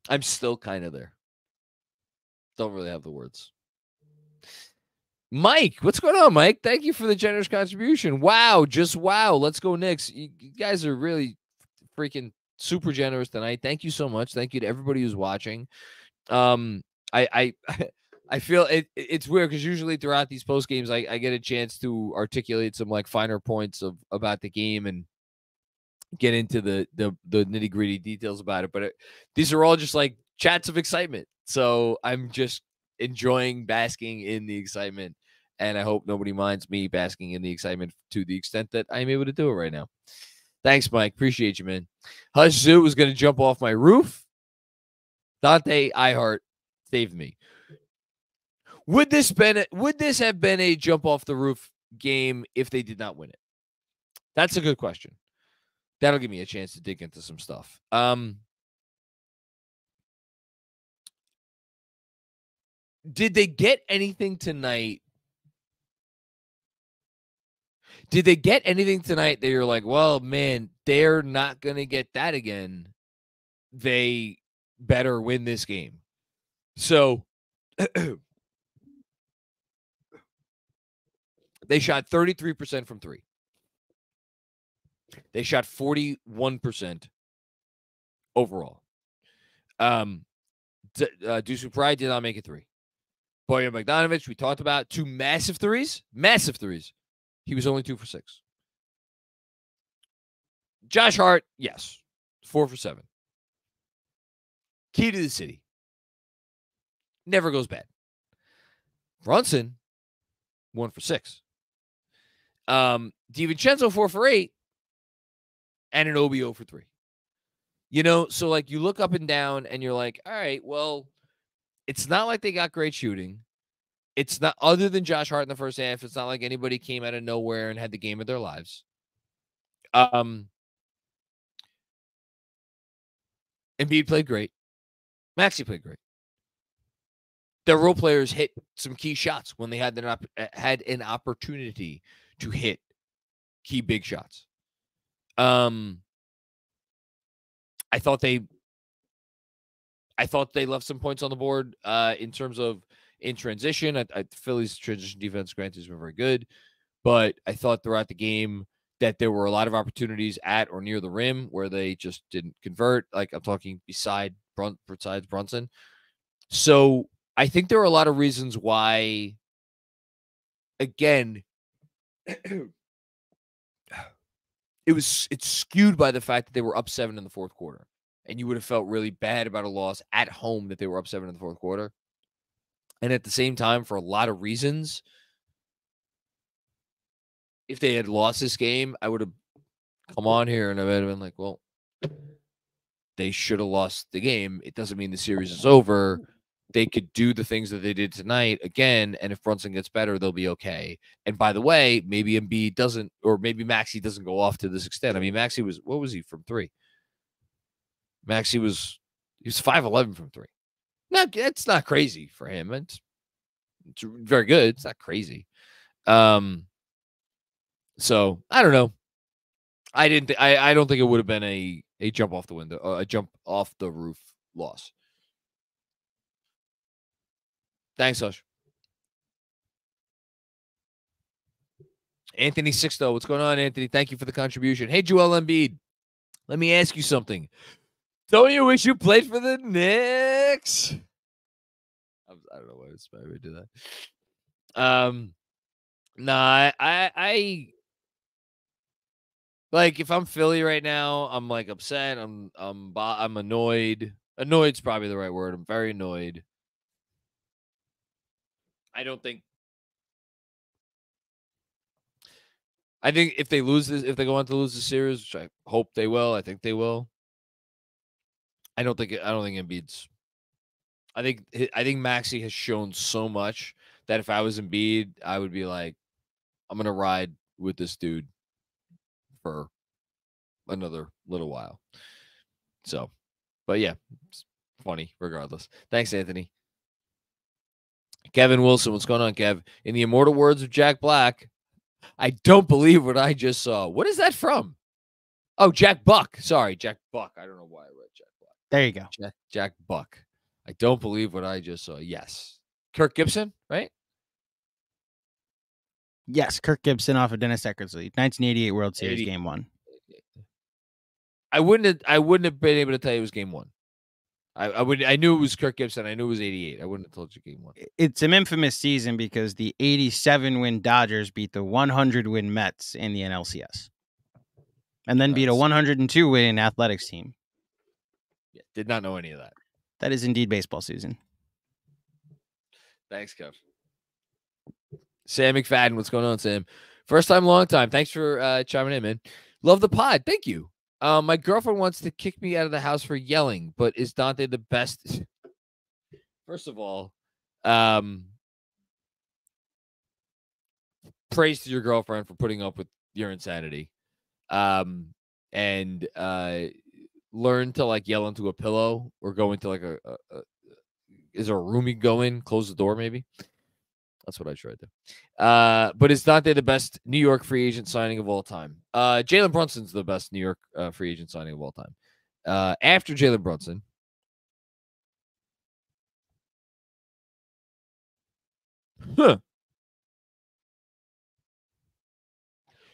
I'm still kind of there. Don't really have the words. Mike, what's going on, Mike? Thank you for the generous contribution. Wow, just wow. Let's go Knicks. You guys are really freaking super generous tonight. Thank you so much. Thank you to everybody who's watching. I feel it's weird because usually throughout these post games, I get a chance to articulate some finer points about the game and get into the nitty gritty details about it. But these are all just like chats of excitement. So I'm just enjoying basking in the excitement. And I hope nobody minds me basking in the excitement to the extent that I'm able to do it right now. Thanks, Mike. Appreciate you, man. Hush Zoo was going to jump off my roof. Dante iHeart saved me. Would this have been a jump off the roof game if they did not win it? That's a good question. That'll give me a chance to dig into some stuff. Did they get anything tonight? Did they get anything tonight that you're like, well, man, they're not going to get that again. They better win this game. So they shot 33% from three. They shot 41% overall. Deuce Pride did not make a three. Bojan Bogdanovic, we talked about 2 massive threes. Massive threes. He was only 2 for 6. Josh Hart, yes, 4 for 7. Key to the city. Never goes bad. Brunson, 1 for 6. DiVincenzo, 4 for 8. And an OBO for 3. You know, so like you look up and down and you're like, all right, well, it's not like they got great shooting. It's not, other than Josh Hart in the first half, it's not like anybody came out of nowhere and had the game of their lives. Embiid played great. Maxey played great. Their role players hit some key shots when they had an opportunity to hit key big shots. I thought they left some points on the board in terms of in transition. Philly's transition defense, granted, has been very good, but I thought throughout the game that there were a lot of opportunities at or near the rim where they just didn't convert. Like I'm talking besides Brunson. So I think there are a lot of reasons why, again, it's skewed by the fact that they were up 7 in the fourth quarter. And you would have felt really bad about a loss at home that they were up 7 in the fourth quarter. And at the same time, for a lot of reasons, if they had lost this game, I would have come on here and I would have been like, well, they should have lost the game. It doesn't mean the series is over. They could do the things that they did tonight again, and if Brunson gets better, they'll be okay. And by the way, maybe Embiid doesn't, or maybe Maxey doesn't go off to this extent. I mean, Maxey was, what was he from 3? Maxey was 5'11" from 3. No, it's not crazy for him. It's very good. It's not crazy. So I don't know. I don't think it would have been a jump off the window, a jump off the roof loss. Thanks, Hush. Anthony Sixto, what's going on, Anthony? Thank you for the contribution. Hey, Joel Embiid, let me ask you something. Don't you wish you played for the Knicks? I don't know why I inspired me to do that. Nah, I like if I'm Philly right now, I'm like upset. I'm annoyed. Annoyed's probably the right word. I'm very annoyed. I think if they lose this, if they go on to lose the series, which I hope they will, I think they will. I don't think Embiid's. I think Maxey has shown so much that if I was Embiid, I would be like, I'm gonna ride with this dude for another little while. So, but yeah, it's funny regardless. Thanks, Anthony. Kevin Wilson, what's going on, Kev? In the immortal words of Jack Black, I don't believe what I just saw. What is that from? Oh, Jack Buck. Sorry, Jack Buck. I don't know why I read Jack Buck. There you go. Jack Buck. I don't believe what I just saw. Yes. Kirk Gibson, right? Yes, Kirk Gibson off of Dennis Eckersley, 1988 World Series Game 1. I wouldn't have been able to tell you it was Game 1. I knew it was Kirk Gibson. I knew it was 88. I wouldn't have told you Game 1. It's an infamous season because the 87-win Dodgers beat the 100-win Mets in the NLCS. And then beat a 102-win Athletics team. Yeah, did not know any of that. That is indeed baseball season. Thanks, Kev. Sam McFadden, what's going on, Sam? First time, long time. Thanks for chiming in, man. Love the pod. Thank you. My girlfriend wants to kick me out of the house for yelling, but is Dante the best? First of all, praise to your girlfriend for putting up with your insanity. And learn to like yell into a pillow or go into like is there a room you go in? Close the door, maybe. That's what I tried to. But is Dante the best New York free agent signing of all time? Jalen Brunson's the best New York free agent signing of all time. After Jalen Brunson,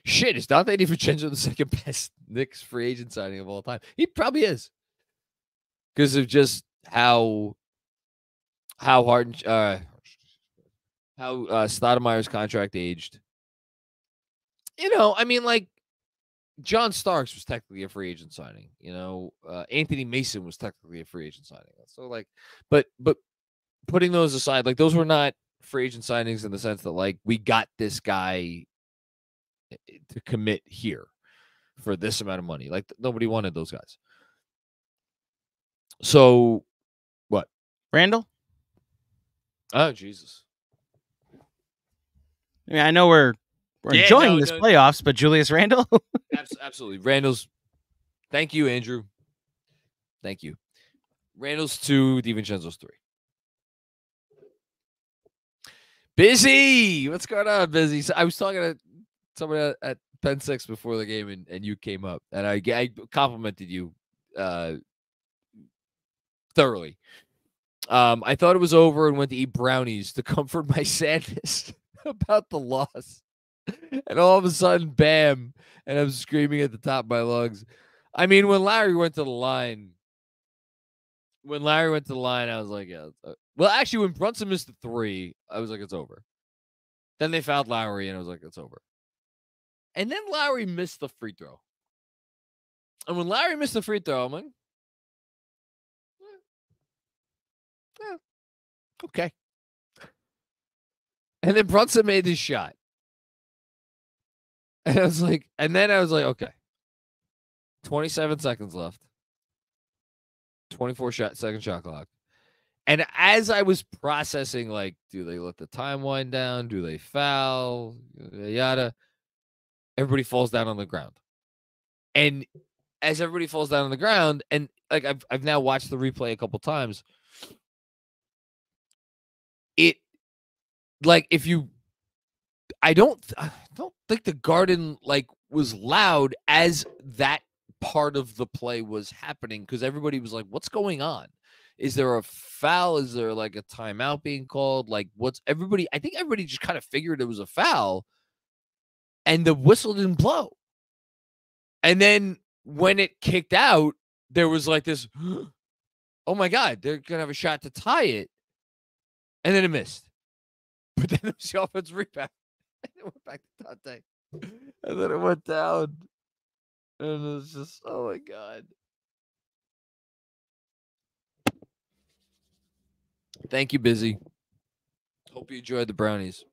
shit, is Dante DiVincenzo the second best Knicks free agent signing of all time? He probably is, because of just how hard how Stoudemire's contract aged. I mean, like, John Starks was technically a free agent signing. Anthony Mason was technically a free agent signing. So, like, but putting those aside, like, those were not free agent signings in the sense that, like, we got this guy to commit here for this amount of money. Like, nobody wanted those guys. So, what? Randall? Oh, Jesus. I mean, I know we're enjoying this playoffs, but Julius Randle? Absolutely. Randall's. Thank you, Andrew. Thank you. Randall's 2, DiVincenzo's 3. Busy. What's going on, Busy? So I was talking to somebody at Penn 6 before the game, and you came up, and I complimented you thoroughly. I thought it was over and went to eat brownies to comfort my sadness about the loss. And all of a sudden, bam, and I'm screaming at the top of my lungs. I mean, when Larry went to the line, I was like, yeah. Well, actually, when Brunson missed the 3, I was like, it's over. Then they fouled Lowry, and I was like, it's over. And then Lowry missed the free throw. And when Lowry missed the free throw, I'm like, okay. And then Brunson made this shot. And I was like, okay. 27 seconds left. 24-second shot clock. And as I was processing, like, do they let the time wind down? Do they foul? Yada. Everybody falls down on the ground. And as everybody falls down on the ground, and like I've now watched the replay a couple times, it, like, if you, I don't think the Garden, like, was loud as that part of the play was happening, because everybody was like, what's going on? Is there a foul? Is there, like, a timeout being called? Like, I think everybody just kind of figured it was a foul, and the whistle didn't blow. And then when it kicked out, there was like this, oh my God, they're going to have a shot to tie it. And then it missed. But then it was the offensive rebound. And it went back to Dante. And then it went down. And it was just, oh my God. Thank you, Busy. Hope you enjoyed the brownies.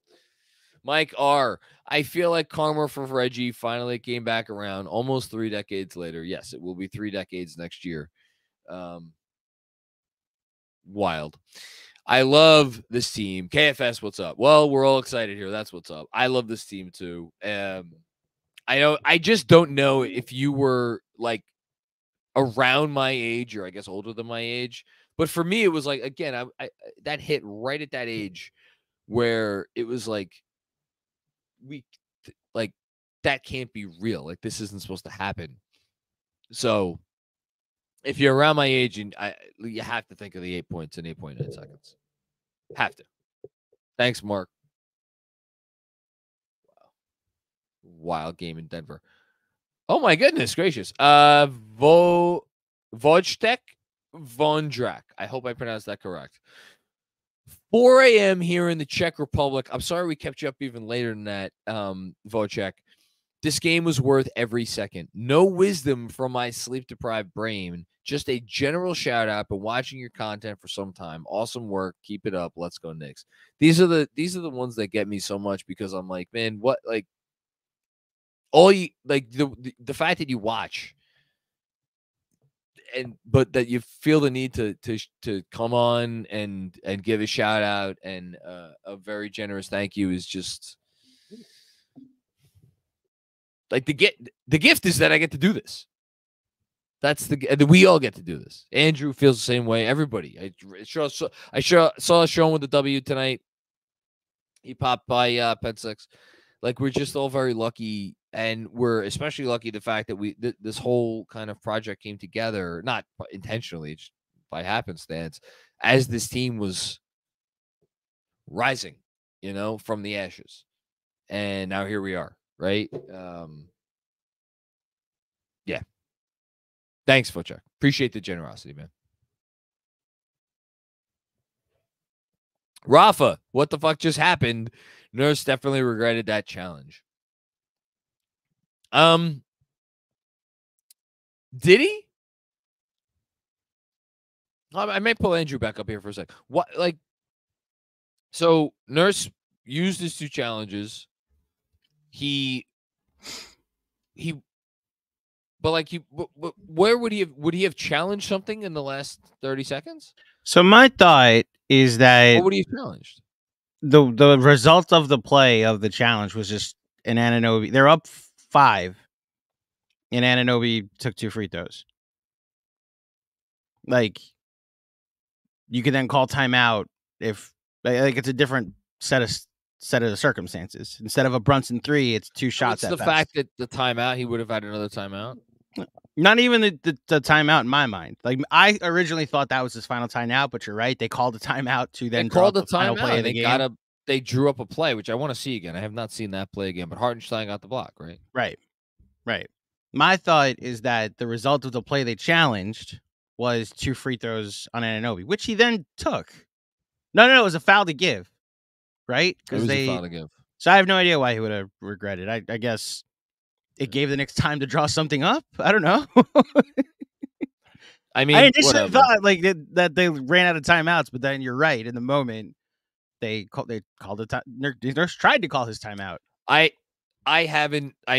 Mike R. I feel like karma for Reggie finally came back around almost 3 decades later. Yes, it will be 3 decades next year. Wild. I love this team. KFS, what's up? Well, we're all excited here. That's what's up. I love this team too. I just don't know if you were, like, around my age, or I guess older than my age. But for me, it was like, again, I that hit right at that age where it was like, that can't be real. Like, this isn't supposed to happen. So if you're around my age, and you have to think of the 8 points in 8.9 seconds. Have to. Thanks, Mark. Wow. Wild game in Denver. Oh my goodness gracious. Wojtek Vondrak. I hope I pronounced that correct. 4 a.m. here in the Czech Republic. I'm sorry we kept you up even later than that, Wojtek. This game was worth every second. No wisdom from my sleep-deprived brain. Just a general shout-out. Been watching your content for some time. Awesome work. Keep it up. Let's go Knicks. These are the ones that get me so much, because I'm like, man, what, like, all you, like, the fact that you watch, but that you feel the need to come on and give a shout-out and a very generous thank you is just, like, the gift is that I get to do this. We all get to do this. Andrew feels the same way. Everybody. I saw a show with the W tonight. He popped by Penn 6. Like, we're just all very lucky, and we're especially lucky the fact that this whole kind of project came together, not intentionally, just by happenstance, as this team was rising, from the ashes. And now here we are, right? Yeah. Thanks, Footcheck. Appreciate the generosity, man. Rafa, what the fuck just happened? Nurse definitely regretted that challenge. Did he? I may pull Andrew back up here for a sec. What, so Nurse used his 2 challenges. Where would he have challenged something in the last 30 seconds? So my thought is that what would he have challenged? The result of the play of the challenge was just an Anunoby. They're up 5, and Anunoby took 2 free throws. Like, you could then call timeout if it's a different set of circumstances. Instead of a Brunson 3, it's 2 shots. What's the fact that the timeout, he would have had another timeout? Not even the timeout in my mind. Like, I originally thought that was his final timeout, but you're right. They called the timeout to then call the final play of the game. They drew up a play, which I want to see again. I have not seen that play again, but Hartenstein got the block, right? Right. My thought is that the result of the play they challenged was 2 free throws on Anunoby, which he then took. No, it was a foul to give, right? It was a foul to give. So I have no idea why he would have regretted. I guess it gave the Knicks time to draw something up. I don't know. I mean, I initially thought that they ran out of timeouts, but then you're right. In the moment, they called the time. Nurse tried to call his timeout. I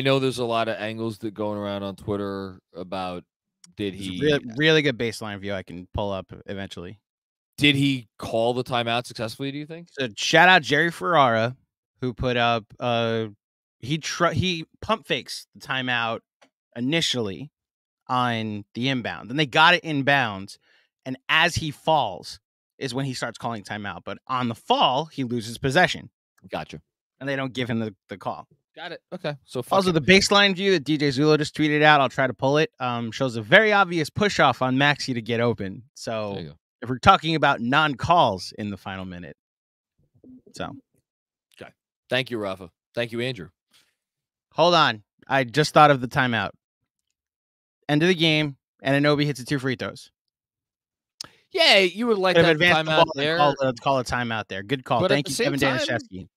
know there's a lot of angles that going around on Twitter about did he really good baseline view I can pull up eventually. Did he call the timeout successfully, do you think? So shout out Jerry Ferrara, who put up he pump fakes the timeout initially on the inbound. Then they got it inbounds, and as he falls is when he starts calling timeout. But on the fall, he loses possession. Gotcha. And they don't give him the call. Got it. Okay. So also the baseline view that DJ Zulo just tweeted out, I'll try to pull it, shows a very obvious push off on Maxey to get open. So if we're talking about non-calls in the final minute. So. Okay. Thank you, Rafa. Thank you, Andrew. Hold on. I just thought of the timeout. End of the game, and Anunoby hits the 2 free throws. Yeah, you would like that timeout there. Call a timeout there. Good call. Thank you, Kevin Danishevsky.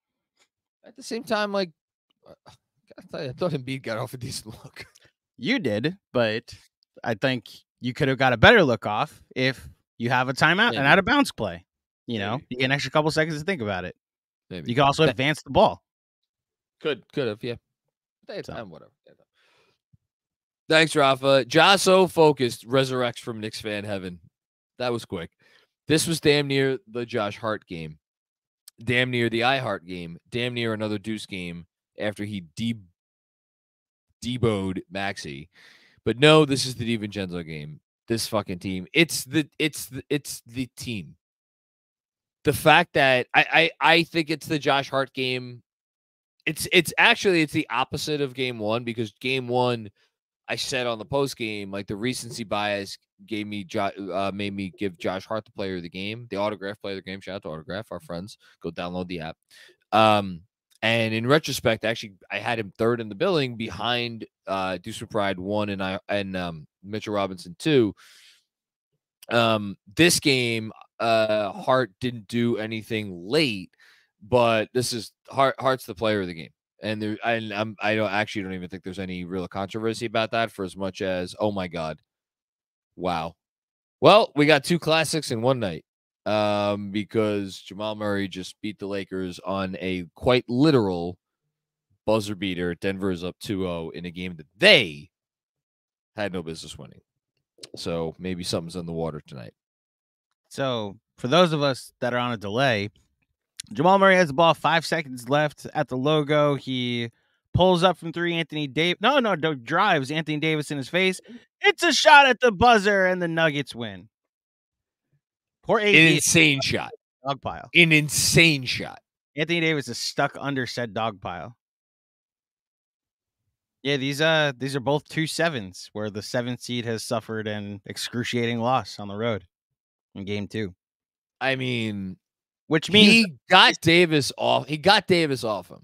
At the same time, I thought Embiid got off a decent look. You did, but I think you could have got a better look off if you have a timeout and out of bounds play. You get an extra couple seconds to think about it. Maybe. You can also advance the ball. Could have, yeah. Whatever. Thanks, Rafa. Jasso focused resurrects from Knicks fan heaven. That was quick. This was damn near the Josh Hart game. Damn near the iHeart game. Damn near another Deuce game after he deboed Maxey. But no, this is the DiVincenzo game. This fucking team. It's the team. The fact that I think it's the Josh Hart game. It's the opposite of game 1, because game 1, I said on the post game, the recency bias made me give Josh Hart the player of the game, the Autograph player of the game. Shout out to Autograph, our friends. Go download the app. And in retrospect, actually, I had him 3rd in the billing behind Deuce McBride 1 and Mitchell Robinson 2. This game, Hart didn't do anything late, but this is Hart's the player of the game. And I don't even think there's any real controversy about that, for as much as, oh my God, wow. Well, we got 2 classics in one night, because Jamal Murray just beat the Lakers on a quite literal buzzer beater. Denver is up 2-0 in a game that they had no business winning. So maybe something's in the water tonight. So for those of us that are on a delay, Jamal Murray has the ball, 5 seconds left at the logo. He pulls up from 3. Anthony Davis. No, drives Anthony Davis in his face. It's a shot at the buzzer, and the Nuggets win. Poor AD. An insane shot. Dog pile. An insane shot. Anthony Davis is stuck under said dog pile. Yeah, these are both 2-7s where the 7th seed has suffered an excruciating loss on the road in game 2. I mean, which means he got Davis off. He got Davis off him.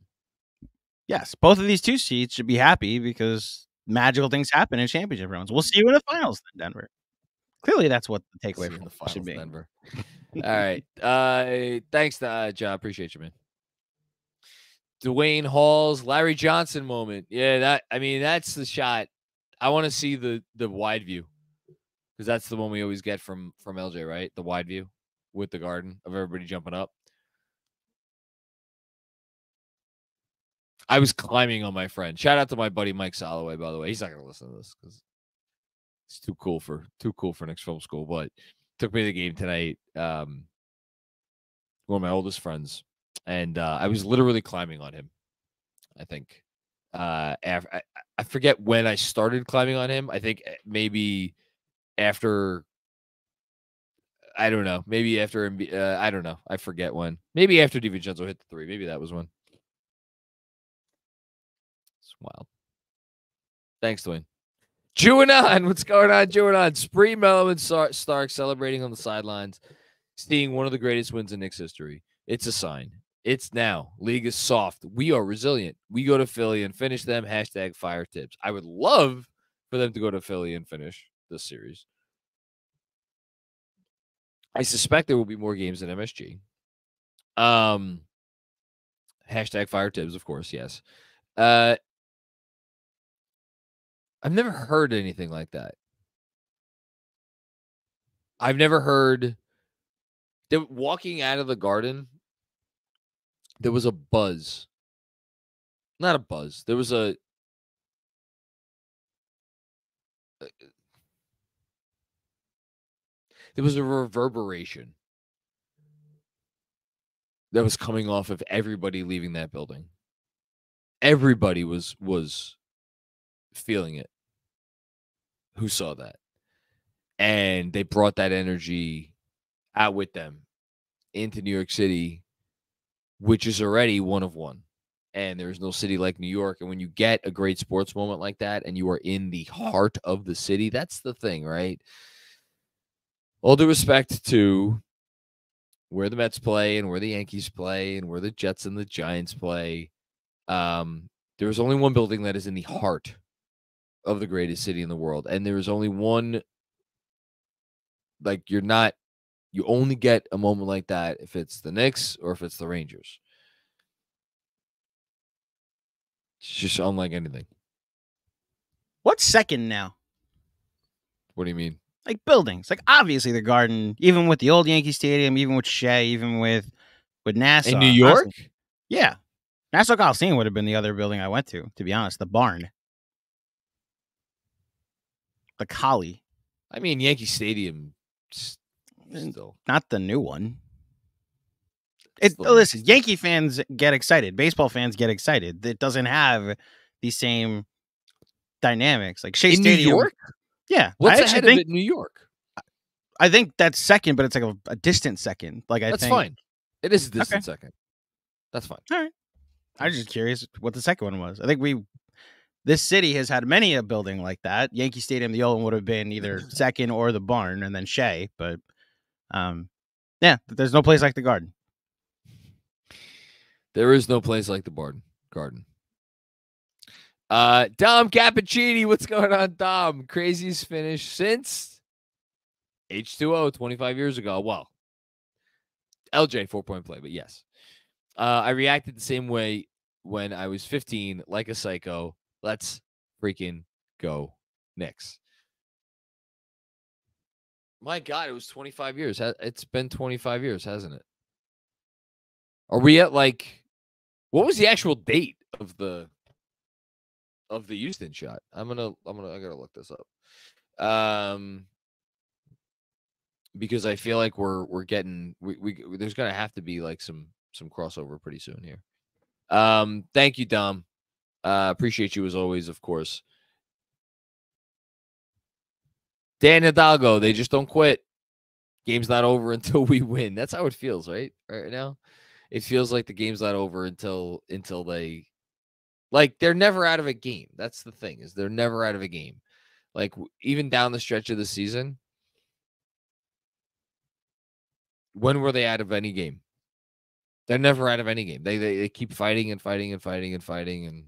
Yes, both of these 2 seeds should be happy because magical things happen in championship rounds. We'll see you in the finals then, Denver. Clearly, that's what the takeaway from the finals should be. Denver. All right. Thanks, John. Appreciate you, man. Dwayne Hall's Larry Johnson moment. Yeah, that's the shot. I want to see the wide view because that's the one we always get from LJ, right? The wide view with the garden of everybody jumping up. I was climbing on my friend. Shout out to my buddy Mike Soloway, by the way. He's not going to listen to this because it's too cool for Knicks Film School. But took me to the game tonight. One of my oldest friends, and I was literally climbing on him. I think I forget when I started climbing on him. I think maybe after. I don't know. Maybe after I don't know. I forget when. Maybe after DiVincenzo hit the 3. Maybe that was when. It's wild. Thanks, Dwayne. Juanon, what's going on, Juanon? Spree, Mellon, and Stark celebrating on the sidelines, seeing one of the greatest wins in Knicks history. It's a sign. It's now. League is soft. We are resilient. We go to Philly and finish them. # fire tips. I would love for them to go to Philly and finish this series. I suspect there will be more games than MSG. # fire tips, of course, yes. I've never heard anything like that. I've never heard that walking out of the Garden, there was a buzz. Not a buzz. There was a reverberation that was coming off of everybody leaving that building. Everybody was feeling it who saw that. And they brought that energy out with them into New York City, which is already one of one. And there's no city like New York. And when you get a great sports moment like that and you are in the heart of the city, that's the thing, right? All due respect to where the Mets play and where the Yankees play and where the Jets and the Giants play, there's only one building that is in the heart of the greatest city in the world. And there is only one, like, you only get a moment like that if it's the Knicks or if it's the Rangers. It's just unlike anything. What's second now? What do you mean? Like buildings. Like obviously the Garden, even with the old Yankee Stadium, even with Shea, even with Nassau. In New York? Honestly, yeah. Nassau Coliseum would have been the other building I went to be honest. The barn. The Collie. I mean, Yankee Stadium still. Not the new one. Listen, Yankee fans get excited. Baseball fans get excited. It doesn't have the same dynamics. Like Shea Stadium. New York? Yeah. What's ahead of it in New York? I think that's second, but it's like a distant second. Like That's fine. It is a distant second. That's fine. All right. I was just curious what the second one was. I think this city has had many a building like that. Yankee Stadium, the old one would have been either second or the barn, and then Shea. But yeah, there's no place like the Garden. There is no place like the Garden. Dom Cappuccini, what's going on, Dom? Craziest finish since H2O 25 years ago. Well, LJ 4-point play, but yes. I reacted the same way when I was 15, like a psycho. Let's freaking go Knicks. My God, it was 25 years. It's been 25 years, hasn't it? Are we at what was the actual date of the Houston shot? I gotta look this up. Because I feel like we're getting there's gonna have to be like some crossover pretty soon here. Thank you, Dom. Appreciate you as always, of course. Dan Hidalgo, they just don't quit. Game's not over until we win. That's how it feels, right? Right now. it feels like the game's not over until they, like, they're never out of a game. That's the thing, is they're never out of a game. Like, even down the stretch of the season, when were they out of any game? They're never out of any game. They keep fighting and fighting and fighting and fighting, and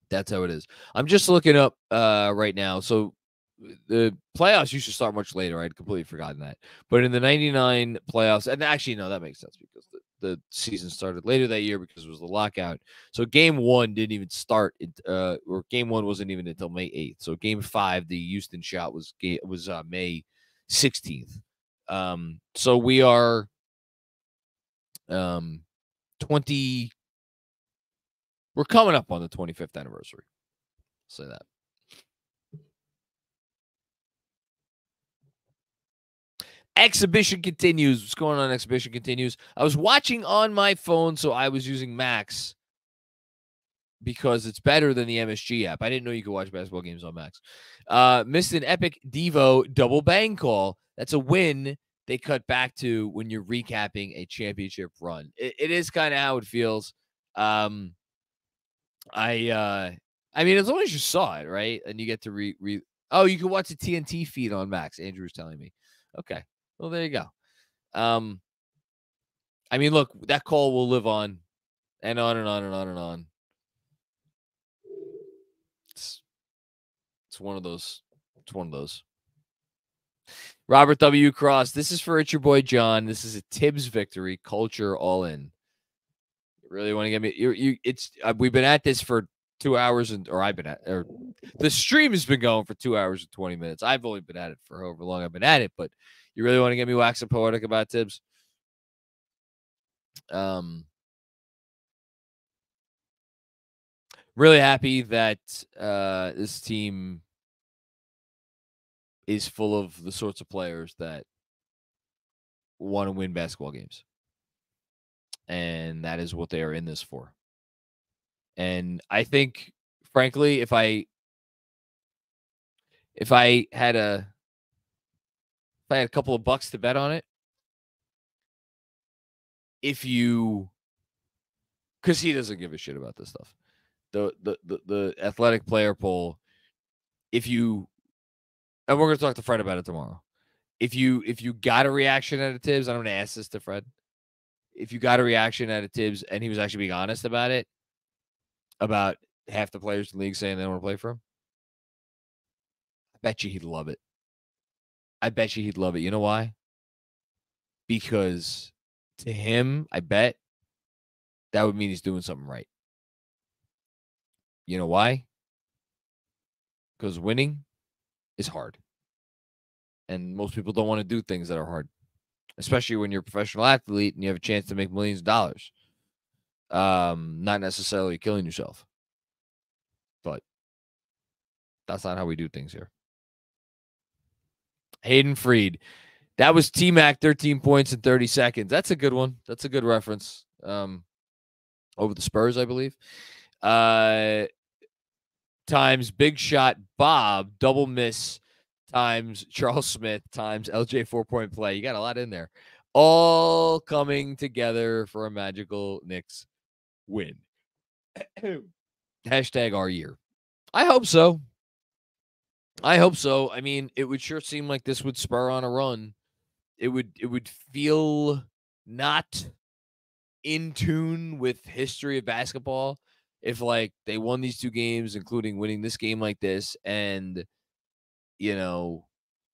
that's how it is. I'm just looking up right now. So the playoffs used to start much later. I'd completely forgotten that. But in the 99 playoffs, and actually, no, that makes sense because the season started later that year because it was the lockout. So game 1 didn't even start, or game 1 wasn't even until May 8th. So game 5, the Houston shot was May 16th. So we are 20. We're coming up on the 25th anniversary. I'll say that. Exhibition continues. What's going on? Exhibition continues. I was watching on my phone, so I was using Max because it's better than the MSG app. I didn't know you could watch basketball games on Max. Missed an epic Devo double bang call. That's a win they cut back to when you're recapping a championship run. It is kind of how it feels. I mean, as long as you saw it, right? And you get to oh, you can watch the TNT feed on Max. Andrew's telling me. Okay. Well, there you go. I mean, look, that call will live on and on and on and on and on. It's one of those. It's one of those. Robert W. Cross. This is for It's Your Boy John. This is a Tibbs victory. Culture all in. You really want to get me? We've been at this for 2 hours, the stream has been going for 2 hours and 20 minutes. I've only been at it for however long I've been at it, but you really want to get me waxing poetic about Tibbs? Really happy that this team is full of the sorts of players that want to win basketball games. And that is what they are in this for. And I think, frankly, if I had a couple of bucks to bet on it, because he doesn't give a shit about this stuff. The athletic player poll, and we're going to talk to Fred about it tomorrow. If you got a reaction out of Tibbs, I'm going to ask this to Fred. If you got a reaction out of Tibbs and he was actually being honest about it, about half the players in the league saying they don't want to play for him, I bet you he'd love it. You know why? Because to him, I bet that would mean he's doing something right. You know why? Because winning is hard. And most people don't want to do things that are hard, especially when you're a professional athlete and you have a chance to make millions of dollars. Not necessarily killing yourself. But that's not how we do things here. Hayden Freed. That was T-Mac, 13 points in 30 seconds. That's a good one. That's a good reference. Over the Spurs, I believe. Times Big Shot Bob, double miss, times Charles Smith, times LJ 4-point play. You got a lot in there. All coming together for a magical Knicks win. Hashtag our year. I hope so. I mean, it would sure seem like this would spur on a run. It would feel not in tune with history of basketball if, like, they won these 2 games, including winning this game like this, and, it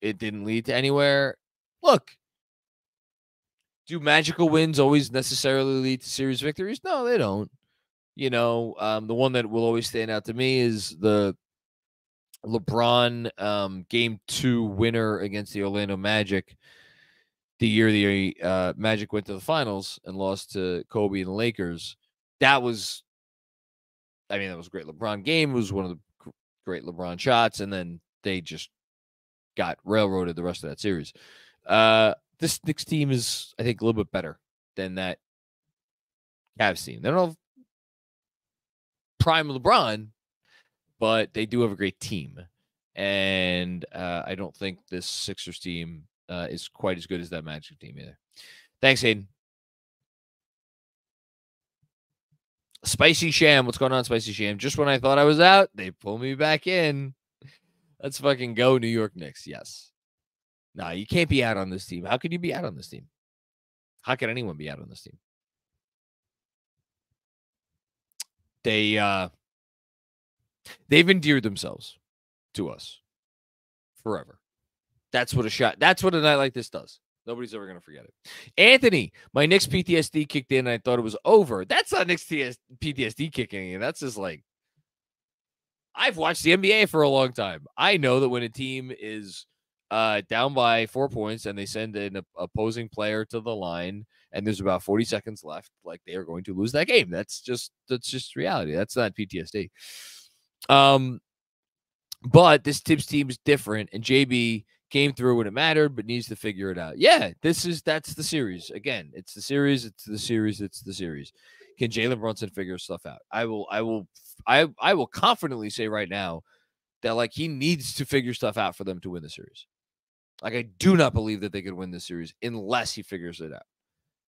didn't lead to anywhere. Look, do magical wins always necessarily lead to series victories? No, they don't. The one that will always stand out to me is the LeBron game 2 winner against the Orlando Magic, the year the Magic went to the finals and lost to Kobe and the Lakers. That was a great LeBron game. It was one of the great LeBron shots, and then they just got railroaded the rest of that series. This Knicks team is, I think, a little bit better than that Cavs team. They don't have prime LeBron, but they do have a great team. And I don't think this Sixers team is quite as good as that Magic team either. Thanks, Hayden. Spicy Sham. What's going on, Spicy Sham? Just when I thought I was out, they pull me back in. Let's fucking go, New York Knicks. Yes. Nah, you can't be out on this team. How could you be out on this team? How could anyone be out on this team? They've endeared themselves to us forever. That's what a night like this does. Nobody's ever going to forget it. Anthony, my Knicks PTSD kicked in and I thought it was over. That's not Knicks PTSD kicking in. That's just like, I've watched the NBA for a long time. I know that when a team is down by 4 points and they send an opposing player to the line and there's about 40 seconds left, like they are going to lose that game. That's just reality. That's not PTSD. But this Tibbs team is different, and JB came through when it mattered, but needs to figure it out. Yeah, that's the series. Again, it's the series. Can Jalen Brunson figure stuff out? I will confidently say right now that like he needs to figure stuff out for them to win the series. Like I do not believe that they could win this series unless he figures it out.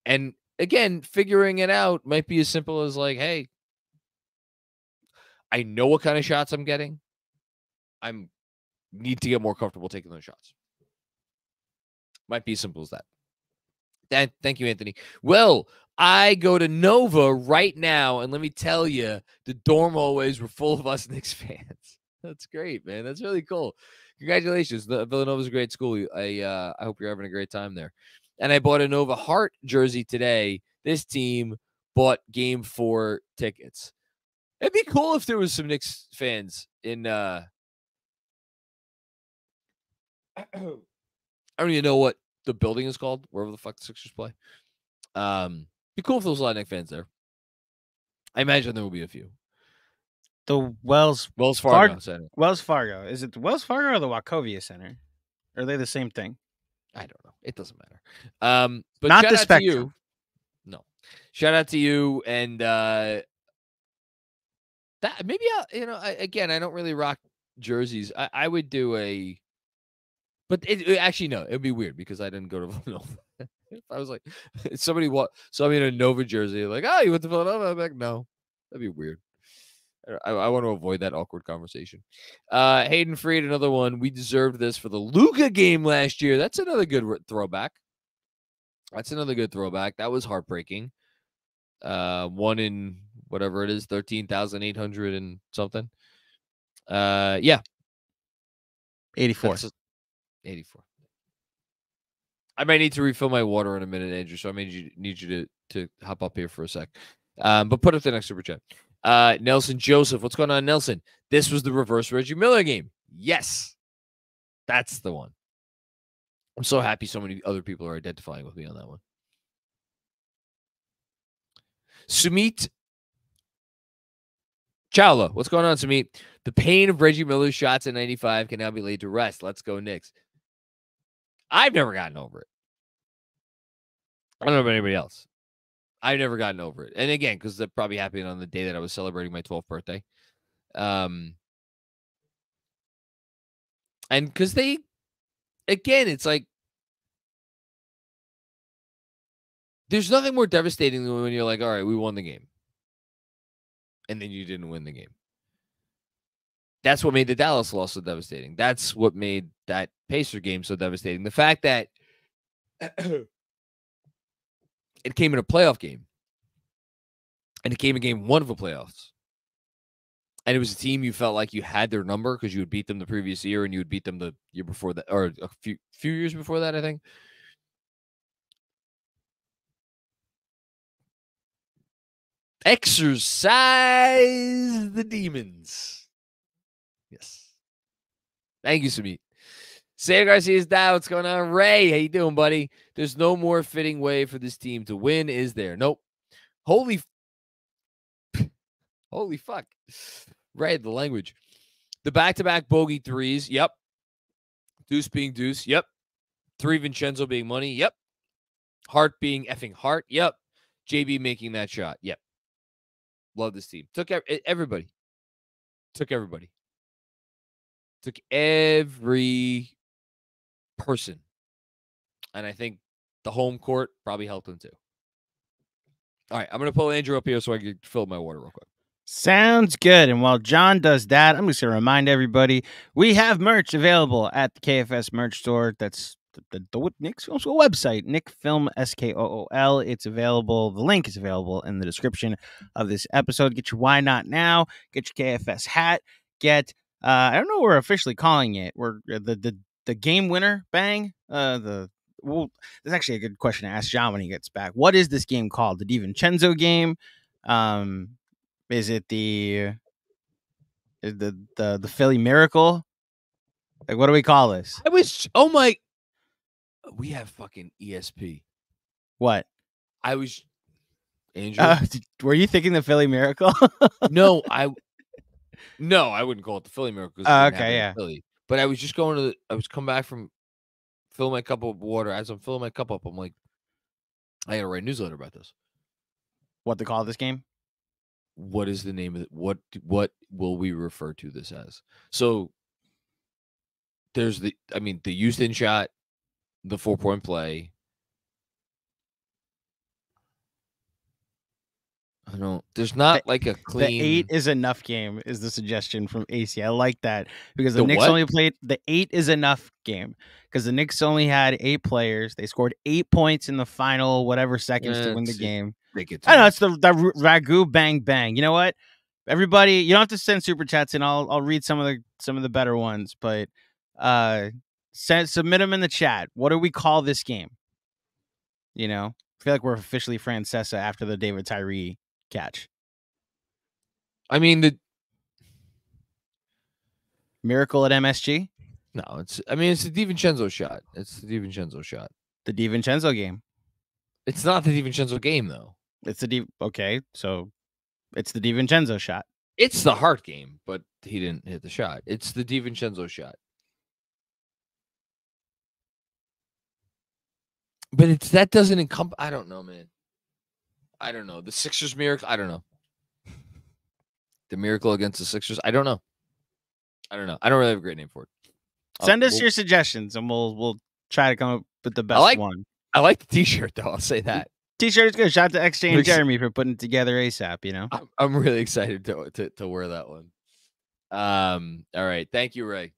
And again, figuring it out might be as simple as like, hey, I know what kind of shots I'm getting. I need to get more comfortable taking those shots. Might be as simple as that. Thank you, Anthony. Well, I go to Nova right now, and let me tell you, the dorm always were full of us Knicks fans. That's great, man. That's really cool. Congratulations. Villanova's a great school. I hope you're having a great time there. And I bought a Nova Heart jersey today. This team bought Game 4 tickets. It'd be cool if there was some Knicks fans in I don't even know what the building is called, wherever the fuck the Sixers play. Be cool if there was a lot of Knicks fans there. I imagine there will be a few. The Wells Fargo Center. Wells Fargo. Is it the Wells Fargo or the Wachovia Center? Are they the same thing? I don't know. It doesn't matter. But not shout the out Spectrum. to you. No. Shout out to you. And that maybe again, I don't really rock jerseys. I would do a, but actually no, it would be weird because I didn't go to Villanova. If I was like, somebody saw me in a Nova jersey, like, oh, you went to Villanova? I'm like, no, that'd be weird. I want to avoid that awkward conversation. Hayden Freed, another one. We deserved this for the Luka game last year. That's another good throwback. That was heartbreaking. One in whatever it is, 13,800 and something. Yeah. 84. 84. I might need to refill my water in a minute, Andrew, so I need you to hop up here for a sec. But put up the next super chat. Nelson Joseph, what's going on, Nelson? This was the reverse Reggie Miller game. Yes, that's the one. I'm so happy so many other people are identifying with me on that one. Sumit Chawla, what's going on, Sumit? The pain of Reggie Miller's shots in 95 can now be laid to rest. Let's go, Knicks. I've never gotten over it. I don't know about anybody else. I've never gotten over it. And again, because that probably happened on the day that I was celebrating my 12th birthday. And because again, it's like, there's nothing more devastating than when you're like, all right, we won the game. And then you didn't win the game. That's what made the Dallas loss so devastating. That's what made that Pacer game so devastating. The fact that it came in a playoff game. And it came in game one of the playoffs. And it was a team you felt like you had their number because you would beat them the previous year and you would beat them the year before that, or a few years before that, I think. Exercise the demons. Yes. Thank you, Sumit. Sam Garcia's down. What's going on? Ray, how you doing, buddy? There's no more fitting way for this team to win, is there? Nope. Holy fuck. Ray, the language. The back-to-back bogey threes. Yep. Deuce being Deuce. Yep. Three Vincenzo being money. Yep. Hart being effing Hart. Yep. JB making that shot. Yep. Love this team. Took everybody. Took everybody. Took every person. And I think the home court probably helped them too. All right, I'm going to pull Andrew up here so I can fill my water real quick. Sounds good. And while John does that, I'm just going to remind everybody we have merch available at the KFS merch store. That's the Knicks Film School website, Knick Film SKOOL. It's available. The link is available in the description of this episode. Get your Why Not Now. Get your KFS hat. Get I don't know what we're officially calling it. We're the game winner bang. Well, that's actually a good question to ask John when he gets back. What is this game called? The DiVincenzo game? Is it the Philly Miracle? Like, what do we call this? We have fucking ESP. What? Andrew. Were you thinking the Philly Miracle? No, I wouldn't call it the Philly Miracle. Okay, yeah. Philly. But I was just I was coming back from filling my cup of water. As I'm filling my cup up, I'm like, I gotta write a newsletter about this. What to call this game? What is the name of it? What will we refer to this as? So there's the Houston shot, the 4-point play. There's not like a clean. The 8 is enough game is the suggestion from AC. I like that because the Knicks only played the 8 is enough game because the Knicks only had 8 players. They scored 8 points in the final whatever seconds to win the game. I know it's the Ragu bang bang. You know what? Everybody, you don't have to send super chats and I'll read some of the better ones, but submit them in the chat. What do we call this game? You know, I feel like we're officially Francesa after the David Tyree catch. I mean, the Miracle at MSG? No, it's the DiVincenzo shot. It's the DiVincenzo shot. The DiVincenzo game. It's not the DiVincenzo game though. It's okay, so it's the DiVincenzo shot. It's the Hart game, but he didn't hit the shot. It's the DiVincenzo shot. But that doesn't encompass. I don't know, man. I don't know. The Sixers miracle. I don't know. The miracle against the Sixers. I don't know. I don't really have a great name for it. Send us your suggestions, and we'll try to come up with the best one. I like the T-shirt, though. I'll say that. T-shirt is good. Shout out to XJ and Jeremy for putting it together ASAP. You know, I'm really excited to wear that one. All right. Thank you, Ray.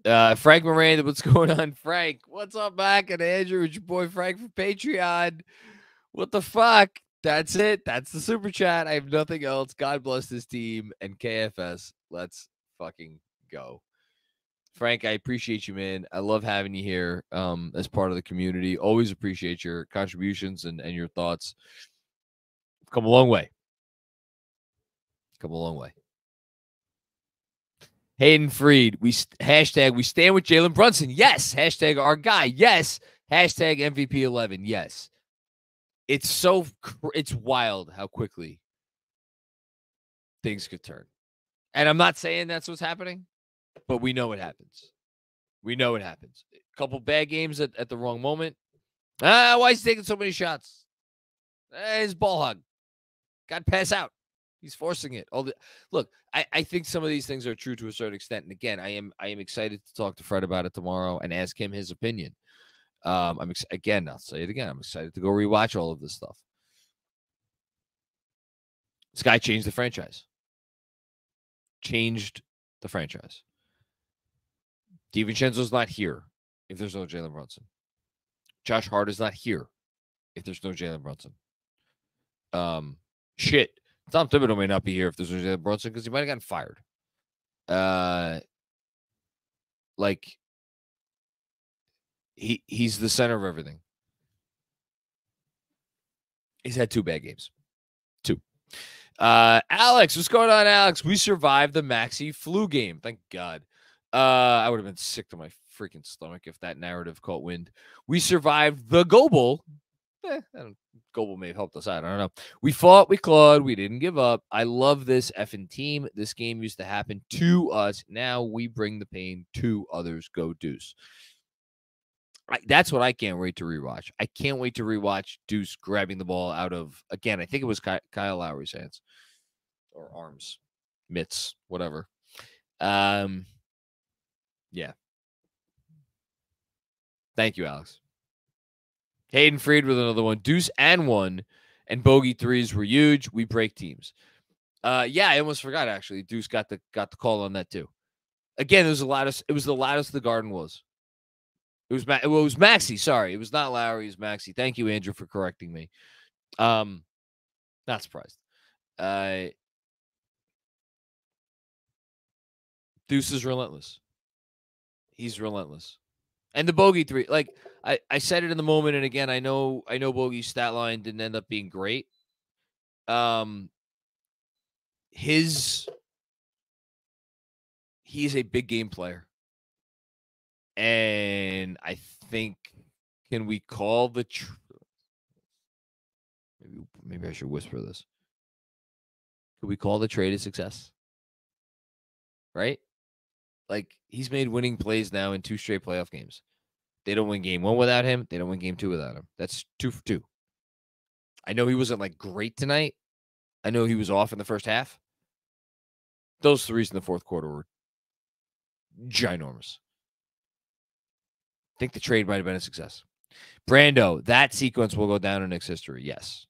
Frank Miranda, what's going on? Frank, what's up, Mac and Andrew? It's your boy Frank from Patreon. What the fuck? That's it. That's the super chat. I have nothing else. God bless this team and KFS. Let's fucking go. Frank, I appreciate you, man. I love having you here as part of the community. Always appreciate your contributions and your thoughts. Come a long way. Come a long way. Hayden Freed, hashtag we stand with Jalen Brunson. Yes. Hashtag our guy. Yes. Hashtag MVP 11. Yes. It's wild how quickly things could turn. And I'm not saying that's what's happening, but we know it happens. We know it happens. A couple bad games at the wrong moment. Why is he taking so many shots? His ball hog. Got to pass out. He's forcing it. Look, I think some of these things are true to a certain extent. And again, I am excited to talk to Fred about it tomorrow and ask him his opinion. I'll say it again. I'm excited to go rewatch all of this stuff. This guy changed the franchise. DiVincenzo's not here if there's no Jalen Brunson. Josh Hart is not here if there's no Jalen Brunson. Tom Thibodeau may not be here if there's no Jalen Brunson because he might have gotten fired. He's the center of everything. He's had 2 bad games. 2. Alex, what's going on, Alex? We survived the Maxey flu game. Thank God. I would have been sick to my freaking stomach if that narrative caught wind. We survived the Go Bowl. Goble may have helped us out. I don't know. We fought, we clawed, we didn't give up. I love this effing team. This game used to happen to us. Now we bring the pain to others. Go Deuce. That's what I can't wait to rewatch. I can't wait to rewatch Deuce grabbing the ball out of, again, I think it was Kyle Lowry's hands or arms, mitts, whatever. Yeah. Thank you, Alex. Hayden Freed with another one. Deuce and 1 and bogey 3s were huge. We break teams. Yeah, I almost forgot actually. Deuce got the call on that too. Again, it was the loudest the Garden was. It was Maxey. Sorry, it was not Lowry. It was Maxey. Thank you, Andrew, for correcting me. Not surprised. Deuce is relentless. He's relentless. And the bogey 3, like I said it in the moment, and again, I know bogey's stat line didn't end up being great. He's a big game player. And I think, can we call the maybe I should whisper this. Could we call the trade a success? Right? Like, he's made winning plays now in 2 straight playoff games. They don't win game 1 without him. They don't win game 2 without him. That's 2 for 2. I know he wasn't like great tonight. I know he was off in the first half. Those 3s in the fourth quarter were ginormous. I think the trade might have been a success. Brando, that sequence will go down in Knicks history. Yes.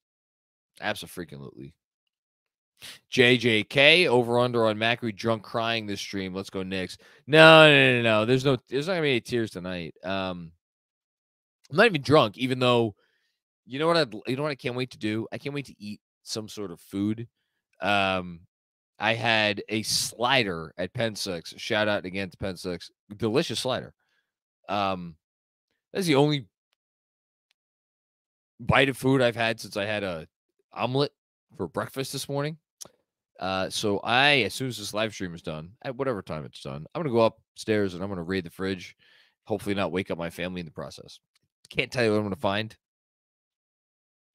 Absolutely. JJK, over under on Macri drunk crying this stream. Let's go Knicks. No. There's not gonna be any tears tonight. I'm not even drunk, even though you know what I can't wait to do? I can't wait to eat some sort of food. I had a slider at Penn 6. Shout out again to Penn 6. Delicious slider. That's the only bite of food I've had since I had a omelet for breakfast this morning. So as soon as this live stream is done, at whatever time it's done, I'm going to go upstairs and I'm going to raid the fridge. Hopefully not wake up my family in the process. Can't tell you what I'm going to find.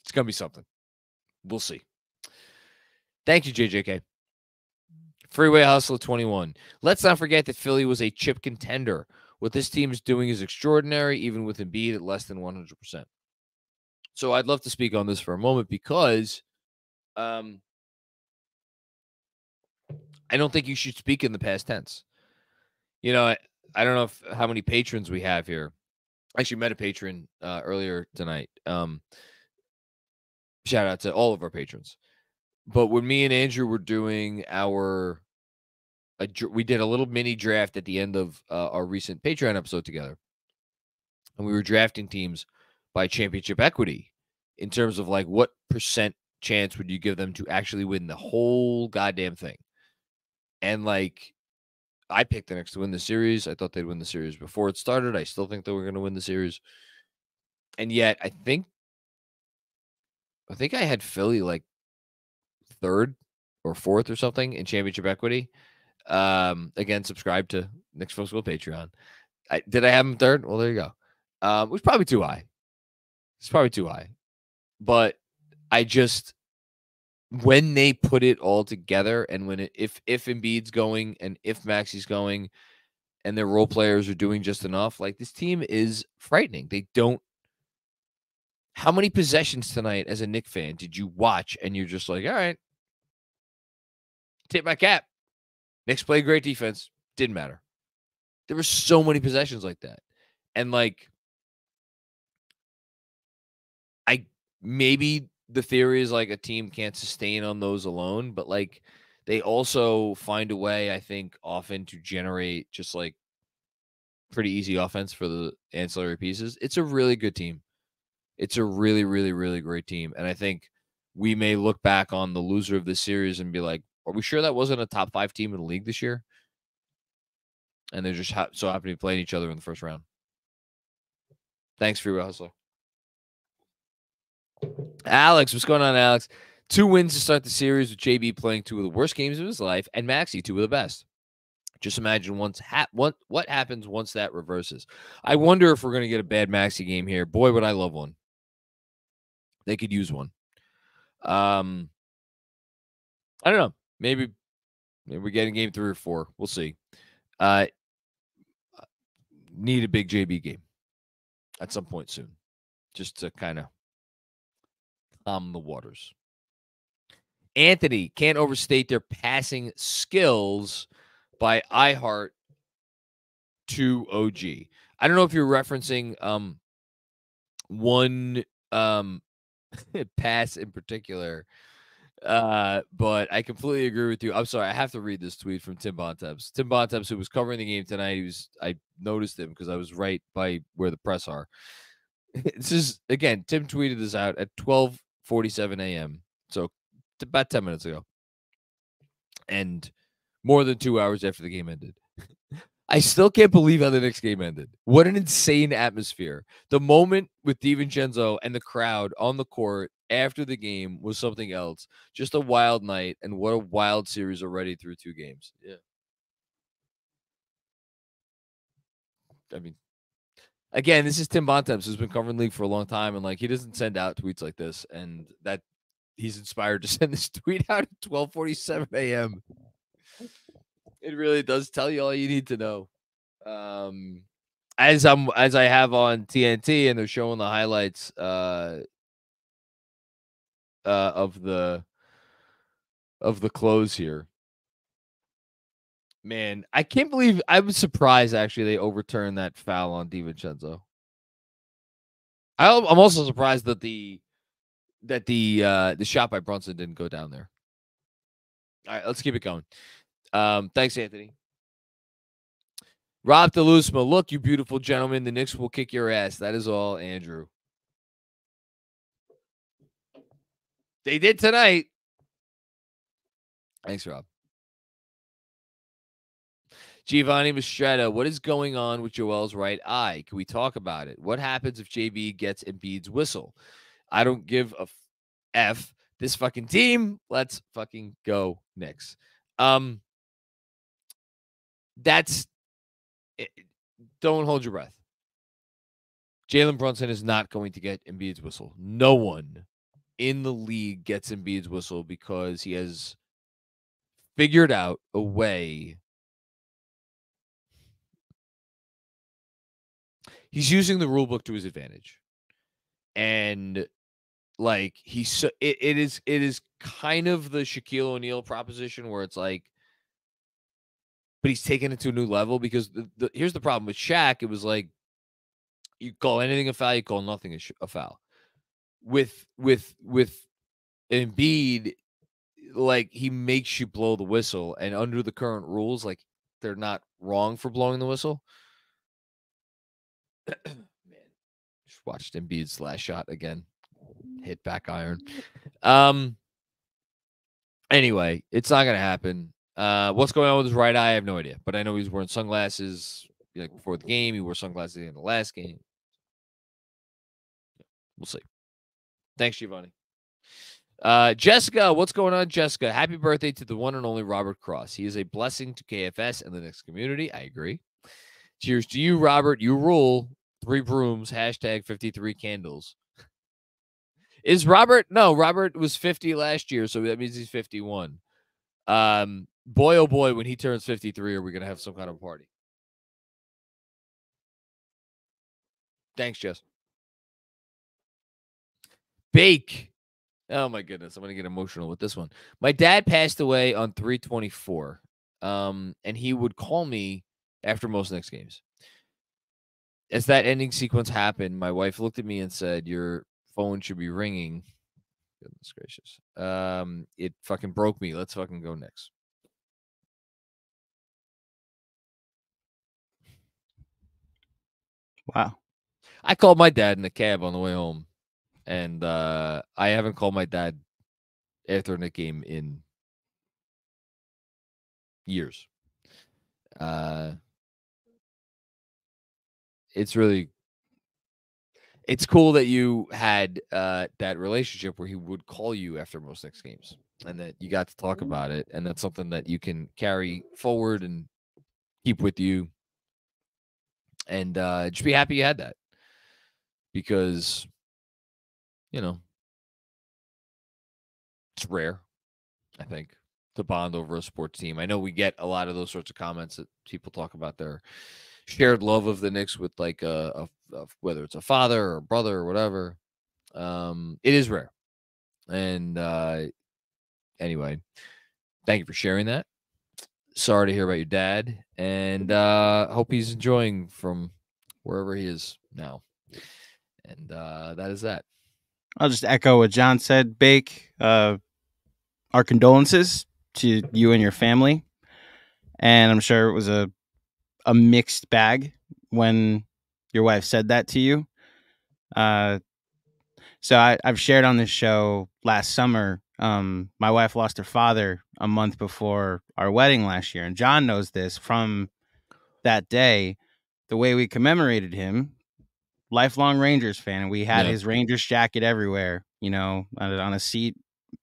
It's going to be something. We'll see. Thank you, JJK. Freeway Hustler 21. Let's not forget that Philly was a chip contender. What this team is doing is extraordinary, even with Embiid at less than 100%. So I'd love to speak on this for a moment because I don't think you should speak in the past tense. You know, I don't know how many patrons we have here. I actually met a patron earlier tonight. Shout out to all of our patrons. But when me and Andrew were doing we did a little mini draft at the end of our recent Patreon episode together. And we were drafting teams by championship equity in terms of like what percent chance would you give them to actually win the whole goddamn thing. And like, I picked the Knicks to win the series. I thought they'd win the series before it started. I still think they were going to win the series. And yet I think I had Philly like 3rd or 4th or something in championship equity. Again, subscribe to Knicks Film School Patreon. Did I have him 3rd? Well, there you go. It was probably too high. It's probably too high. But I just, when they put it all together and when if Embiid's going and if Maxey's going and their role players are doing just enough, like this team is frightening. They don't. How many possessions tonight as a Knicks fan did you watch and you're just like, all right, tip my cap. Knicks played great defense. Didn't matter. There were so many possessions like that. And like, maybe the theory is like a team can't sustain on those alone, but like they also find a way, I think, often to generate just like pretty easy offense for the ancillary pieces. It's a really good team. It's a really, really, really great team. And I think we may look back on the loser of this series and be like, are we sure that wasn't a top 5 team in the league this year? And they're just so happen to be playing each other in the first round. Thanks, Freeway Hustler. Alex, what's going on, Alex? 2 wins to start the series with JB playing 2 of the worst games of his life and Maxey 2 of the best. Just imagine what happens once that reverses. I wonder if we're going to get a bad Maxey game here. Boy, would I love one. They could use one. I don't know. Maybe we're getting game 3 or 4. We'll see. Need a big JB game at some point soon, just to kind of calm the waters. Anthony, can't overstate their passing skills by iHeart to OG. I don't know if you're referencing one pass in particular. But I completely agree with you. I'm sorry, I have to read this tweet from Tim Bontemps. Tim Bontemps, who was covering the game tonight, I noticed him because I was right by where the press are. This is, again, Tim tweeted this out at 12:47 a.m. So about 10 minutes ago. And more than 2 hours after the game ended. I still can't believe how the Knicks game ended. What an insane atmosphere. The moment with DiVincenzo and the crowd on the court after the game was something else. Just a wild night, and what a wild series already through 2 games. Yeah. I mean, again, this is Tim Bontemps, who's been covering the league for a long time, and like he doesn't send out tweets like this, and that he's inspired to send this tweet out at 12:47 a.m. It really does tell you all you need to know. As I have on TNT, and they're showing the highlights of the close here. Man, I can't believe, I was surprised actually they overturned that foul on DiVincenzo. I'm also surprised that the shot by Brunson didn't go down there. All right, let's keep it going. Thanks, Anthony. Rob DeLuzma, look, you beautiful gentlemen, the Knicks will kick your ass. That is all, Andrew. They did tonight. Thanks, Rob. Giovanni Mastretta, what is going on with Joel's right eye? Can we talk about it? What happens if JB gets Embiid's whistle? I don't give a F. This fucking team. Let's fucking go Knicks. That's it. Don't hold your breath. Jalen Brunson is not going to get Embiid's whistle. No one in the league gets Embiid's whistle because he has figured out a way. He's using the rule book to his advantage. And like it is kind of the Shaquille O'Neal proposition where it's like, but he's taken it to a new level because here's the problem with Shaq. It was like, you call anything a foul, you call nothing a foul. With Embiid, like he makes you blow the whistle, and under the current rules, like they're not wrong for blowing the whistle. Man, just watched Embiid's last shot again, hit back iron. Anyway, it's not gonna happen. What's going on with his right eye? I have no idea, but I know he's wearing sunglasses like before the game. He wore sunglasses in the last game. We'll see. Thanks, Giovanni. Jessica, what's going on, Jessica? Happy birthday to the one and only Robert Cross. He is a blessing to KFS and the Knicks community. I agree. Cheers to you, Robert. You rule. 3 brooms. Hashtag 53 candles. Is Robert? No, Robert was 50 last year, so that means he's 51. Boy, oh boy, when he turns 53, are we going to have some kind of party? Thanks, Jess. Bake. Oh, my goodness. I'm going to get emotional with this one. My dad passed away on 3/24, and he would call me after most Knicks games. As that ending sequence happened, my wife looked at me and said, your phone should be ringing. Goodness gracious. It fucking broke me. Let's fucking go Knicks. Wow. I called my dad in the cab on the way home, and I haven't called my dad after a Knicks game in years. It's cool that you had that relationship where he would call you after most Knicks games and that you got to talk about it. And that's something that you can carry forward and keep with you. And just be happy you had that because, you know, it's rare, I think, to bond over a sports team. I know we get a lot of those sorts of comments that people talk about their shared love of the Knicks with like whether it's a father or a brother or whatever. It is rare. And anyway, thank you for sharing that. Sorry to hear about your dad, and hope he's enjoying from wherever he is now. And that is that. I'll just echo what John said. Bake, our condolences to you and your family. And I'm sure it was a mixed bag when your wife said that to you. So I've shared on this show last summer. My wife lost her father a month before our wedding last year. And John knows this from that day. The way we commemorated him, lifelong Rangers fan. And we had his Rangers jacket everywhere, on a seat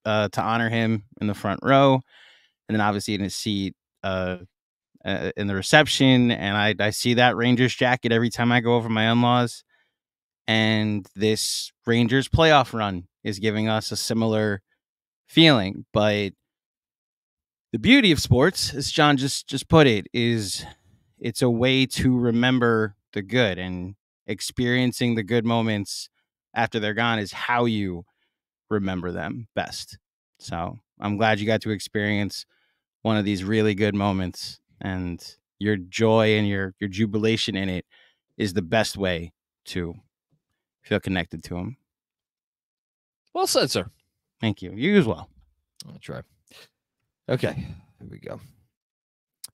to honor him in the front row. And then obviously in his seat in the reception. And I see that Rangers jacket every time I go over my in-laws. And this Rangers playoff run is giving us a similar feeling. But the beauty of sports, as John just put it, is it's a way to remember the good, and experiencing the good moments after they're gone is how you remember them best. So I'm glad you got to experience one of these really good moments, and your joy and your jubilation in it is the best way to feel connected to him. Well said, sir. Thank you. You as well. I'll try. Okay, here we go.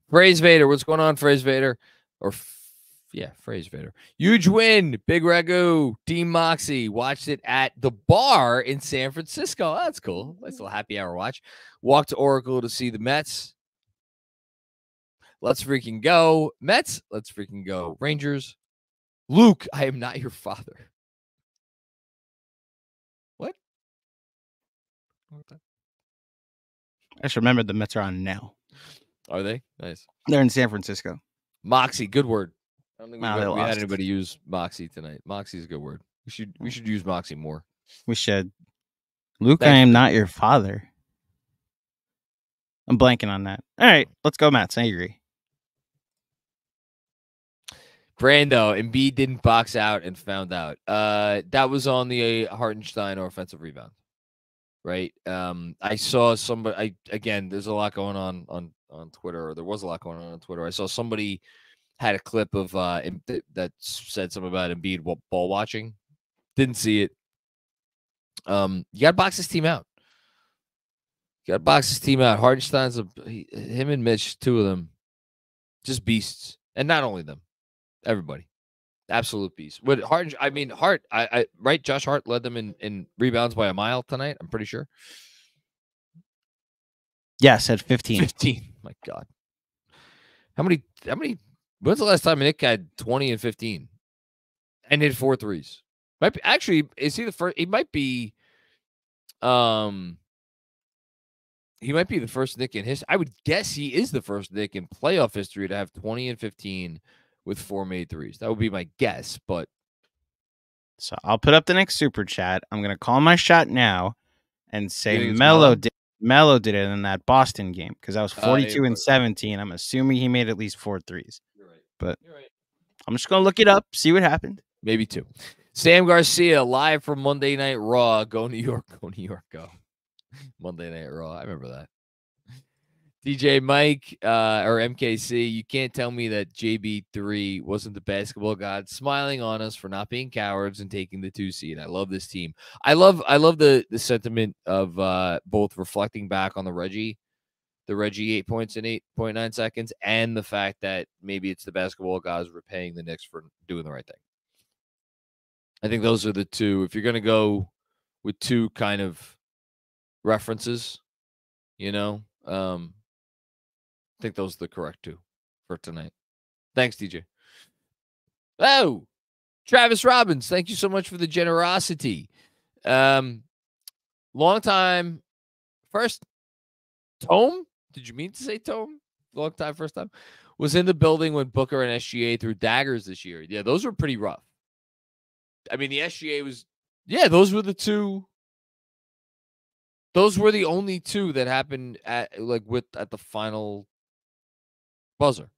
Phrase Vader. What's going on, Phrase Vader? Phrase Vader. Huge win. Big Ragu. Team Moxie. Watched it at the bar in San Francisco. Oh, that's cool. Nice little happy hour watch. Walked to Oracle to see the Mets. Let's freaking go. Mets. Let's freaking go. Rangers. Luke, I am not your father. What? I just remembered the Mets are on now. Are they? Nice. They're in San Francisco. Moxie, good word. I don't think we lost. had anybody use Moxie tonight. Moxie is a good word. We should use Moxie more. We should. Luke, I am not your father. I'm blanking on that. All right, let's go, Mets. I agree. Brando, Embiid didn't box out and found out. That was on the Hartenstein offensive rebound, right? I saw somebody. There's a lot going on Twitter, or there was a lot going on Twitter. I saw somebody had a clip of that said something about Embiid ball watching. Didn't see it. You got to box this team out. Hartenstein's him and Mitch, two of them, just beasts, and not only them. Everybody. Absolute beast. Right? Josh Hart led them in rebounds by a mile tonight, I'm pretty sure. Yes, at 15. 15. My God. How many when's the last time Nick had 20 and 15 and hit 4 threes? Might be, actually, is he the first? He might be the first Nick in history. I would guess he is the first Nick in playoff history to have 20 and 15 with 4 made threes. That would be my guess, but. So I'll put up the next super chat. I'm going to call my shot now and say Melo did it in that Boston game, because I was 42 and 17. I'm assuming he made at least 4 threes. You're right. But I'm just going to look it up, see what happened. Maybe 2. Sam Garcia, live from Monday Night Raw. Go New York, go New York, go. Monday Night Raw. I remember that. DJ Mike or MKC, you can't tell me that JB3 wasn't the basketball god smiling on us for not being cowards and taking the 2 seed. I love this team. I love the sentiment of both reflecting back on the Reggie 8 points in 8.9 seconds, and the fact that maybe it's the basketball guys repaying the Knicks for doing the right thing. I think those are the two. If you're going to go with 2 kind of references, I think those are the correct 2 for tonight. Thanks, DJ. Oh, Travis Robbins, thank you so much for the generosity. Long time. First, Tome? Did you mean to say Tome? Long time, first time. Was in the building when Booker and SGA threw daggers this year. Yeah, those were pretty rough. I mean, the SGA was, those were the 2. Those were the only 2 that happened at the final buzzer.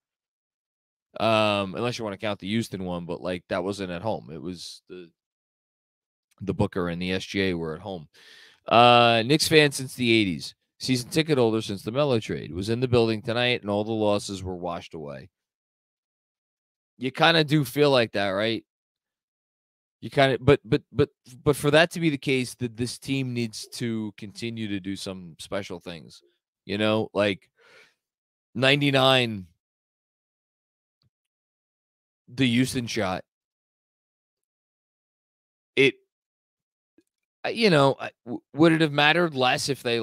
Unless you want to count the Houston one, but that wasn't at home. It was the Booker and the SGA were at home. Knicks fan since the 80s. Season ticket holder since the Melo trade. Was in the building tonight, and all the losses were washed away. You kind of do feel like that, right? You kind of, but for that to be the case, that this team needs to continue to do some special things, like 99, the Houston shot. Would it have mattered less if they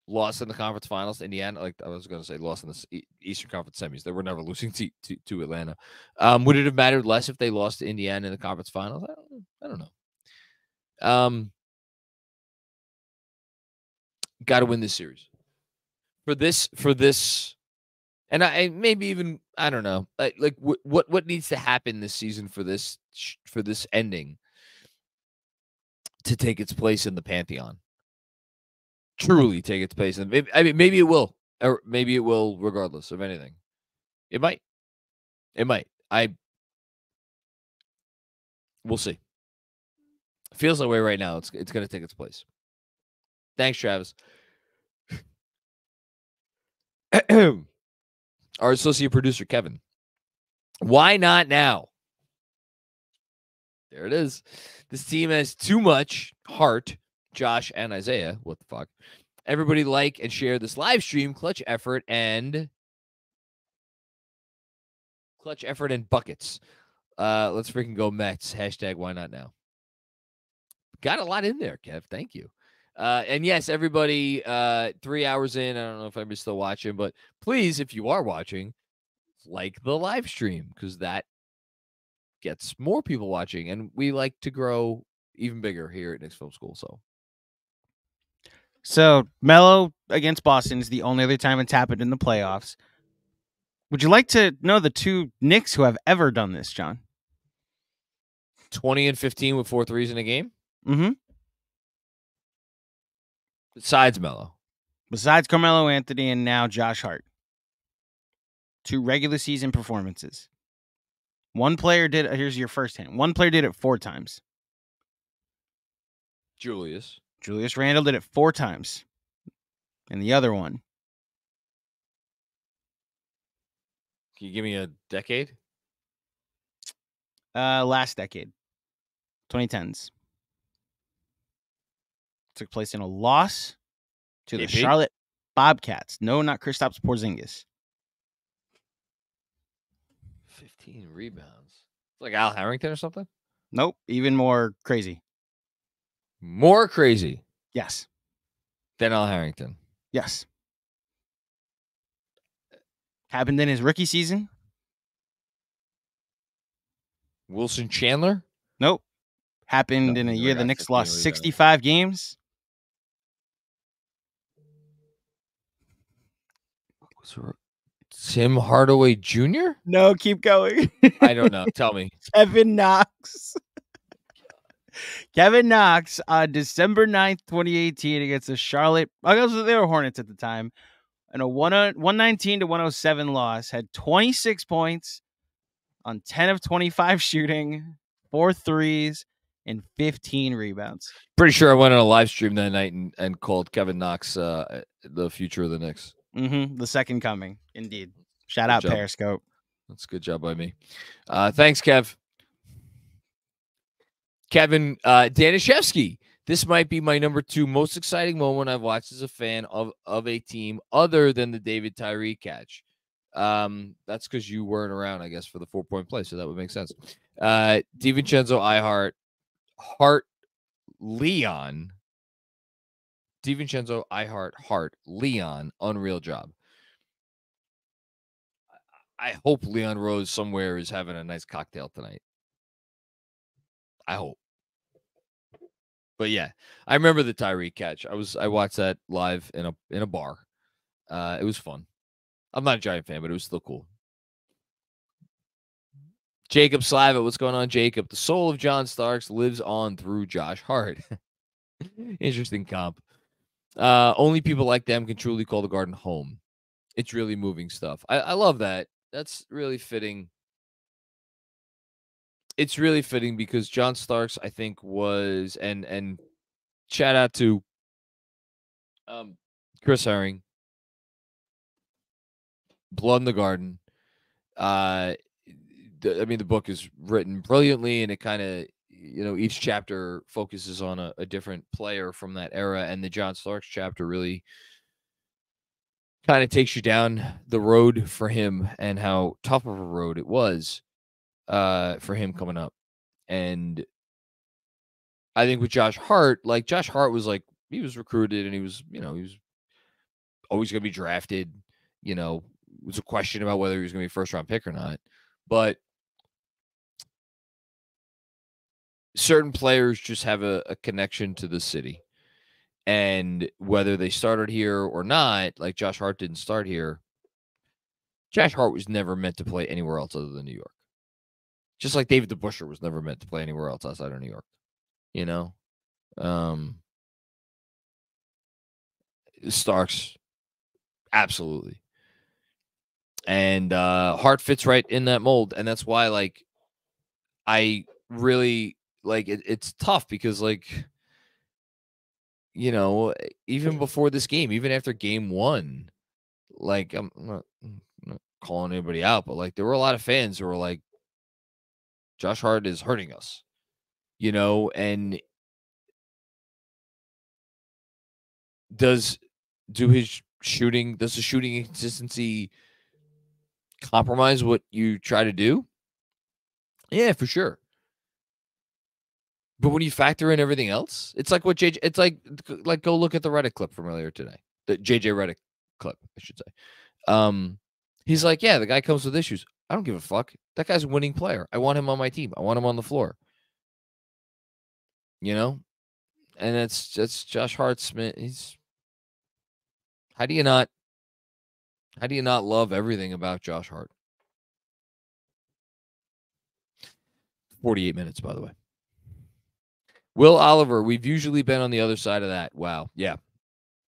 lost in the conference finals to Indiana? Like I was going to say, lost in the Eastern Conference semis. They were never losing to Atlanta. Would it have mattered less if they lost to Indiana in the conference finals? I don't know. Got to win this series. For this, and I maybe even I don't know. What needs to happen this season for this ending to take its place in the pantheon? Truly take its place, and maybe it will, or maybe it will regardless of anything. It might. We'll see. It feels that way right now. It's going to take its place. Thanks, Travis. Our associate producer, Kevin. Why not now? There it is. This team has too much heart. Josh and Isaiah. What the fuck? Everybody like and share this live stream. Clutch effort and buckets. Let's freaking go Mets. Hashtag why not now? Got a lot in there, Kev. Thank you. And yes, everybody, 3 hours in. I don't know if anybody's still watching, but please, if you are watching, like the live stream because that gets more people watching, and we like to grow even bigger here at Knicks Film School. So Melo against Boston is the only other time it's happened in the playoffs. Would you like to know the two Knicks who have ever done this, John? 20 and 15 with 4 threes in a game? Mm-hmm. Besides Melo. Besides Carmelo Anthony and now Josh Hart. 2 regular season performances. One player did, here's your first hint. One player did it 4 times. Julius Randle did it 4 times. And the other one. Can you give me a decade? Last decade. 2010s. Took place in a loss to the Charlotte Bobcats. No, not Kristaps Porzingis. 15 rebounds. It's like Al Harrington or something? Nope. Even more crazy. More crazy? Yes. Than Al Harrington? Yes. Happened in his rookie season? Wilson Chandler? Nope. Happened in a year the Knicks lost 65 games. Tim Hardaway Jr.? No, keep going. I don't know. Tell me. Kevin Knox. Kevin Knox on December 9th, 2018 against the Charlotte. They were Hornets at the time. And a 119-107 loss. Had 26 points on 10 of 25 shooting, 4 threes, and 15 rebounds. Pretty sure I went on a live stream that night and called Kevin Knox the future of the Knicks. Mm-hmm. The second coming, indeed. Shout out Periscope. That's a good job by me. Thanks, Kev. Kevin Danishevsky. This might be my number 2 most exciting moment I've watched as a fan of a team other than the David Tyree catch. That's because you weren't around, I guess, for the 4-point play, so that would make sense. DiVincenzo, Hart, Leon. DiVincenzo, Hart, Leon. Unreal job. I hope Leon Rose somewhere is having a nice cocktail tonight. I hope. But yeah, I remember the Tyree catch. I watched that live in a bar. It was fun. I'm not a Giant fan, but it was still cool. Jacob Slava, what's going on, Jacob? The soul of John Starks lives on through Josh Hart. Interesting comp. Only people like them can truly call the Garden home. It's really moving stuff. I love that. That's really fitting. It's really fitting because John Starks, I think, was and shout out to Chris Herring. Blood in the Garden. The book is written brilliantly, and it kind of each chapter focuses on a different player from that era, and the John Starks chapter really kind of takes you down the road for him and how tough of a road it was for him coming up. And I think with Josh Hart, Josh Hart was he was recruited and he was always going to be drafted. It was a question about whether he was going to be a first-round pick or not. But certain players just have a connection to the city. And whether they started here or not, like Josh Hart didn't start here, Josh Hart was never meant to play anywhere else other than New York. Just like David DeBusschere was never meant to play anywhere else outside of New York. Starks, absolutely. And Hart fits right in that mold. And that's why, I really, it's tough because, even before this game, even after game one, I'm not calling anybody out, but there were a lot of fans who were like, Josh Hart is hurting us, and does the shooting inconsistency compromise what you try to do? Yeah, for sure. But when you factor in everything else, it's like what JJ, it's like go look at the Reddit clip from earlier today. The JJ Reddit clip, I should say. He's like, yeah, the guy comes with issues. I don't give a fuck. That guy's a winning player. I want him on my team. I want him on the floor. And that's Josh Hart's. He's how do you not love everything about Josh Hart? 48 minutes, by the way. Will Oliver, we've usually been on the other side of that. Wow. Yeah.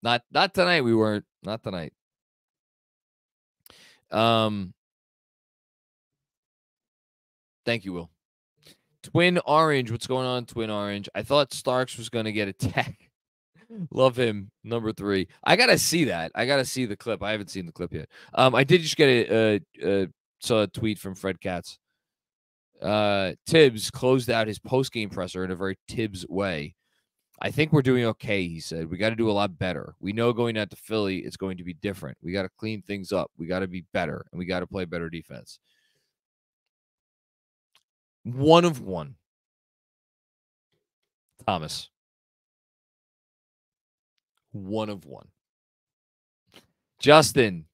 Not tonight. We weren't. Not tonight. Thank you, Will. Twin Orange. What's going on, Twin Orange? I thought Starks was going to get attacked. Love him. Number 3. I got to see that. I got to see the clip. I haven't seen the clip yet. I did just get saw a tweet from Fred Katz. Tibbs closed out his post-game presser in a very Tibbs way. I think we're doing okay, he said. We got to do a lot better. We know going out to Philly, it's going to be different. We got to clean things up. We got to be better, and we got to play better defense. 1 of 1. Thomas. 1 of 1. Justin.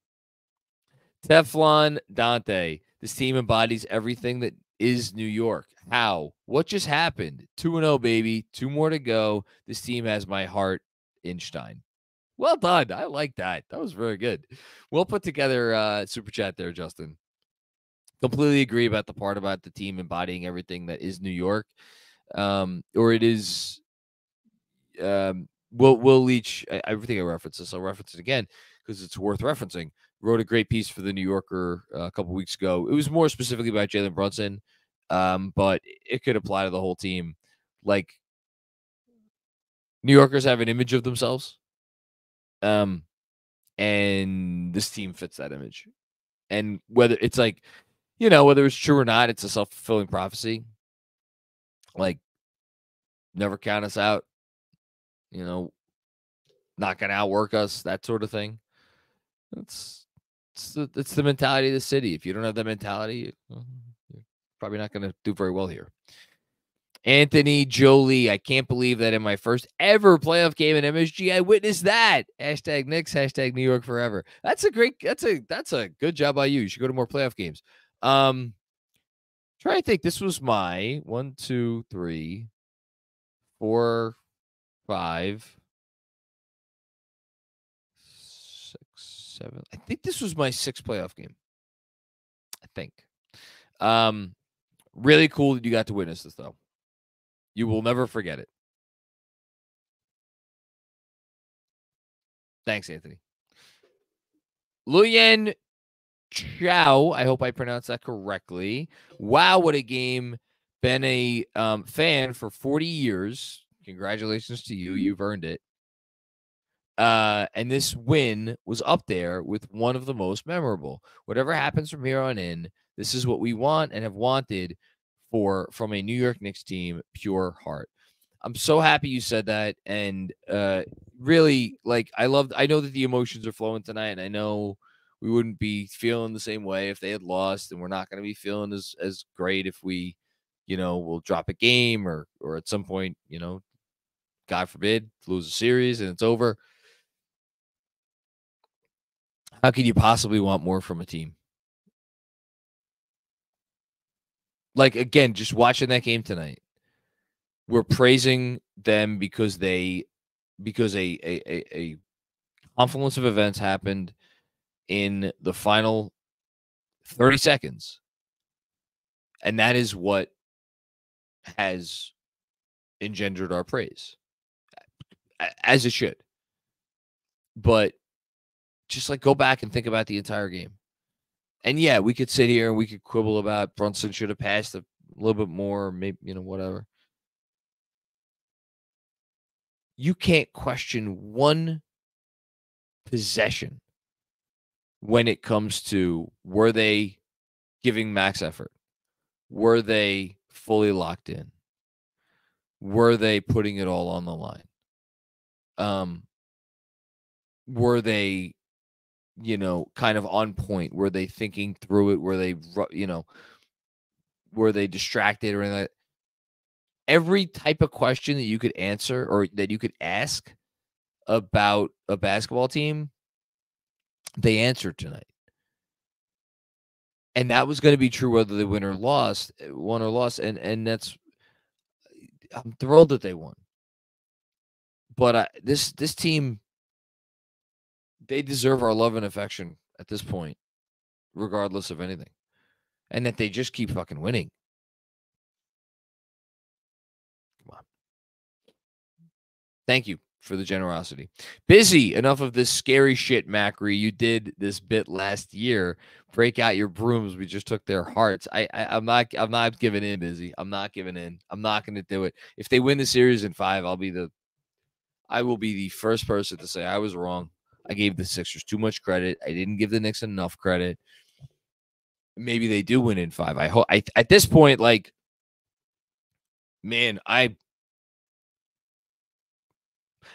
Teflon Dante. This team embodies everything that is New York. How? What just happened? 2-0, baby. 2 more to go. This team has my heart, Einstein. Well done. I like that. That was very good. Well put together super chat there, Justin. Completely agree about the part about the team embodying everything that is New York. Or it is Will Leach. I think I referenced this. I'll reference it again because it's worth referencing. Wrote a great piece for the New Yorker a couple weeks ago. It was more specifically about Jalen Brunson, but it could apply to the whole team. New Yorkers have an image of themselves, and this team fits that image. And whether it's whether it's true or not, it's a self-fulfilling prophecy. Never count us out. Not gonna outwork us, that sort of thing. It's the mentality of the city. If you don't have that mentality, you're probably not going to do very well here. Anthony Jolie, I can't believe that in my first ever playoff game in MSG, I witnessed that. Hashtag Knicks, hashtag New York forever. That's a good job by you. You should go to more playoff games. Try to think. This was my 1, 2, 3, 4, 5. 7. I think this was my 6th playoff game. I think. Really cool that you got to witness this, though. You will never forget it. Thanks, Anthony. Luyen Chow. I hope I pronounced that correctly. Wow, what a game. Been a fan for 40 years. Congratulations to you. You've earned it. And this win was up there with one of the most memorable. Whatever happens from here on in, this is what we want and have wanted from a New York Knicks team, pure heart. I'm so happy you said that. And really, like, I know that the emotions are flowing tonight, and I know we wouldn't be feeling the same way if they had lost, and we're not going to be feeling as great if we, we'll drop a game or at some point, God forbid, lose a series and it's over. How could you possibly want more from a team? Like, again, just watching that game tonight, we're praising them because a confluence of events happened in the final 30 seconds. And that is what has engendered our praise, as it should. But just like go back and think about the entire game. And yeah, we could sit here and we could quibble about Brunson should have passed a little bit more, maybe, whatever. You can't question one possession when it comes to, were they giving max effort? Were they fully locked in? Were they putting it all on the line? Were they, kind of on point? Were they thinking through it? Were they, were they distracted or anything like that? Every type of question that you could answer or that you could ask about a basketball team, they answered tonight. And that was going to be true whether they won or lost. And that's, I'm thrilled that they won. But this team, they deserve our love and affection at this point, regardless of anything. And that they just keep fucking winning. Come on. Thank you for the generosity. Busy. Enough of this scary shit, Macri. You did this bit last year. Break out your brooms. We just took their hearts. I'm not giving in, Busy. I'm not giving in. I'm not going to do it. If they win the series in 5, I will be the first person to say I was wrong. I gave the Sixers too much credit. I didn't give the Knicks enough credit. Maybe they do win in 5. I hope. At this point, like, man, I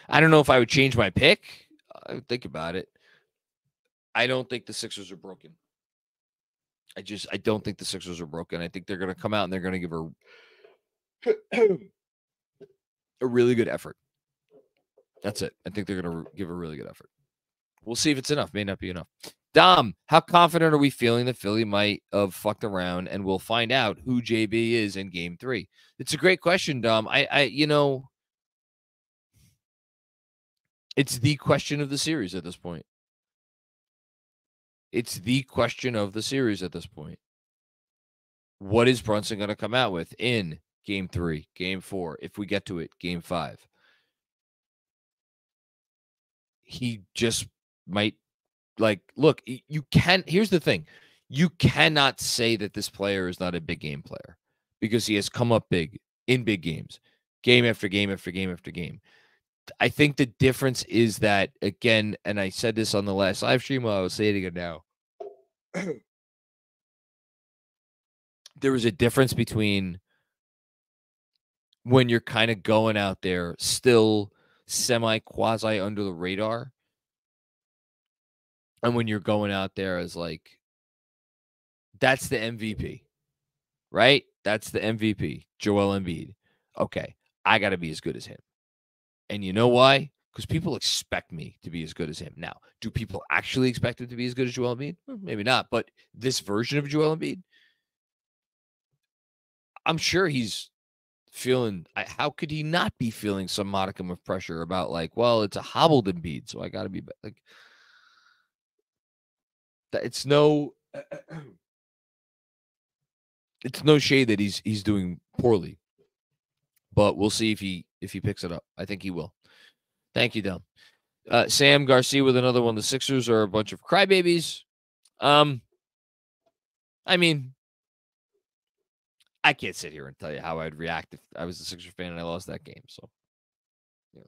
don't know if I would change my pick. I would think about it. I don't think the Sixers are broken. I don't think the Sixers are broken. I think they're going to come out and they're going to give a really good effort. That's it. I think they're going to give a really good effort. We'll see if it's enough. May not be enough. Dom, how confident are we feeling that Philly might have fucked around, and we'll find out who JB is in Game 3? It's a great question, Dom. It's the question of the series at this point. It's the question of the series at this point. What is Brunson going to come out with in Game 3, Game 4, if we get to it, Game 5? He just might, like, look, here's the thing. You cannot say that this player is not a big game player because he has come up big in big games, game after game after game after game. I think the difference is that, again, and I said this on the last live stream, I will say it again now. There is a difference between when you're kind of going out there still semi-quasi under the radar and when you're going out there as like, that's the MVP, right? That's the MVP, Joel Embiid. Okay, I got to be as good as him. And you know why? Because people expect me to be as good as him. Now, do people actually expect him to be as good as Joel Embiid? Well, maybe not. But this version of Joel Embiid, I'm sure he's feeling, how could he not be feeling some modicum of pressure about, like, well, it's a hobbled Embiid, so I got to be like, it's no shade that he's doing poorly. But we'll see if he picks it up. I think he will. Thank you, Del. Sam Garcia with another one. The Sixers are a bunch of crybabies. I mean, I can't sit here and tell you how I'd react if I was a Sixers fan and I lost that game. So, yeah.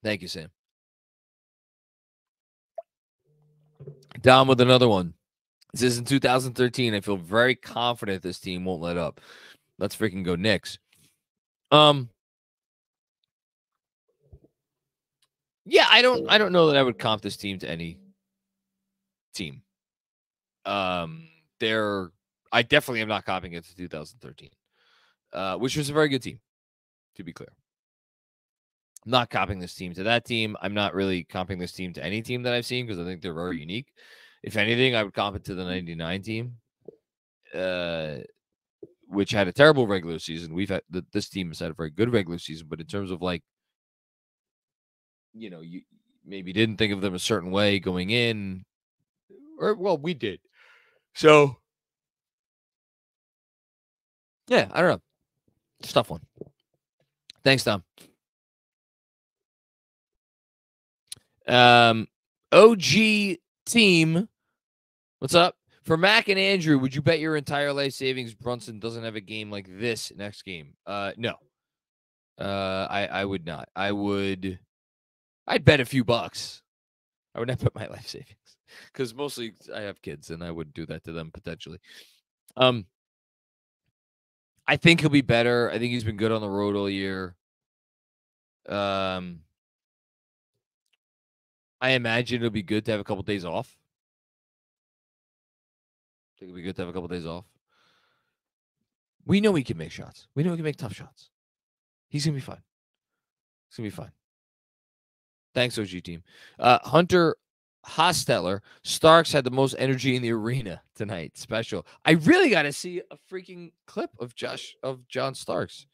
Thank you, Sam. Dom with another one. This is in 2013. I feel very confident this team won't let up. Let's freaking go Knicks. Yeah, I don't know that I would comp this team to any team. I definitely am not comping it to 2013, which was a very good team, to be clear. I'm not comping this team to that team. I'm not really comping this team to any team that I've seen because I think they're very unique. If anything, I would comp it to the 99 team, which had a terrible regular season. This team has had a very good regular season, but in terms of like, you maybe didn't think of them a certain way going in, or well, we did. So, yeah, I don't know. It's a tough one. Thanks, Tom. OG team, what's up? For Mac and Andrew, would you bet your entire life savings Brunson doesn't have a game like this next game? No. I would not. I'd bet a few bucks. I would not put my life savings because mostly I have kids and I would do that to them potentially. I think he'll be better. I think he's been good on the road all year. I imagine it'll be good to have a couple days off. I think it'll be good to have a couple days off. We know he can make shots. We know he can make tough shots. He's going to be fine. He's going to be fine. Thanks, OG team. Hunter Hosteller. Starks had the most energy in the arena tonight. Special. I really got to see a freaking clip of John Starks.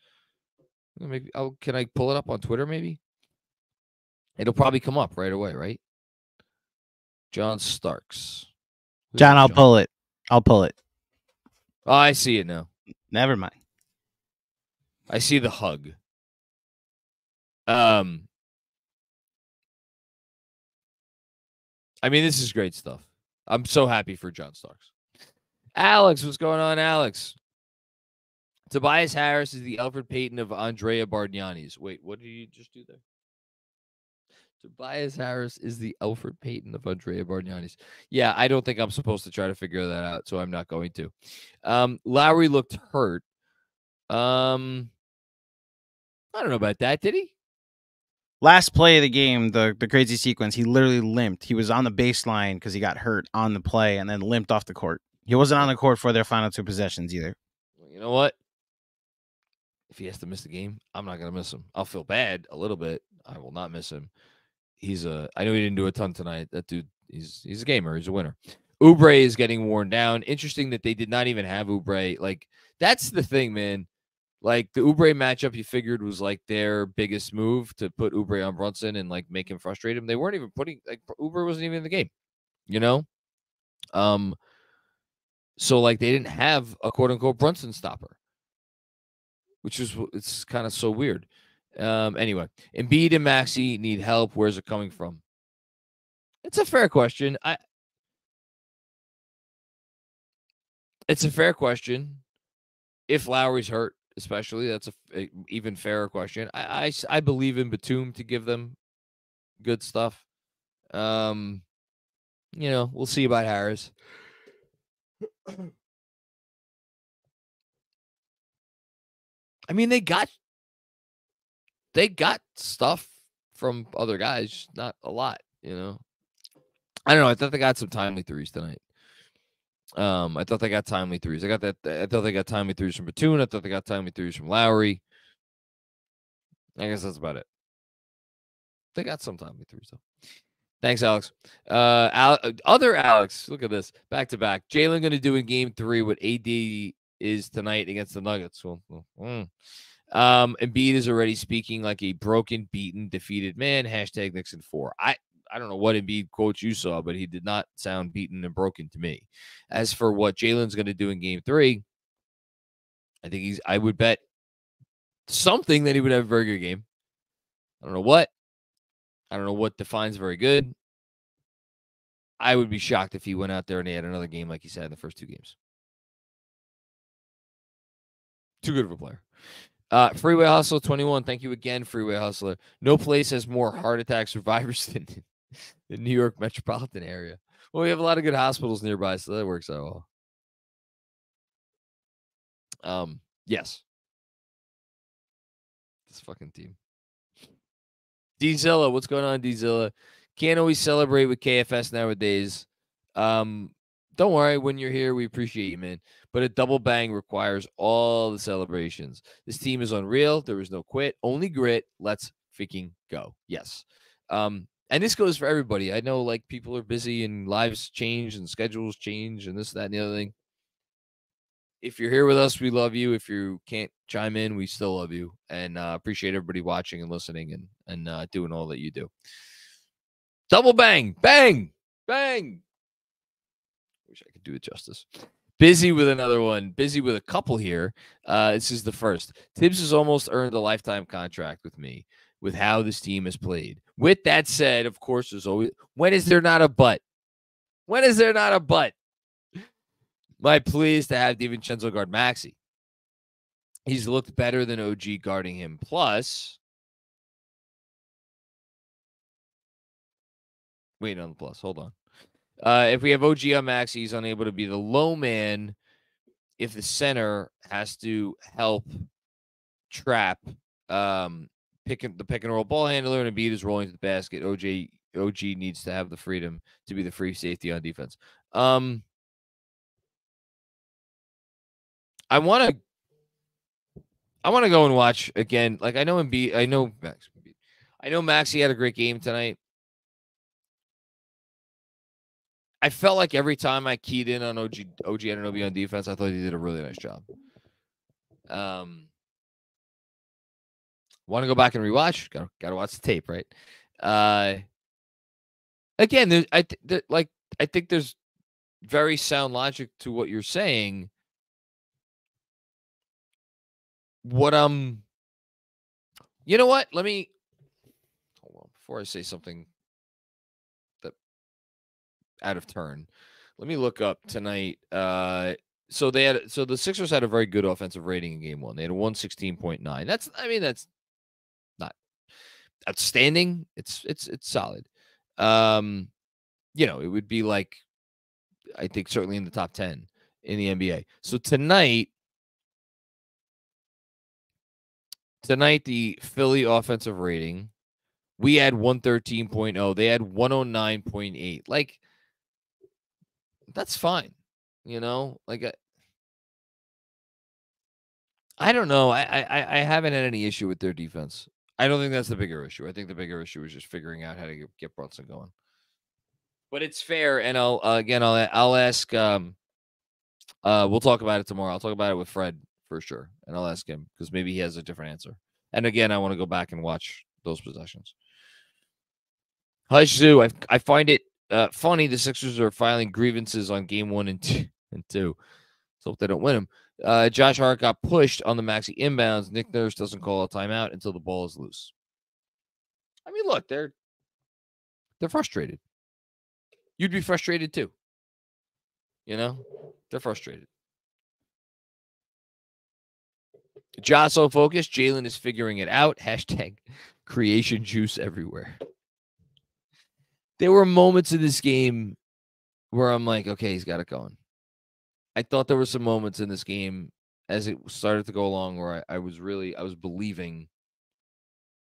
Can I pull it up on Twitter maybe? It'll probably come up right away, right? John Starks. John, I'll pull it. I'll pull it. Oh, I see it now. Never mind. I see the hug. I mean, this is great stuff. I'm so happy for John Starks. Alex, what's going on, Alex? Tobias Harris is the Alfred Payton of Andrea Bargnani's. Wait, what did you just do there? Tobias Harris is the Alfred Payton of Andrea Bargnani's. Yeah, I don't think I'm supposed to try to figure that out, so I'm not going to. Lowry looked hurt. I don't know about that. Did he? Last play of the game, the crazy sequence, he literally limped. He was on the baseline because he got hurt on the play and then limped off the court. He wasn't on the court for their final two possessions either. You know what? If he has to miss the game, I'm not going to miss him. I'll feel bad a little bit. I will not miss him. I know he didn't do a ton tonight. That dude, he's a gamer. He's a winner. Oubre is getting worn down. Interesting that they did not even have Oubre. Like, that's the thing, man. Like, the Oubre matchup you figured was like their biggest move to put Oubre on Brunson and like make him frustrate him. They weren't even Oubre wasn't even in the game, you know? So like they didn't have a quote unquote Brunson stopper, it's kind of so weird. Anyway, Embiid and Maxey need help. Where's it coming from? It's a fair question. It's a fair question. If Lowry's hurt, especially, that's a even fairer question. I believe in Batum to give them good stuff. We'll see about Harris. I mean, they got stuff from other guys, not a lot, I don't know. I thought they got some timely threes tonight. I thought they got timely threes. I thought they got timely threes from Batum. I thought they got timely threes from Lowry. I guess that's about it. They got some timely threes though. Thanks, Alex. Other Alex, look at this. Back to back. Jalen going to do in game 3 what AD is tonight against the Nuggets. Embiid is already speaking like a broken, beaten, defeated man. Hashtag Nixon 4. I don't know what Embiid quotes you saw, but he did not sound beaten and broken to me. As for what Jalen's going to do in game 3, I would bet something that he would have a very good game. I don't know what. I don't know what defines very good. I would be shocked if he went out there and he had another game like he said in the first 2 games. Too good of a player. Freeway Hustle 21. Thank you again, Freeway Hustler. No place has more heart attack survivors than the New York metropolitan area. Well, we have a lot of good hospitals nearby, so that works out well. Yes. This fucking team. D-Zilla, what's going on, D-Zilla? Can't always celebrate with KFS nowadays. Don't worry, when you're here, we appreciate you, man. But a double bang requires all the celebrations. This team is unreal. There is no quit, only grit. Let's freaking go. Yes. And this goes for everybody. I know, like, people are busy and lives change and schedules change and this, that, and the other thing. If you're here with us, we love you. If you can't chime in, we still love you. And appreciate everybody watching and listening and doing all that you do. Double bang, bang, bang. Wish I could do it justice. Busy with another one. Busy with a couple here. This is the first. Tibbs has almost earned a lifetime contract with me with how this team has played. With that said, of course, there's always, when is there not a but? When is there not a but? My plea is to have DiVincenzo guard Maxey. He's looked better than OG guarding him. Plus, wait on the plus. Hold on. If we have OG on Maxey, he's unable to be the low man if the center has to help trap the pick and roll ball handler and Embiid is rolling to the basket. OG needs to have the freedom to be the free safety on defense. I want to go and watch again. Like, I know Maxey had a great game tonight. I felt like every time I keyed in on OG Anunoby on defense, I thought he did a really nice job. Want to go back and rewatch? Got to watch the tape, right? Again, I think there's very sound logic to what you're saying. You know what? Let me hold on before I say something that out of turn. Let me look up tonight. So the Sixers had a very good offensive rating in game one. They had a 116.9. That's not outstanding. It's solid. It would be like, I think certainly in the top 10 in the NBA. So tonight, the Philly offensive rating, we had 113.0. They had 109.8. Like, that's fine. Like, I don't know. I haven't had any issue with their defense. I don't think that's the bigger issue. I think the bigger issue is just figuring out how to get Brunson going. But it's fair, and I'll ask. We'll talk about it tomorrow. I'll talk about it with Fred for sure, and I'll ask him because maybe he has a different answer. And again, I want to go back and watch those possessions. Hush Zoo, I find it funny the Sixers are filing grievances on game 1 and 2. Let's hope they don't win them. Josh Hart got pushed on the Maxey inbounds. Nick Nurse doesn't call a timeout until the ball is loose. I mean, look, they're frustrated. You'd be frustrated too. They're frustrated. Josh so focused. Jalen is figuring it out. Hashtag creation juice everywhere. There were moments in this game where I'm like, okay, he's got it going. I thought there were some moments in this game as it started to go along where I was believing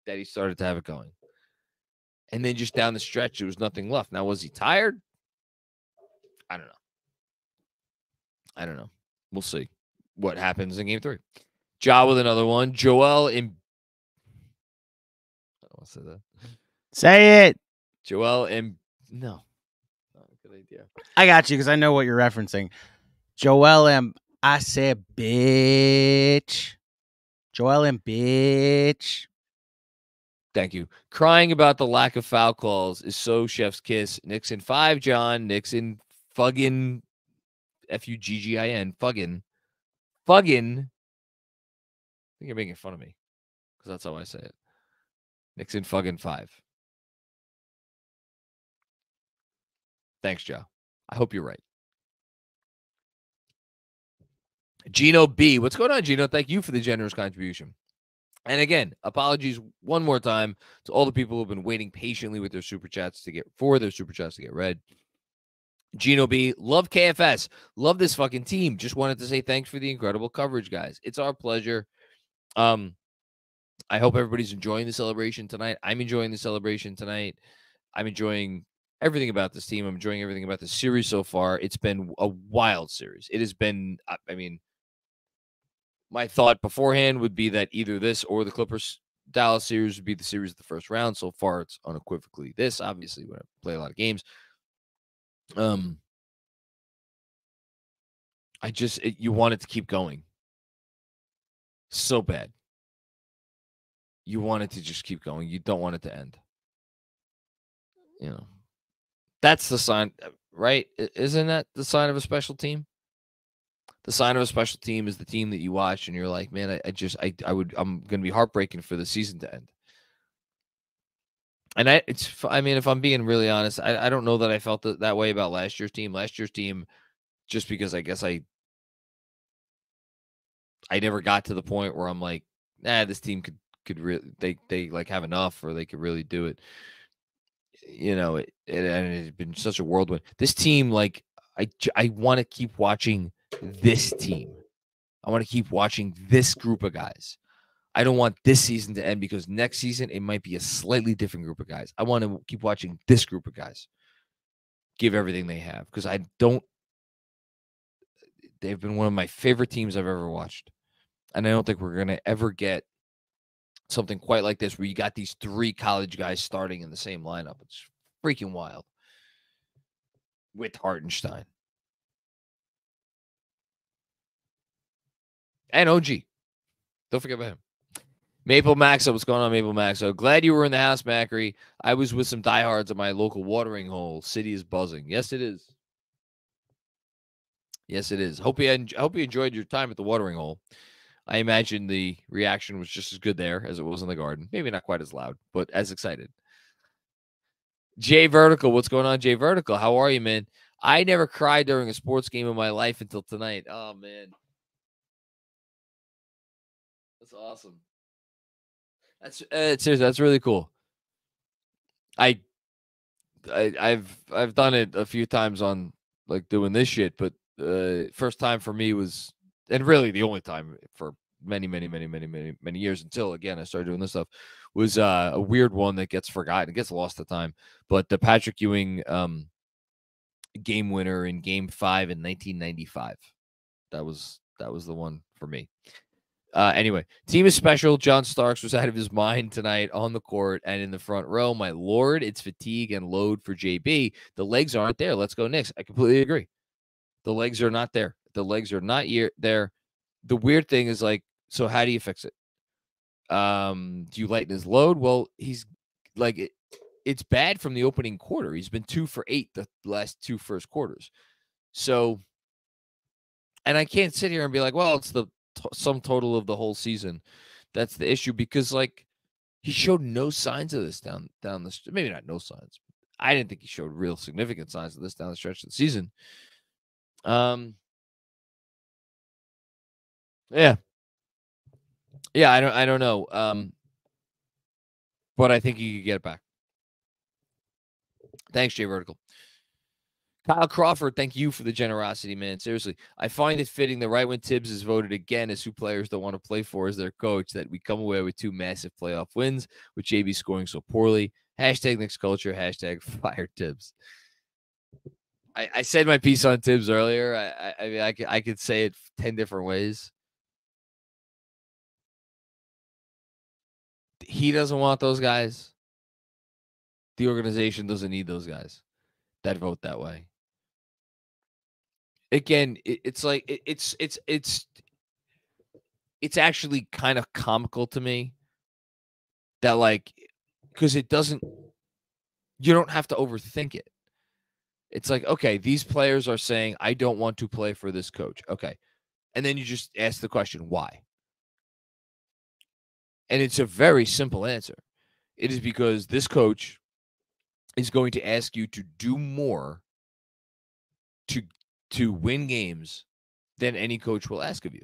that he started to have it going. And then just down the stretch, there was nothing left. Now, was he tired? I don't know. We'll see what happens in game 3. Ja with another one. Joel in. I don't want to say that. Say it. Joel in. No. Not a good idea. I got you because I know what you're referencing. Joel M. I said bitch. Joel M. bitch. Thank you. Crying about the lack of foul calls is so chef's kiss. Nixon 5, John. Nixon fuggin. Fuggin. Fuggin. I think you're making fun of me because that's how I say it. Nixon fuggin 5. Thanks, Joe. I hope you're right. Gino B. What's going on, Gino? Thank you for the generous contribution. And again, apologies one more time to all the people who have been waiting patiently with their super chats to get read. Gino B, love KFS. Love this fucking team. Just wanted to say thanks for the incredible coverage, guys. It's our pleasure. I hope everybody's enjoying the celebration tonight. I'm enjoying the celebration tonight. I'm enjoying everything about this team. I'm enjoying everything about the series so far. It's been a wild series. It has been, I mean, my thought beforehand would be that either this or the Clippers-Dallas series would be the series of the first round. So far, it's unequivocally this. Obviously, when I play a lot of games. You want it to keep going so bad. You want it to just keep going. You don't want it to end. You know, that's the sign, right? Isn't that the sign of a special team? The sign of a special team is the team that you watch and you're like, man, I'm going to be heartbreaking for the season to end. And I mean, if I'm being really honest, I don't know that I felt that way about last year's team. Last year's team, just because I guess I never got to the point where I'm like, this team could really, they like have enough or they could really do it. You know, and it's been such a whirlwind. This team, like, I want to keep watching this team. I want to keep watching this group of guys. I don't want this season to end because next season it might be a slightly different group of guys. I want to keep watching this group of guys give everything they have because they've been one of my favorite teams I've ever watched. And I don't think we're going to ever get something quite like this where you got these three college guys starting in the same lineup. It's freaking wild. With Hartenstein. And OG. Don't forget about him. Maple Maxo, what's going on, Maple Maxo? Glad you were in the house, Macri. I was with some diehards at my local watering hole. City is buzzing. Yes, it is. Yes, it is. Hope you enjoyed your time at the watering hole. I imagine the reaction was just as good there as it was in the garden. Maybe not quite as loud, but as excited. Jay Vertical, what's going on, Jay Vertical? How are you, man? I never cried during a sports game in my life until tonight. Oh, man. That's awesome. That's seriously, that's really cool. I've done it a few times on like doing this shit, but first time for me was, and really the only time for many years until again I started doing this stuff, was a weird one that gets forgotten. It gets lost at time. But the Patrick Ewing game winner in Game 5 in 1995. That was the one for me. Anyway, team is special. John Starks was out of his mind tonight on the court and in the front row. My Lord, it's fatigue and load for JB. The legs aren't there. Let's go Knicks. I completely agree. The legs are not there. The legs are not there. The weird thing is, like, so how do you fix it? Do you lighten his load? Well, he's like, it's bad from the opening quarter. He's been 2 for 8 the last 2 first quarters. So, and I can't sit here and be like, well, it's the sum total of the whole season. That's the issue, because like he showed no signs of this down the, maybe not no signs. I didn't think he showed real significant signs of this down the stretch of the season. Yeah, I don't know. But I think he could get it back. Thanks, Jay Vertical. Kyle Crawford, thank you for the generosity, man. Seriously, I find it fitting that right when Tibbs is voted again as who players don't want to play for as their coach, that we come away with 2 massive playoff wins with JB scoring so poorly. Hashtag Knicks culture. Hashtag fire Tibbs. I said my piece on Tibbs earlier. I mean, I could say it 10 different ways. He doesn't want those guys. The organization doesn't need those guys that vote that way. Again, it's like it's actually kind of comical to me that, like, because it doesn't, you don't have to overthink it. It's like, okay, these players are saying, I don't want to play for this coach. Okay. And then you just ask the question, why? And it's a very simple answer. It is because this coach is going to ask you to do more to win games than any coach will ask of you.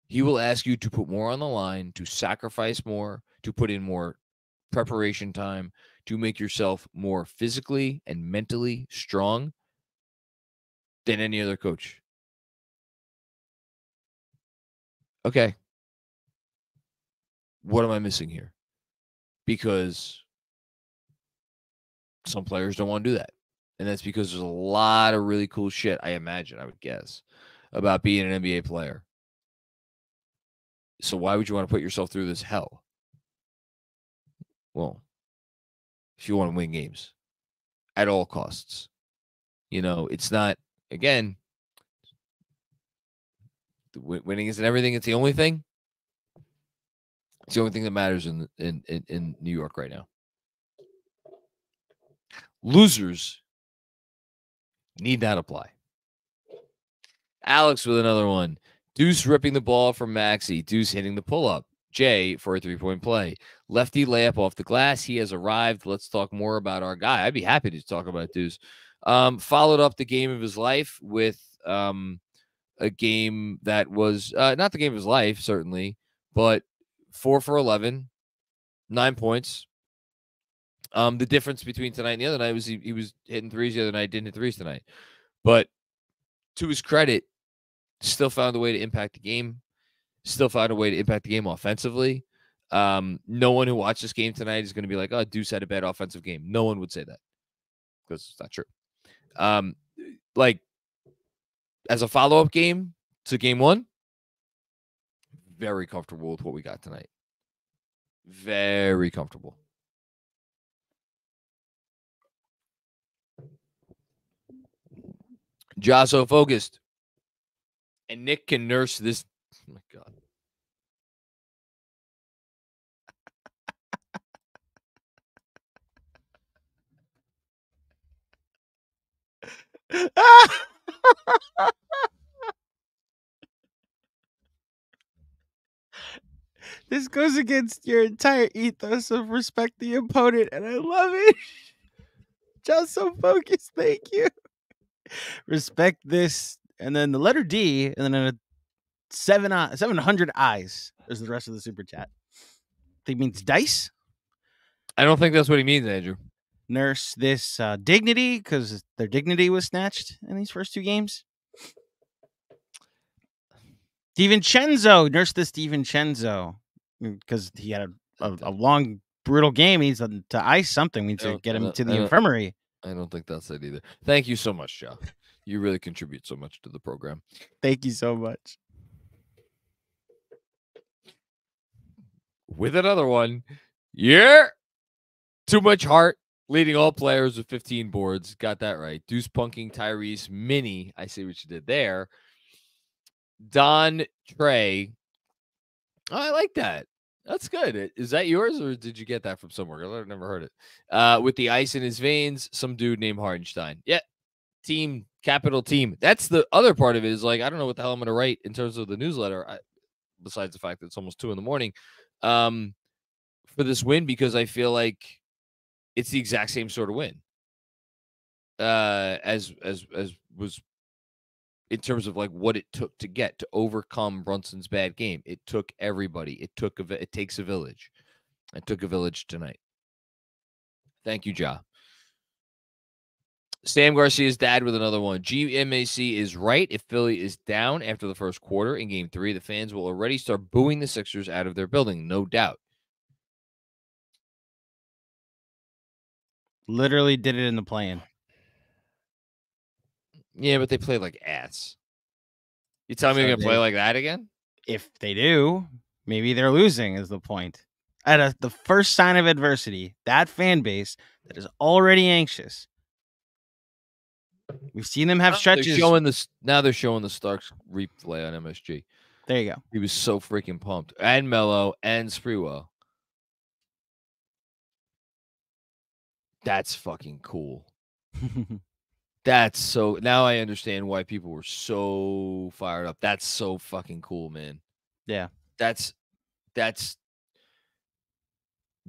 He will ask you to put more on the line, to sacrifice more, to put in more preparation time, to make yourself more physically and mentally strong. than any other coach. Okay. What am I missing here? Because some players don't want to do that. And that's because there's a lot of really cool shit, I imagine, I would guess, about being an NBA player. So why would you want to put yourself through this hell? Well, if you want to win games at all costs, it's not, again, winning isn't everything. It's the only thing. It's the only thing that matters in New York right now. Losers need not apply. Alex with another one. Deuce ripping the ball from Maxey. Deuce hitting the pull-up. Jay for a three-point play. Lefty layup off the glass. He has arrived. Let's talk more about our guy. I'd be happy to talk about Deuce. Followed up the game of his life with a game that was not the game of his life, certainly, but 4 for 11, 9 points. The difference between tonight and the other night was he was hitting threes the other night, didn't hit threes tonight. But to his credit, still found a way to impact the game. Still found a way to impact the game offensively. No one who watched this game tonight is going to be like, oh, Deuce had a bad offensive game. No one would say that because it's not true. Like, as a follow-up game to game one, very comfortable with what we got tonight. Very comfortable. Jaso focused. And Nick can nurse this. Oh, my God. This goes against your entire ethos of respect the opponent, and I love it. Just so focused, thank you. Respect this, and then the letter D, and then a 700 eyes is the rest of the super chat. I think it means dice. I don't think that's what he means, Andrew. Nurse this dignity, because their dignity was snatched in these first two games. DiVincenzo, nurse this DiVincenzo, because he had a long, brutal game. He needs to ice something. We need to get him to the infirmary. I don't think that's it either. Thank you so much, Joe. You really contribute so much to the program. Thank you so much. With another one. Yeah. Too much heart. Leading all players with 15 boards. Got that right. Deuce punking Tyrese Mini. I see what you did there. Don Trey. Oh, I like that. That's good. Is that yours, or did you get that from somewhere? I've never heard it. With the ice in his veins, some dude named Hardenstein. Yeah. Team, capital team. That's the other part of it is like, I don't know what the hell I'm going to write in terms of the newsletter, besides the fact that it's almost 2 a.m. For this win, because I feel like it's the exact same sort of win as was in terms of like what it took to overcome Brunson's bad game. It took everybody. It takes a village. It took a village tonight. Thank you, Ja. Sam Garcia's dad with another one. GMAC is right. If Philly is down after the first quarter in game 3, the fans will already start booing the Sixers out of their building. No doubt. Literally did it in the play-in. Yeah, but they played like ass. You tell me they're going to play like that again? If they do, maybe they're losing is the point. At the first sign of adversity, that fan base that is already anxious. We've seen them have stretches. Now they're showing the Starks replay on MSG. There you go. He was so freaking pumped. And Melo and Sprewell. That's fucking cool. That's so. Now I understand why people were so fired up. That's so fucking cool, man. Yeah. That's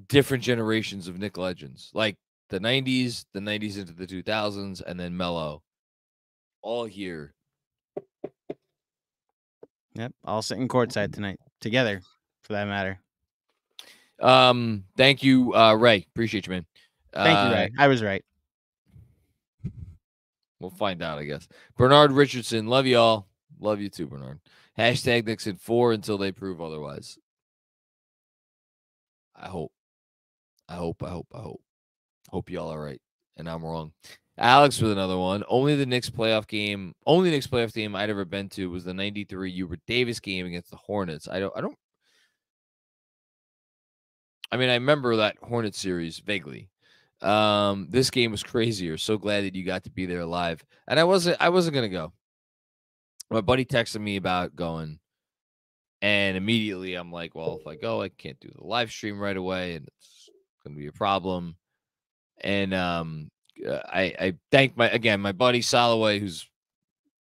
different generations of Knick legends. Like the 90s into the 2000s, and then Melo. All here. Yep. All sitting courtside tonight. Together, for that matter. Thank you, Ray. Appreciate you, man. Thank you, Ray. I was right. We'll find out, I guess. Bernard Richardson, love y'all. Love you too, Bernard. Hashtag Knicks in 4 until they prove otherwise. I hope. Hope y'all are right, and I'm wrong. Alex with another one. Only the Knicks playoff game I'd ever been to was the 93 Hubert Davis game against the Hornets. I remember that Hornets series vaguely. This game was crazier. So glad that you got to be there live. And I wasn't gonna go. My buddy texted me about going, and immediately I'm like, well, if I go, I can't do the live stream right away, and it's gonna be a problem. And I thank my buddy Soloway, who's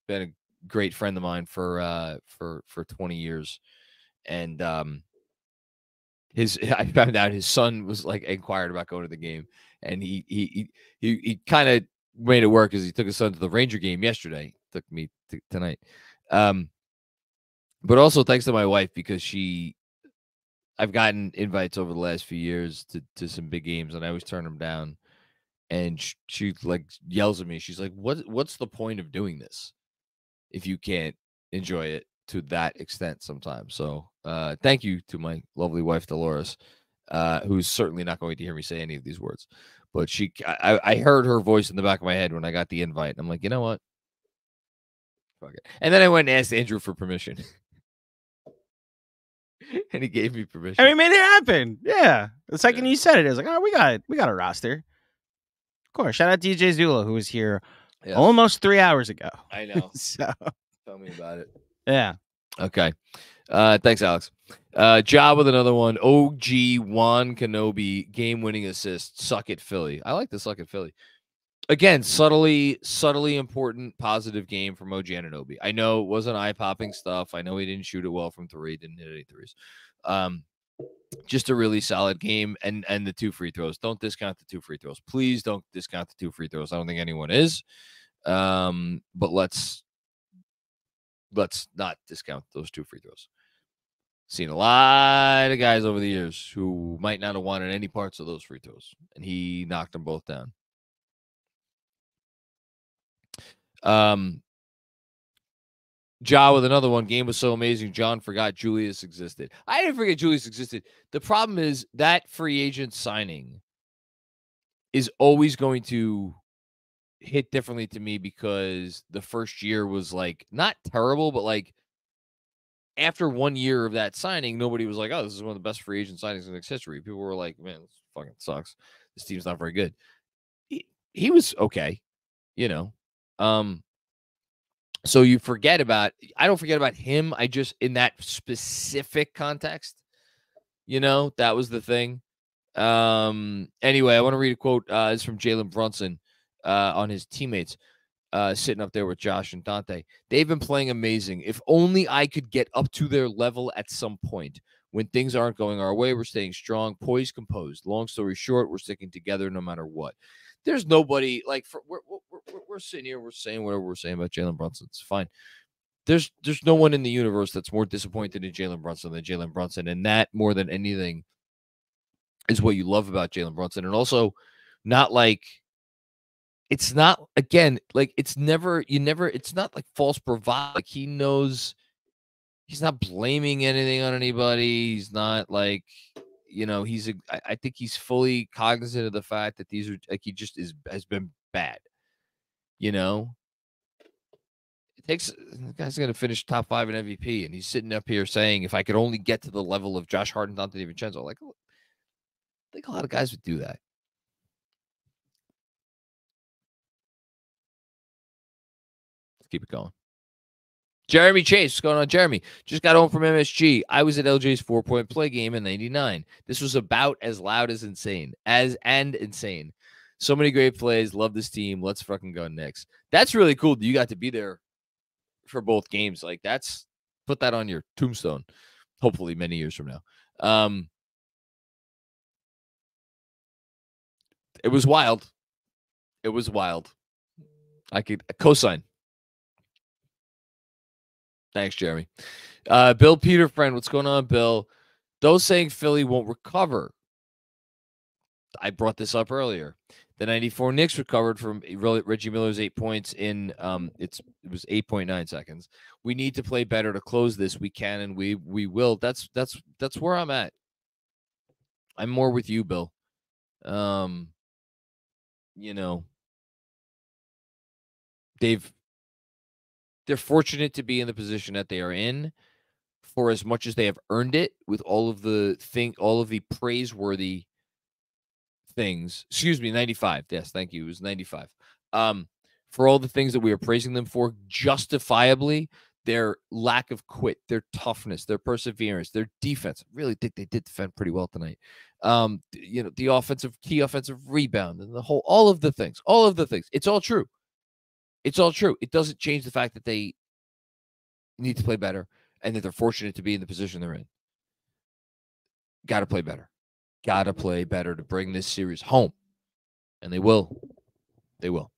been a great friend of mine for 20 years. And I found out his son was like inquired about going to the game, and he kind of made it work because he took his son to the Ranger game yesterday. Took me tonight. But also thanks to my wife, because I've gotten invites over the last few years to some big games, and I always turn them down. And she like yells at me. She's like, what's the point of doing this if you can't enjoy it to that extent sometimes? So thank you to my lovely wife, Dolores, who's certainly not going to hear me say any of these words. But I heard her voice in the back of my head when I got the invite. I'm like, you know what? Fuck it. And then I went and asked Andrew for permission. And he gave me permission. And we made it happen. Yeah. The second you said it was like, oh, we got a roster. Of course. Shout out DJ Zula, who was here almost 3 hours ago. I know. So tell me about it. Yeah. Okay. Thanks, Alex. Job with another one. OG Juan Kenobi, game-winning assist. Suck it, Philly. I like the suck it, Philly. Again, subtly important, positive game from OG Anunoby. I know it wasn't eye-popping stuff. I know he didn't shoot it well from three. Didn't hit any threes. Just a really solid game, and the 2 free throws. Don't discount the 2 free throws. Please don't discount the 2 free throws. I don't think anyone is. But let's not discount those 2 free throws. Seen a lot of guys over the years who might not have wanted any parts of those free throws, and he knocked them both down. Ja with another one. Game was so amazing, John forgot Julius existed. I didn't forget Julius existed. The problem is that free agent signing is always going to hit differently to me, because the first year was like not terrible, but like after 1 year of that signing, nobody was like, oh, this is one of the best free agent signings in Knicks history. People were like, man, this fucking sucks. This team's not very good. He was okay, you know. So you forget about, I don't forget about him. I just, in that specific context, you know, that was the thing. Anyway, I want to read a quote. It's from Jalen Brunson on his teammates sitting up there with Josh and Dante. They've been playing amazing. If only I could get up to their level at some point. When things aren't going our way, we're staying strong, poised, composed. Long story short, we're sticking together no matter what. There's nobody like we're sitting here, we're saying whatever we're saying about Jalen Brunson. It's fine. There's no one in the universe that's more disappointed in Jalen Brunson than Jalen Brunson, and that more than anything is what you love about Jalen Brunson. And also, not like it's not again like it's never it's not like false bravado. Like he knows he's not blaming anything on anybody. He's not like. You know, I think he's fully cognizant of the fact that these are like he just has been bad. You know, the guy's going to finish top 5 in MVP, and he's sitting up here saying, if I could only get to the level of Josh Hart and Dante DiVincenzo, like I think a lot of guys would do that. Let's keep it going. Jeremy Chase, what's going on, Jeremy? Just got home from MSG. I was at LJ's 4-point play game in '99. This was about as loud as insane, insane. So many great plays. Love this team. Let's fucking go Knicks. That's really cool. You got to be there for both games. Like put that on your tombstone. Hopefully, many years from now. It was wild. It was wild. I could co-sign. Thanks, Jeremy. Bill Peter friend, what's going on, Bill? Those saying Philly won't recover. I brought this up earlier. The 94 Knicks recovered from Reggie Miller's 8 points in it was 8.9 seconds. We need to play better to close this. We can and we will. That's where I'm at. I'm more with you, Bill. You know, they're fortunate to be in the position that they are in for as much as they have earned it with all of the praiseworthy things. Excuse me, 95. Yes, thank you. It was 95. For all the things that we are praising them for, justifiably, their lack of quit, their toughness, their perseverance, their defense. I really think they did defend pretty well tonight. You know, the key offensive rebound and all of the things. It's all true. It's all true. It doesn't change the fact that they need to play better and that they're fortunate to be in the position they're in. Got to play better. Got to play better to bring this series home. And they will. They will.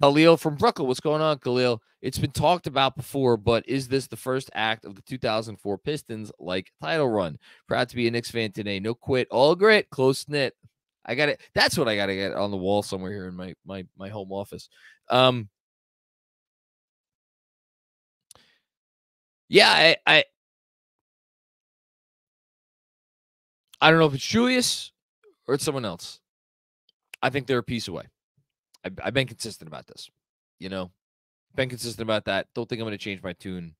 Khalil from Brooklyn. What's going on, Khalil? It's been talked about before, but is this the first act of the 2004 Pistons like title run? Proud to be a Knicks fan today. No quit, all grit, close knit. I got it. That's what I got to get on the wall somewhere here in my home office. Yeah, I don't know if it's Julius or it's someone else. I think they're a piece away. I've been consistent about this. You know, been consistent about that. Don't think I'm going to change my tune.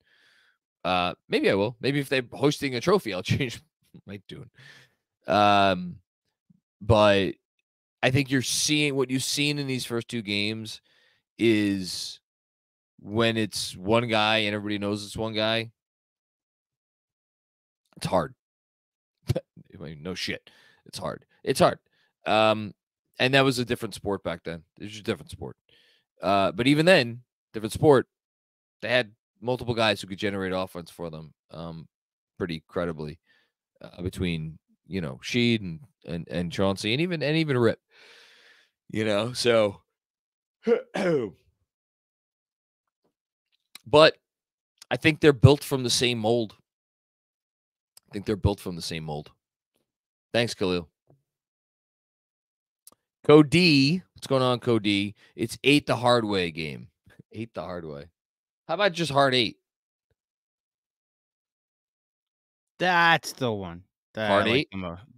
Maybe I will. Maybe if they're hosting a trophy, I'll change my tune. But I think what you've seen in these first two games is when it's one guy and everybody knows it's one guy, it's hard. No shit. It's hard. It's hard. And that was a different sport back then. It was a different sport. But even then, different sport, they had multiple guys who could generate offense for them pretty credibly between, you know, Sheed and Chauncey and even Rip. You know, so but I think they're built from the same mold. Thanks, Khalil. Cody, what's going on, Cody? It's 8 the hard way game. 8 the hard way. How about just hard 8? That's the one. Hard 8?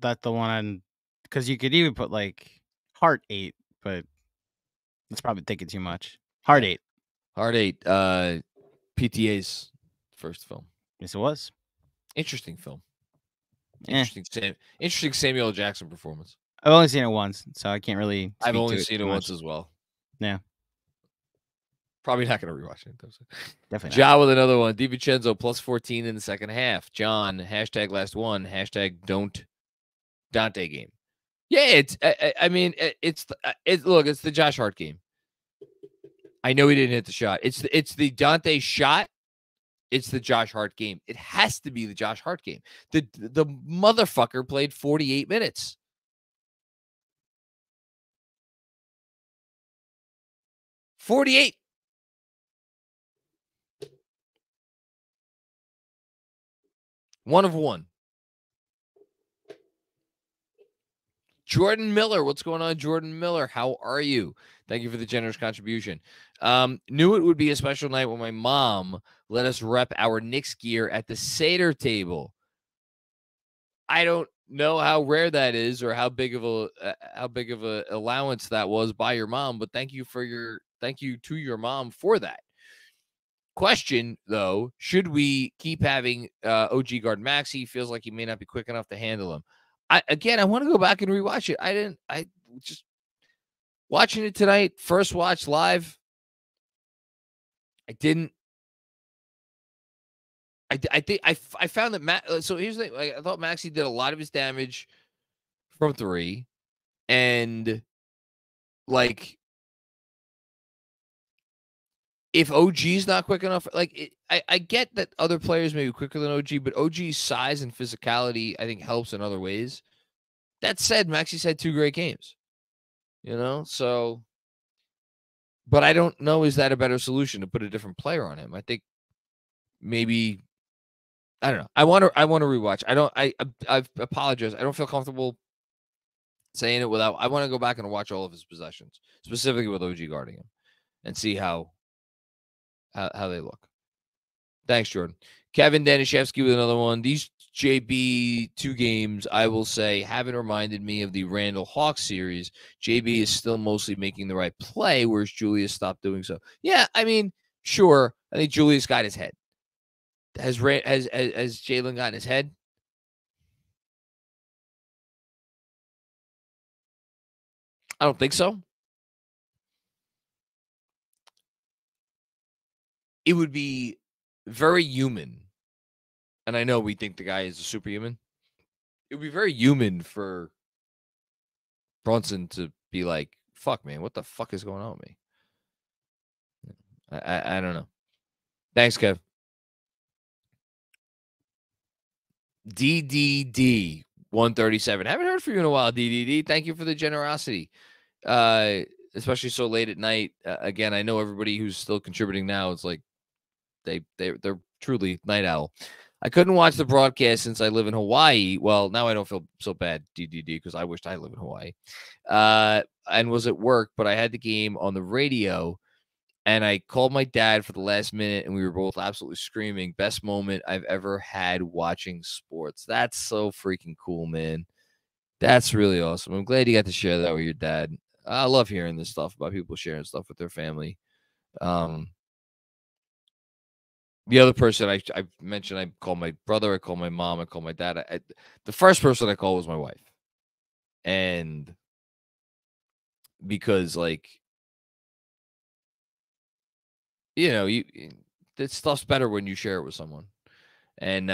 That's the one, because you could even put like Heart 8, but it's probably thinking too much. Hard 8. Hard 8. PTA's first film. Yes, it was. Interesting film. Interesting Samuel L. Jackson performance. I've only seen it once, so I can't really. I've only seen it once as well. Yeah. Probably not going to rewatch it. Definitely. Ja with another one. DiVincenzo plus 14 in the second half. John, hashtag last one. Hashtag don't Dante game. Yeah, it's the Josh Hart game. I know he didn't hit the shot. It's the Dante shot. It's the Josh Hart game. It has to be the Josh Hart game. The motherfucker played 48 minutes. $48. One of one. Jordan Miller. What's going on, Jordan Miller? How are you? Thank you for the generous contribution. Knew it would be a special night when my mom let us rep our Knicks gear at the Seder table. I don't know how rare that is or how big of a allowance that was by your mom, but thank you to your mom for that. Question though, should we keep having OG guard Maxey? Feels like he may not be quick enough to handle him. I want to go back and rewatch it. I just watching it tonight, first watch live. I didn't. I think I found that so here's the thing. I thought Maxey did a lot of his damage from 3, and like if OG's not quick enough, like I get that other players may be quicker than OG, but OG's size and physicality I think helps in other ways. That said, Maxey's had 2 great games, you know. So, but I don't know, is that a better solution to put a different player on him? I think maybe. I don't know. I want to rewatch. I apologize. I don't feel comfortable Saying it without, I want to go back and watch all of his possessions, specifically with OG guarding him, and see how they look. Thanks, Jordan. Kevin Danishevsky with another one. These JB 2 games, I will say, haven't reminded me of the Randall Hawks series. JB is still mostly making the right play, whereas Julius stopped doing so. Yeah, I mean, sure. I think Julius got his head. Has Jalen gotten his head? I don't think so. It would be very human. And I know we think the guy is a superhuman. It would be very human for Brunson to be like, fuck, man, what the fuck is going on with me? I don't know. Thanks, Kev. DDD 137. Haven't heard from you in a while, DDD. Thank you for the generosity. Especially so late at night. Again, I know everybody who's still contributing now. It's like they're truly night owl. I couldn't watch the broadcast since I live in Hawaii. Well, now I don't feel so bad, DDD, because I wished I lived in Hawaii. And was at work, but I had the game on the radio, and I called my dad for the last minute, and we were both absolutely screaming. Best moment I've ever had watching sports. That's so freaking cool, man. That's really awesome. I'm glad you got to share that with your dad. I love hearing this stuff about people sharing stuff with their family. The other person I mentioned, I called my brother, I called my mom, I called my dad. The first person I called was my wife. And because, like, you know, this stuff's better when you share it with someone. And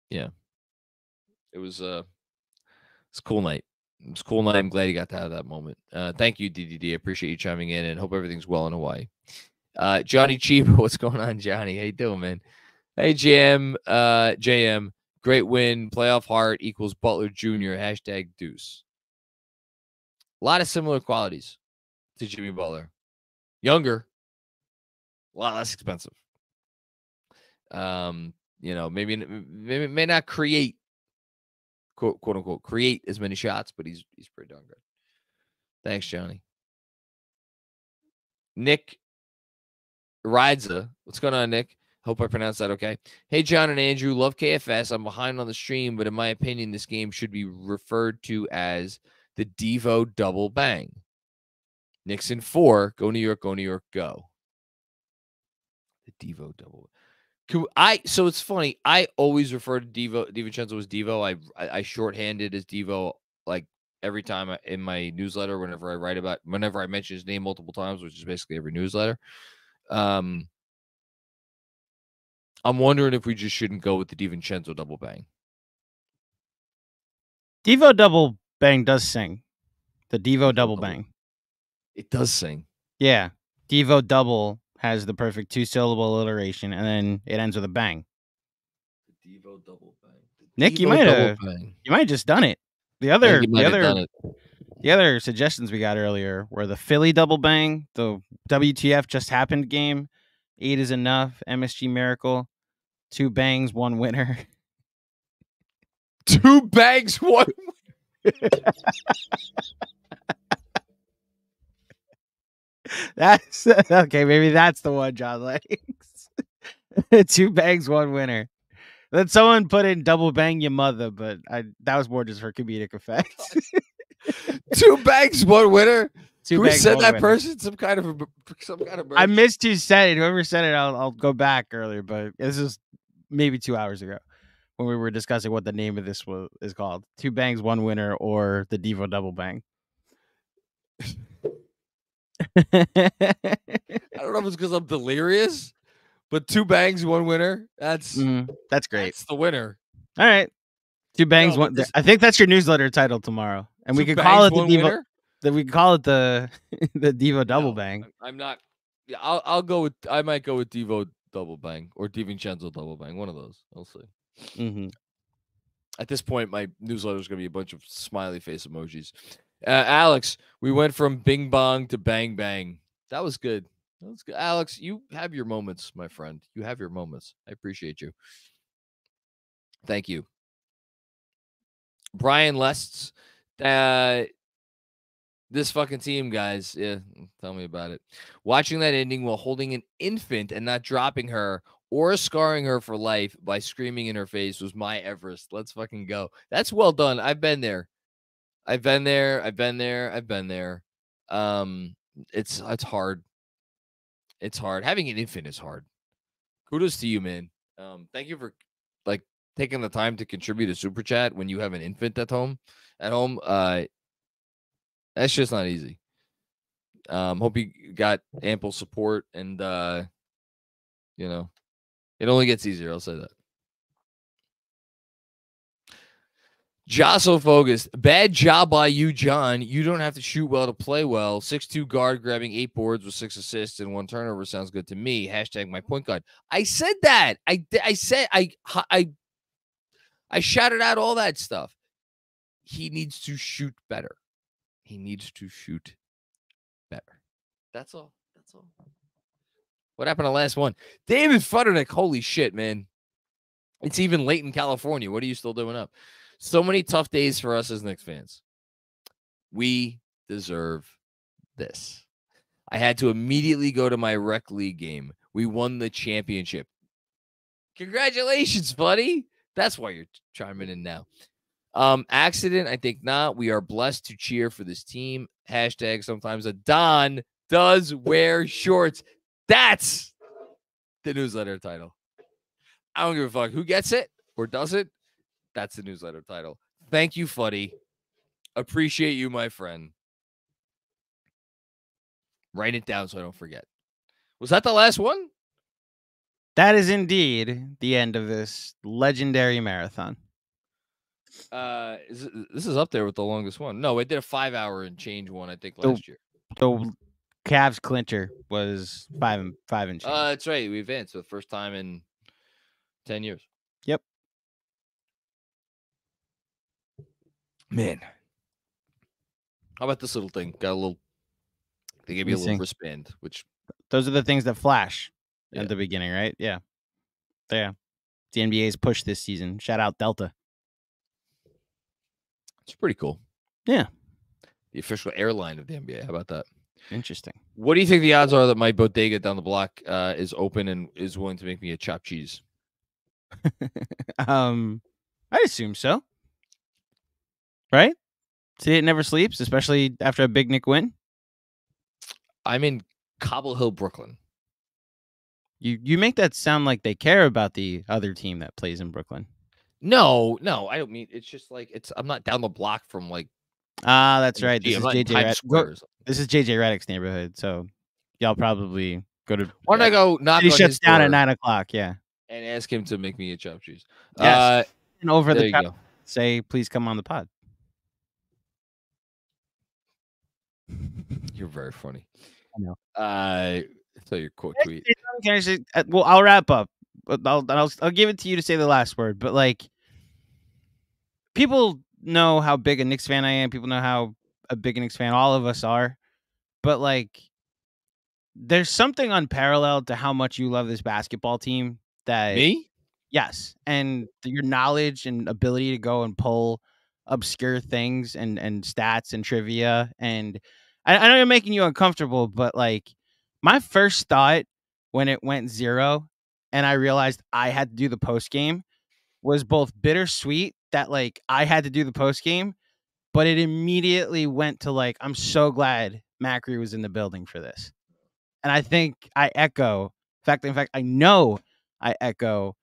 yeah. It's a cool night. It was a cool night. I'm glad you got to have that moment. Thank you, DDD. I appreciate you chiming in, and hope everything's well in Hawaii. Johnny Chiba, what's going on, Johnny? How you doing, man? Hey, JM, great win. Playoff heart equals Butler Jr. # Deuce. A lot of similar qualities to Jimmy Butler. Younger, a lot less expensive. You know, maybe may not create, quote unquote, create as many shots, but he's pretty darn good. Thanks, Johnny. Nick Rides-a. What's going on, Nick? Hope I pronounced that okay. Hey, John and Andrew, love KFS. I'm behind on the stream, but in my opinion, this game should be referred to as the Devo double bang. Knicks in 4. Go New York, go New York, go. The Devo double. So it's funny. I always refer to DiVincenzo as Devo. I shorthanded as Devo like every time in my newsletter whenever I mention his name multiple times, which is basically every newsletter. I'm wondering if we just shouldn't go with the DiVincenzo double bang. Devo double bang does sing. The Devo double bang. It does sing. Yeah. Devo double has the perfect 2-syllable alliteration, and then it ends with a bang. The Devo double bang. Nick, you might have just done it. The other suggestions we got earlier were the Philly double bang, the WTF just happened game, 8 is enough, MSG Miracle, 2 bangs, 1 winner. 2 bangs, 1 winner. That's okay. Maybe that's the one John likes. 2 bangs, 1 winner. Then someone put in double bang your mother, but that was more just for comedic effect. 2 bangs, 1 winner. Who said that winner. Person? Some kind of I missed who said it. Whoever said it, I'll go back earlier, but this is maybe 2 hours ago when we were discussing what the name of this is called. 2 bangs, 1 winner, or the Devo double bang. I don't know if it's because I'm delirious, but 2 bangs, 1 winner. That's great. That's the winner. All right. 2 bangs, 1. I think that's your newsletter title tomorrow, and we could call it the Devo. That we can call it the Devo double bang. I'm not. Yeah, I'll go with. I might go with Devo double bang or DiVincenzo double bang. One of those. I'll see. Mm-hmm. At this point, my newsletter is going to be a bunch of smiley face emojis. Alex, we went from bing bong to bang bang. That was good. That was good. Alex, you have your moments, my friend. You have your moments. I appreciate you. Thank you. Brian Lests. This fucking team, guys. Yeah, tell me about it. Watching that ending while holding an infant and not dropping her or scarring her for life by screaming in her face was my Everest. Let's fucking go. That's well done. I've been there. I've been there. It's hard. It's hard. Having an infant is hard. Kudos to you, man. Thank you for like taking the time to contribute a super chat when you have an infant at home. That's just not easy. Hope you got ample support, and you know, it only gets easier. I'll say that. Josso Fogus, bad job by you, John. You don't have to shoot well to play well. 6'2" guard grabbing 8 boards with 6 assists and 1 turnover sounds good to me. Hashtag my point guard. I said that. I said I shouted out all that stuff. He needs to shoot better. He needs to shoot better. That's all. That's all. What happened to last one? David Futternick. Holy shit, man. It's even late in California. What are you still doing up? So many tough days for us as Knicks fans. We deserve this. I had to immediately go to my rec league game. We won the championship. Congratulations, buddy. That's why you're chiming in now. Accident? I think not. We are blessed to cheer for this team. Hashtag sometimes a Don does wear shorts. That's the newsletter title. I don't give a fuck who gets it or does it. That's the newsletter title. Thank you, Fuddy. Appreciate you, my friend. Write it down so I don't forget. Was that the last one? That is indeed the end of this legendary marathon. This is up there with the longest one. No, I did a 5-hour and change one, I think, last year. The Cavs clincher was 5 and change. That's right. We advanced for the first time in 10 years. Yep. Man. How about this little thing? They gave you a little wristband, which those are the things that flash at the beginning, right? Yeah. Yeah. The NBA's push this season. Shout out Delta. It's pretty cool. Yeah. The official airline of the NBA. How about that? Interesting. What do you think the odds are that my bodega down the block is open and is willing to make me a chopped cheese? I assume so. Right? See, it never sleeps, especially after a big Knick win. I'm in Cobble Hill, Brooklyn. You make that sound like they care about the other team that plays in Brooklyn. No, I don't mean it's just like I'm not down the block from like. That's right. This is JJ Redick's neighborhood, so y'all probably go to. Why don't I go knock? He shuts down at 9:00. Yeah, and ask him to make me a chopped cheese. Yes, and over the top, say please come on the pod. You're very funny. I know. Tell your quote tweet. Can I say, well, I'll wrap up. I'll give it to you to say the last word. But like, people know how big a Knicks fan I am. People know how a big a Knicks fan all of us are. But like, there's something unparalleled to how much you love this basketball team. That me? Yes, and your knowledge and ability to go and pull obscure things and stats and trivia. And I know you're making you uncomfortable, but like, my first thought when it went 0 and I realized I had to do the post game was both bittersweet that like I had to do the post game, but it immediately went to like, I'm so glad Macri was in the building for this. And I think I echo, in fact, I know I echo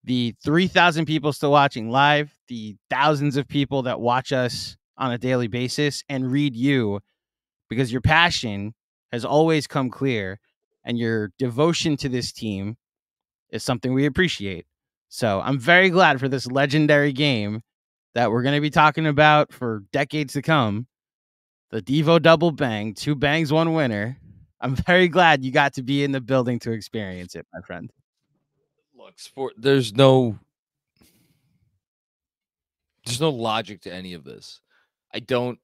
the 3,000 people still watching live, the thousands of people that watch us on a daily basis and read you, because your passion has always come clear and your devotion to this team is something we appreciate. So I'm very glad for this legendary game that we're going to be talking about for decades to come. The Devo double bang, 2 bangs, 1 winner. I'm very glad you got to be in the building to experience it, my friend. Look, there's no logic to any of this. I don't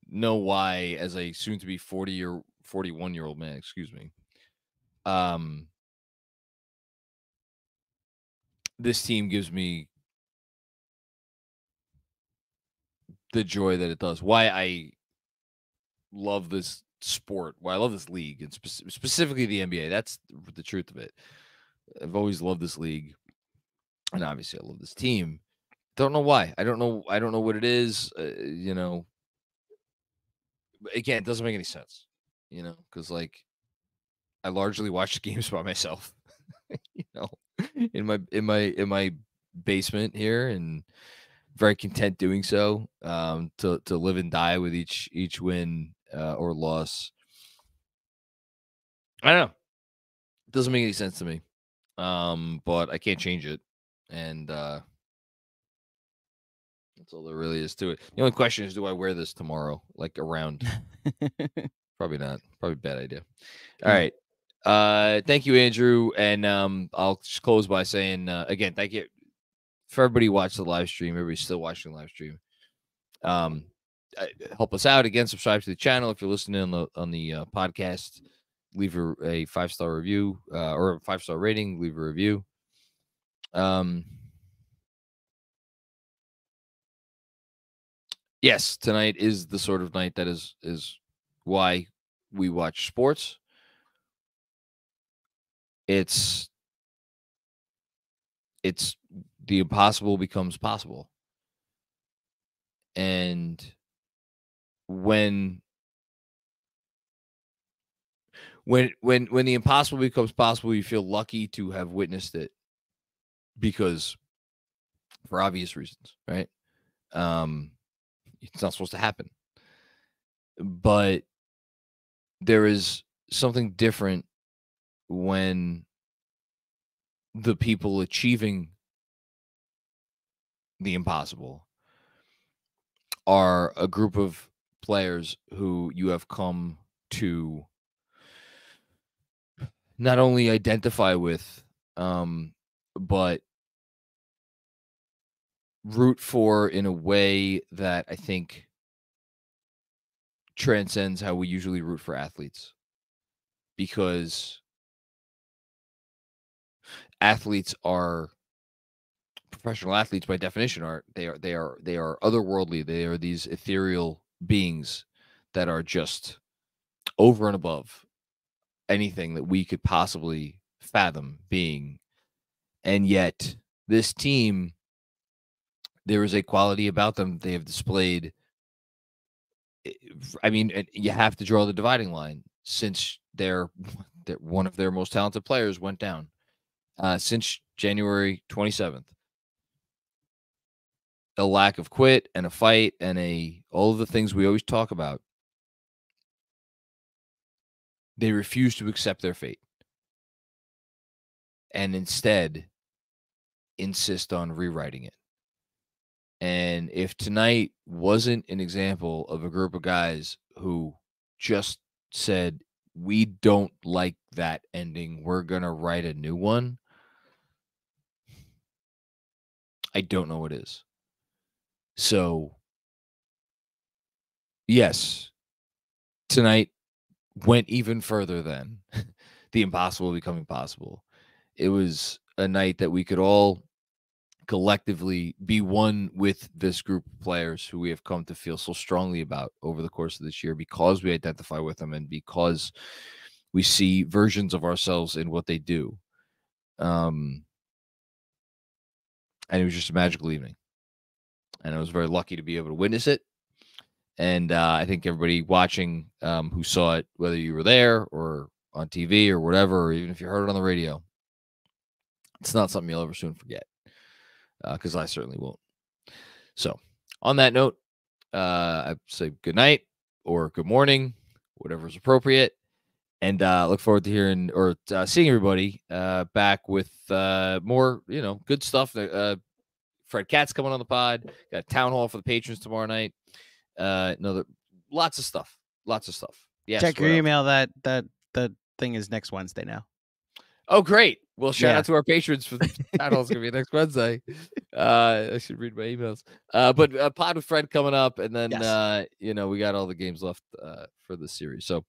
know why, as a soon-to-be 41-year-old man, excuse me, this team gives me the joy that it does. Why I love this sport. Why I love this league, and specifically the NBA. That's the truth of it. I've always loved this league, and obviously I love this team. Don't know why. I don't know what it is. Again, it doesn't make any sense. Because like I largely watch the games by myself. In my basement here, and very content doing so. To live and die with each win or loss. I don't know. It doesn't make any sense to me. But I can't change it, and that's all there really is to it. The only question is, do I wear this tomorrow, like around? Probably not. Probably a bad idea. All right. Thank you, Andrew, and I'll just close by saying again, thank you for everybody who watched the live stream. Everybody's still watching the live stream. Help us out again. Subscribe to the channel if you're listening on the podcast. Leave a 5-star review or a 5-star rating. Leave a review. Yes, tonight is the sort of night that is why we watch sports. It's the impossible becomes possible. And when the impossible becomes possible, you feel lucky to have witnessed it, because for obvious reasons, right? It's not supposed to happen. But there is something different when the people achieving the impossible are a group of players who you have come to not only identify with, but root for in a way that I think transcends how we usually root for athletes. Because professional athletes by definition are otherworldly. They are these ethereal beings that are just over and above anything that we could possibly fathom being. And yet this team, there is a quality about them they have displayed. I mean, you have to draw the dividing line since one of their most talented players went down since January 27th. A lack of quit and a fight and all of the things we always talk about. They refuse to accept their fate and instead insist on rewriting it. And if tonight wasn't an example of a group of guys who just said, we don't like that ending, we're going to write a new one, I don't know what is. So, yes, tonight went even further than the impossible becoming possible. It was a night that we could all collectively be one with this group of players who we have come to feel so strongly about over the course of this year, because we identify with them and because we see versions of ourselves in what they do. And it was just a magical evening. And I was very lucky to be able to witness it. And I think everybody watching who saw it, whether you were there or on TV or whatever, or even if you heard it on the radio, it's not something you'll ever soon forget, because I certainly won't. So on that note, I say good night or good morning, whatever is appropriate. And look forward to hearing or seeing everybody back with more, good stuff. Fred Katz's coming on the pod. Got a town hall for the patrons tomorrow night. Lots of stuff. Yes, check your email. That thing is next Wednesday now. Oh, great. Well, shout out to our patrons for the town hall's gonna be next Wednesday. I should read my emails. But pod with Fred coming up, and then yes. We got all the games left for the series. So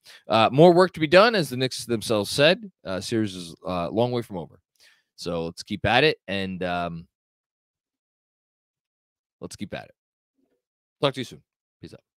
more work to be done, as the Knicks themselves said. Series is a long way from over. So let's keep at it, and let's keep at it. Talk to you soon. Peace out.